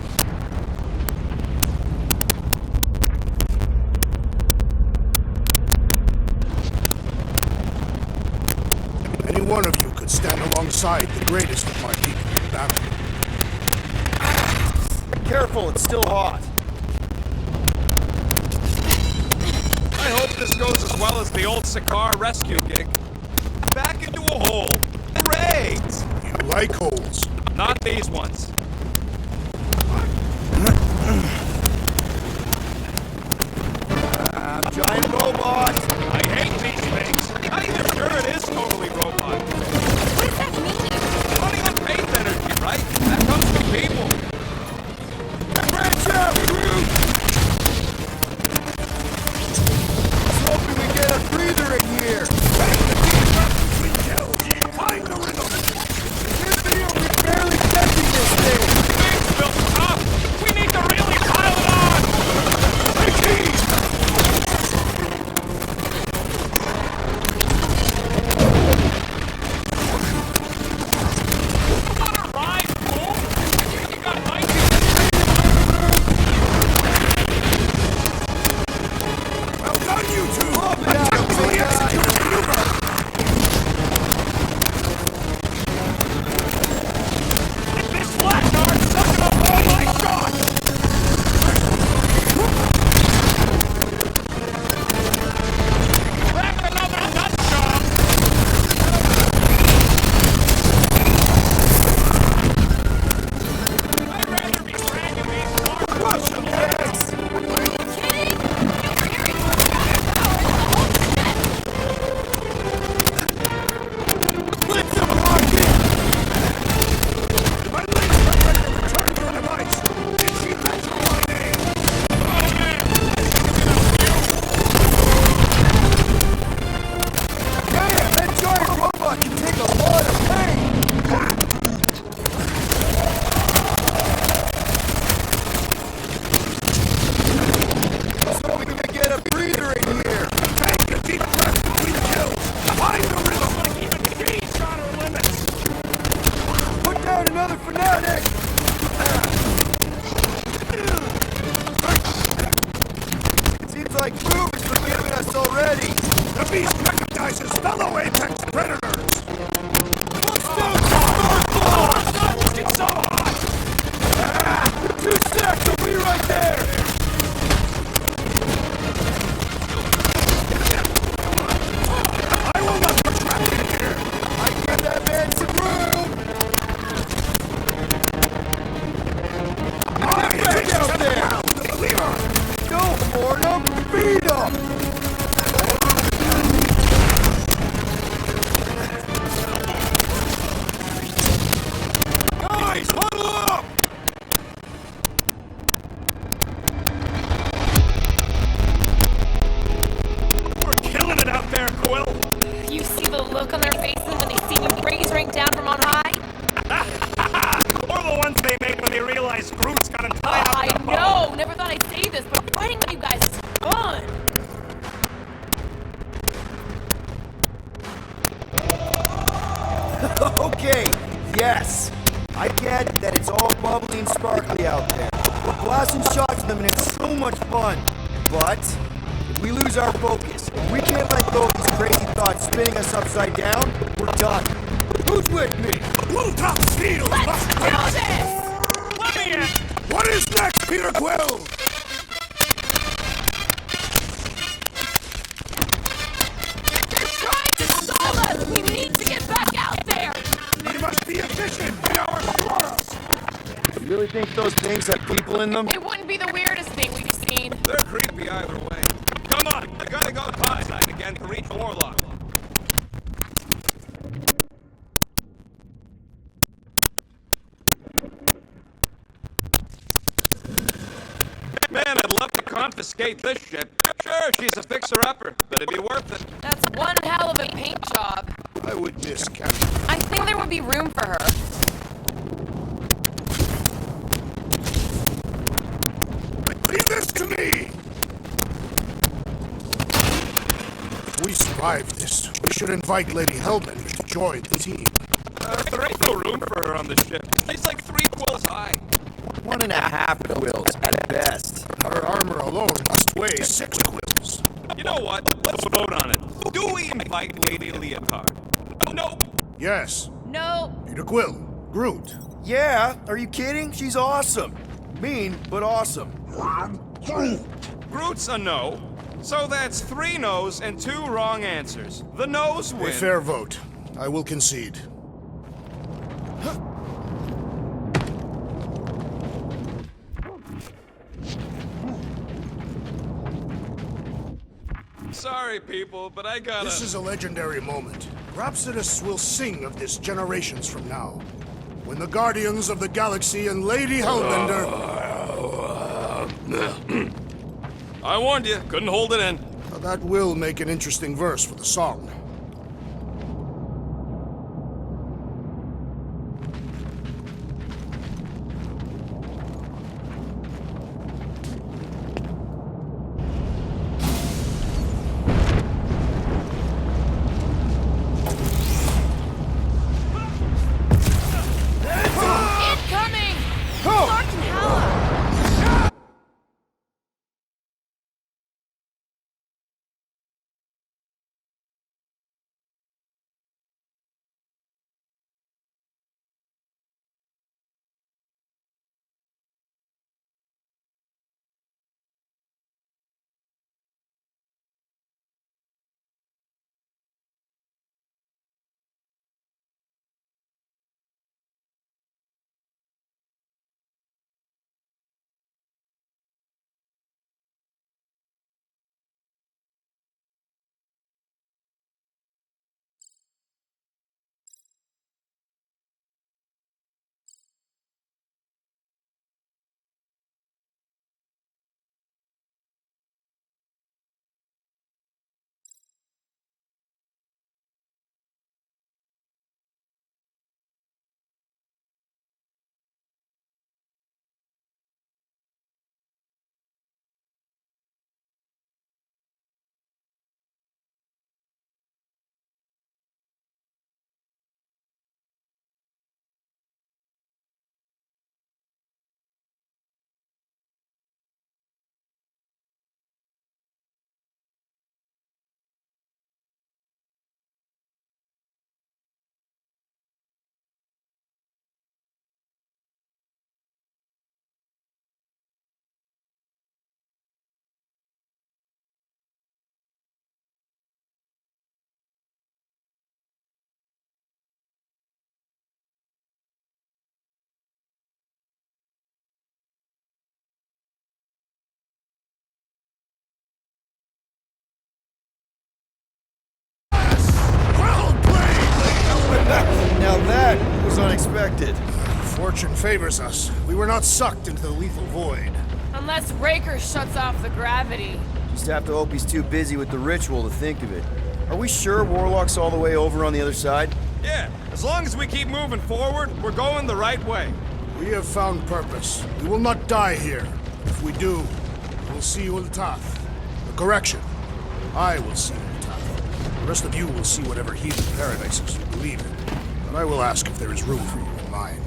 Any one of you could stand alongside the greatest of my people in battle. Careful, it's still hot. I hope this goes as well as the old Sakaar rescue gig. Back into a hole. Raids! You like holes. Not these ones. Giant robot! I hate these things. Not even sure it is totally robot. What does that mean? Running on faith energy, right? That comes from people. Branch out, Groot! Let's hope we get a breather in here. Find the rhythm. This video, we're barely testing this thing. Things built up. We need to really pile it on. Want a ride, fool? You got my Well done, you two. Pop it out, Fully big guy. executed maneuver. This flatnard's sucking up all my shots! That's another nut job! I'd rather be dragging these cars. Crush him, Max! Kidding? You carry more firepower than the whole ship! Blitz him, Rocket! My legs are ready to return your device. Did she mention my name? Damn, that giant robot can take a lot of pain! So we can get a breather in here! Take a deep breath between kills. Find the rhythm. Even she's got her limits. Put down another fanatic! Seems like Groot is forgiving us already! The beast recognizes fellow apex predators. It's so hot! Two stacks will be right there! I will not retract in here. I give that man some room! Get out there! The believer. Don't warn him! Beat him! Guys, huddle up. We're killing it out there, Quill! You see the look on their faces when they see you raise rank down from on high? Or the ones they make when they realize Groot's got him tied up I in a bow. know! Never thought I'd say this, but fighting with you guys is fun! Okay, yes. I get that it's all bubbly and sparkly out there. We're blasting shots at them and it's so much fun. But if we lose our focus, if we can't let go of these crazy thoughts spinning us upside down, we're done. Who's with me? Blue top steel. Let's do this! Let me in! What is next, Peter Quill? They're trying to stall us! We need to get back out there! We must be efficient in our quarrels. You really think those things have people in them? It wouldn't be the weirdest thing we've seen. They're creepy either way. Come on, I gotta go topside again to reach Warlock. Man, I'd love to confiscate this ship. Sure, she's a fixer-upper, but it'd be worth it. That's one hell of a paint job. I would miss Captain. I think there would be room for her. Leave this to me! If we survive this, we should invite Lady Hellbender to join the team. There ain't no room for her on the ship. She's like 3 quills high. 1.5 quills at best. Her armor alone must weigh 6 quills. You know what? Let's vote on it. Do we invite Lady Leotard? No. Yes. No. Peter Quill. Groot. Yeah, are you kidding? She's awesome. Mean, but awesome. Groot's a no. So that's 3 no's and 2 wrong answers. The no's A win. fair vote. I will concede. Sorry, people, but I gotta... This is a legendary moment. Rhapsodists will sing of this generations from now. When the Guardians of the Galaxy and Lady Hellbender... I warned you. Couldn't hold it in. Now that will make an interesting verse for the song. Incoming! Oh! Fucking hell! Now that was unexpected. Fortune favors us. We were not sucked into the lethal void. Unless Raker shuts off the gravity. Just have to hope he's too busy with the ritual to think of it. Are we sure Warlock's all the way over on the other side? Yeah, as long as we keep moving forward, we're going the right way. We have found purpose. We will not die here. If we do, we'll see you in Tath. Correction. I will see you in Tath. The rest of you will see whatever heathen paradises you believe in. But I will ask if there is room for you in mine.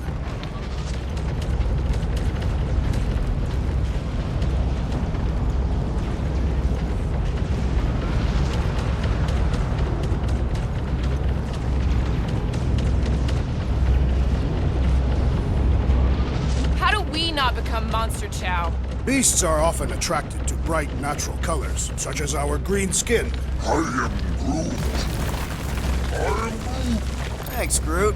How do we not become monsters? monster chow. Beasts are often attracted to bright natural colors, such as our green skin. I am Groot. I am Groot. Thanks, Groot.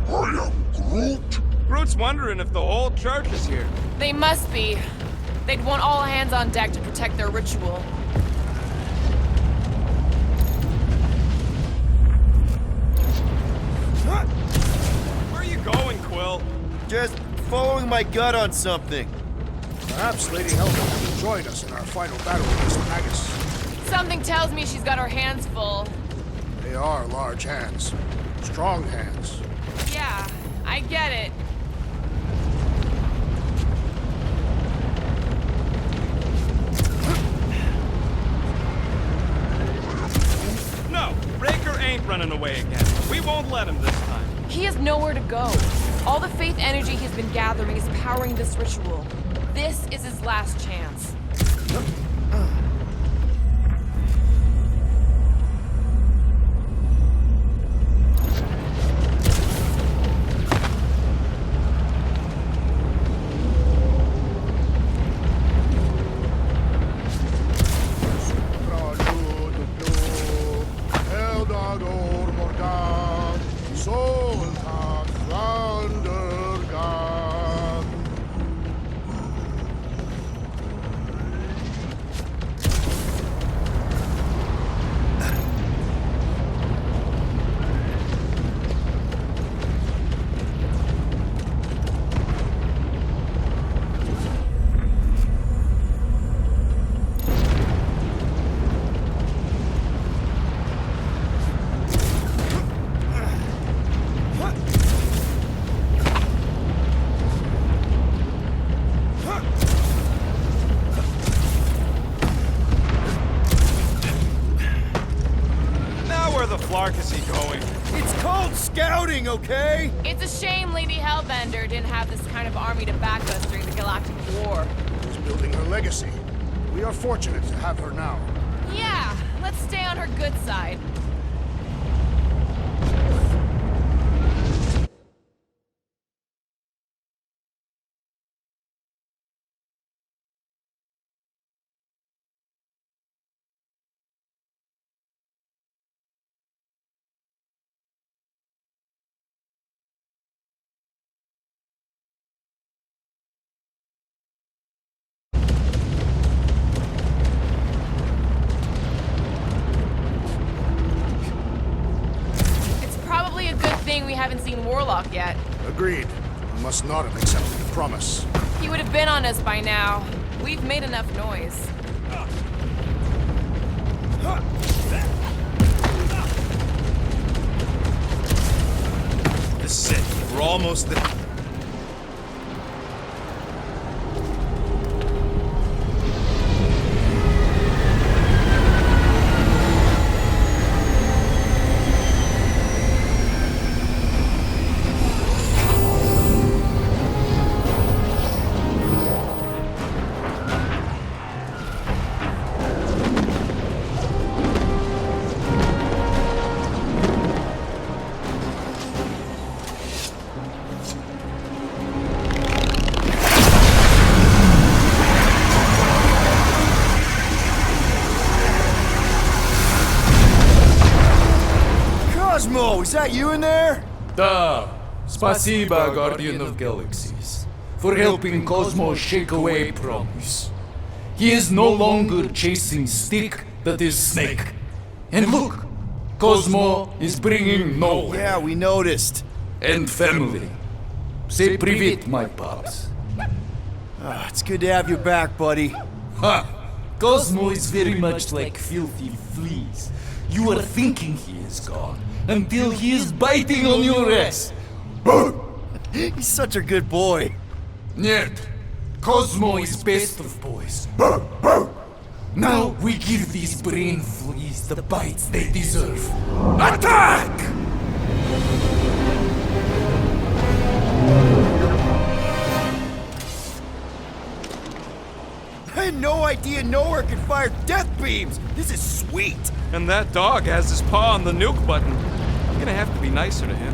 I am Groot. Groot's wondering if the whole church is here. They must be. They'd want all hands on deck to protect their ritual. Where are you going, Quill? Just following my gut on something. Perhaps Lady Helga will join us in our final battle against Magus. Something tells me she's got her hands full. They are large hands. Strong hands. Yeah, I get it. No, Raker ain't running away again. We won't let him this time. He has nowhere to go. All the faith energy he's been gathering is powering this ritual. This is his last chance. Flark is he going? It's called scouting, okay? It's a shame Lady Hellbender didn't have this kind of army to back us during the Galactic War. She's building her legacy. We are fortunate to have her now. Yeah, let's stay on her good side. We haven't seen Warlock yet. Agreed. We must not have accepted the promise. He would have been on us by now. We've made enough noise. This is it. We're almost there. Is that you in there? Da. Spasiba, Guardian of Galaxies, for helping Cosmo shake away promise. He is no longer chasing stick that is snake. And look, Cosmo is bringing nowhere. Yeah, we noticed. And family. Say privet, my pops. It's good to have you back, buddy. Ha! Cosmo is very much like filthy fleas. You are thinking he is gone, until he is biting on your ass. He's such a good boy. Nerd, Cosmo is best of boys. Now we give these brain fleas the bites they deserve. Attack! I had no idea nowhere could fire death beams. This is sweet. And that dog has his paw on the nuke button. I'm gonna have to be nicer to him.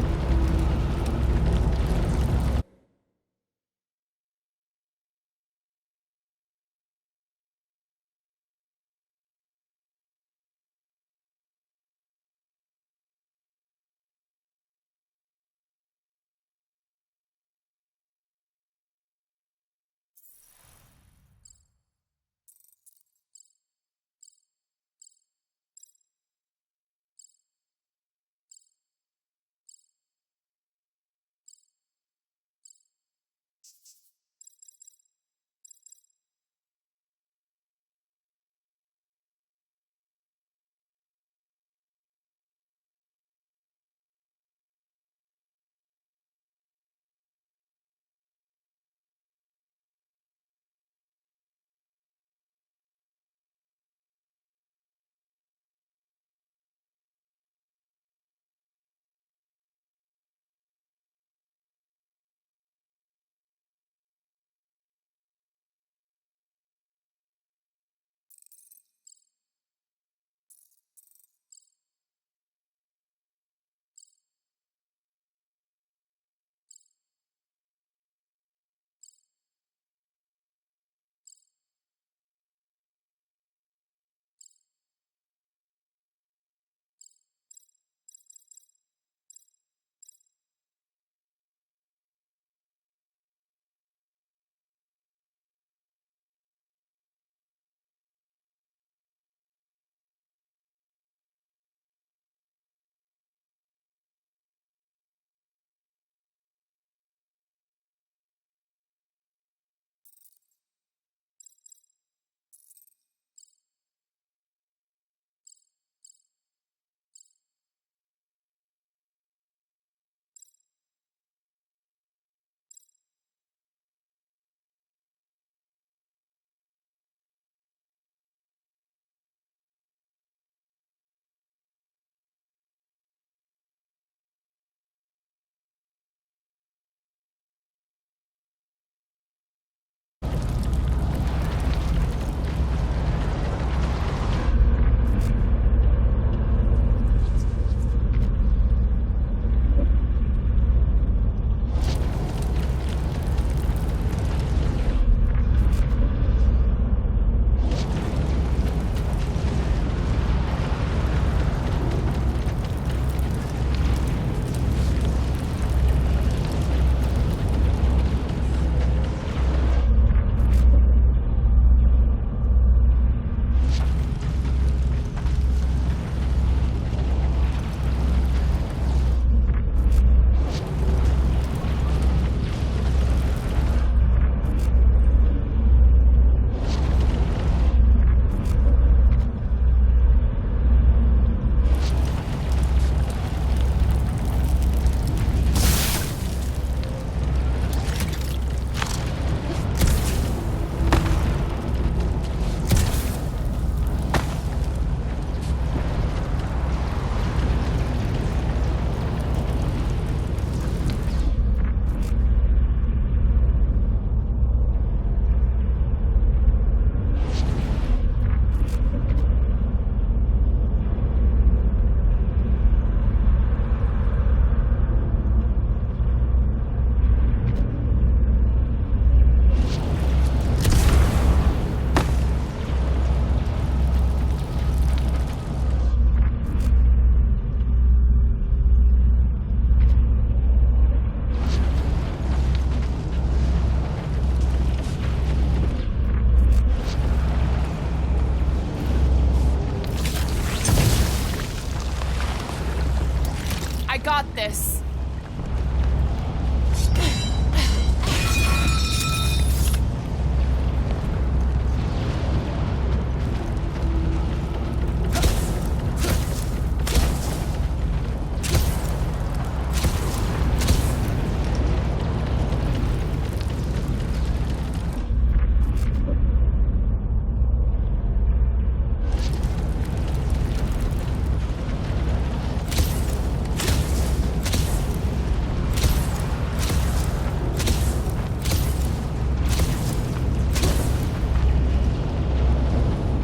this.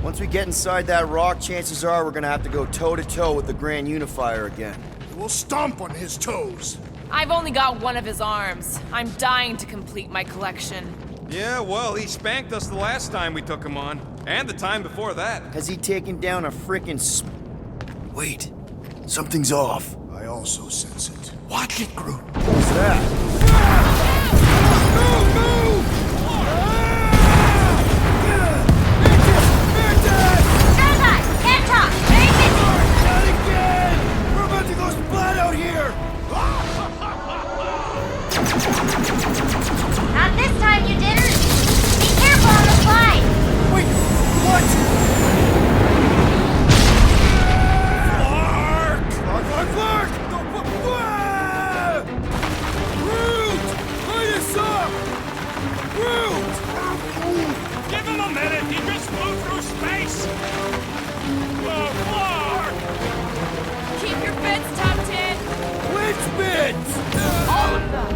Once we get inside that rock, chances are we're gonna have to go toe-to-toe with the Grand Unifier again. We'll stomp on his toes. I've only got one of his arms. I'm dying to complete my collection. Yeah, well, he spanked us the last time we took him on. And the time before that. Has he taken down a frickin' Wait, something's off. I also sense it. Watch it, Groot. What's that? Can't talk! Very busy! Not again! We're about to go splat out here! Not this time, you didn't! Be careful on the slide! Wait, what? Clark! Groot! Light us up! Groot! Give him a minute. He just flew through space. Clark! Keep your bits tucked in. Which bits? All of them.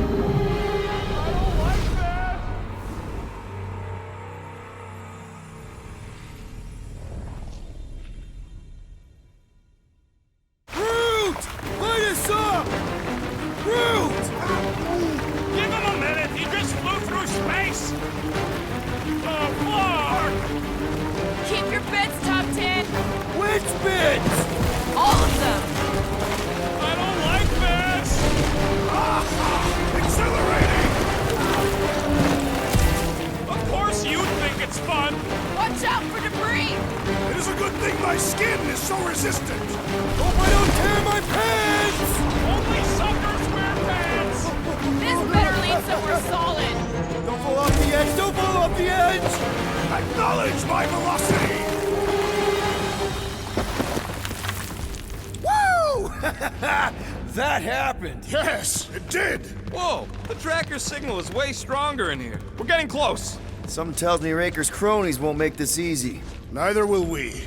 Groot! Light us up! Groot! Give him a minute. He just flew through space. Clark! Keep your bits tucked in. Which bits? All of them. I don't like this. Accelerating! Of course you think it's fun. Watch out for debris. It is a good thing my skin is so resistant. Hope I don't tear my pants! Only suckers wear pants. This better lead somewhere solid. Don't fall off the edge! Don't fall off the edge! Acknowledge my velocity! Woo! That happened! Yes, it did! Whoa, the tracker signal is way stronger in here. We're getting close. Something tells me Raker's cronies won't make this easy. Neither will we.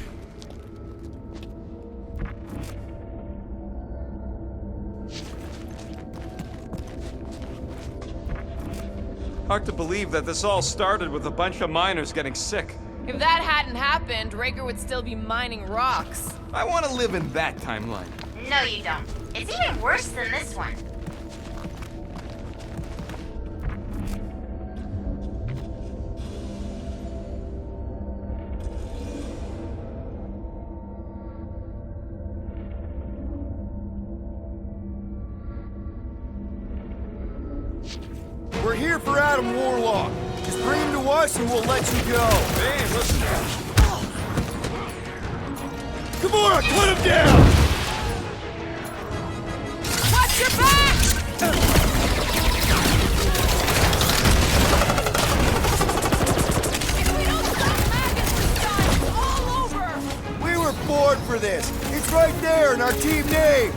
Hard to believe that this all started with a bunch of miners getting sick. If that hadn't happened, Raker would still be mining rocks. I want to live in that timeline. No, you don't. It's even worse than this one. We're here for Adam Warlock. Just bring him to us and we'll let you go. Hey, listen. Gamora, cut him down! Watch your back! If we don't stop Magus, we're done. It's all over. We were born for this. It's right there in our team name.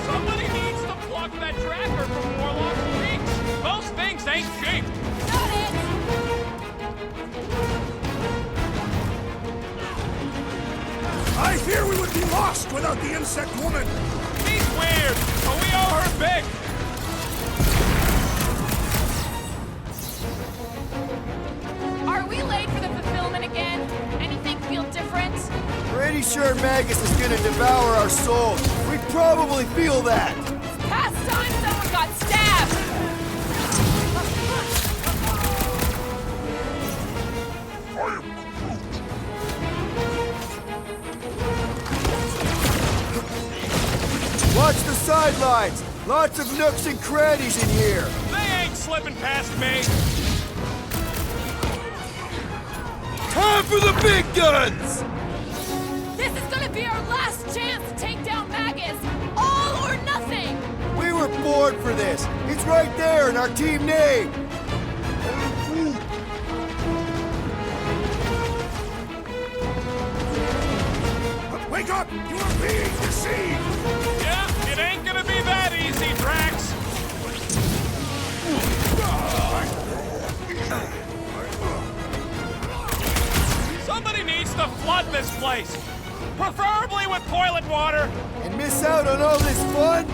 Somebody needs to plug that tracker from Warlock's wings. Those things ain't cheap. Got it. I fear we would be lost without the insect woman! She's weird, but we owe her big. Are we late for the fulfillment again? Anything feel different? Pretty sure Magus is gonna devour our souls. We probably feel that. Past time someone got stabbed! Watch the sidelines. Lots of nooks and crannies in here. They ain't slipping past me. Time for the big guns! This be our last chance to take down Magus. All or nothing. We were born for this. It's right there in our team name. Wake up! You are being deceived! Yeah, it ain't gonna be that easy, Drax. Somebody needs to flood this place. Preferably with toilet water. And miss out on all this fun?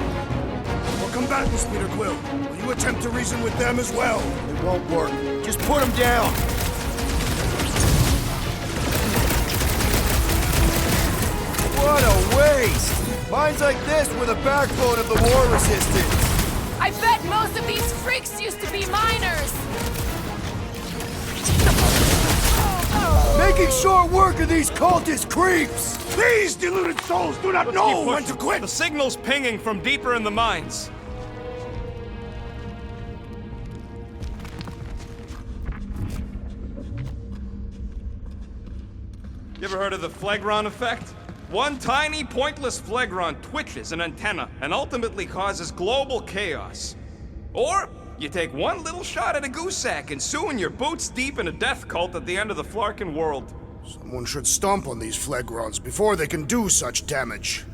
Or combatants, Peter Quill. Will you attempt to reason with them as well? It won't work. Just put them down. What a waste! Mines like this were the backbone of the war resistance. I bet most of these freaks used to be miners. Making short work of these cultist creeps! These deluded souls do not know when to quit! The signal's pinging from deeper in the mines. You ever heard of the Phlegron effect? One tiny, pointless Phlegron twitches an antenna and ultimately causes global chaos. Or, you take one little shot at a goose sack and soon you're boots deep in a death cult at the end of the Flarkin world. Someone should stomp on these Phlegrons before they can do such damage.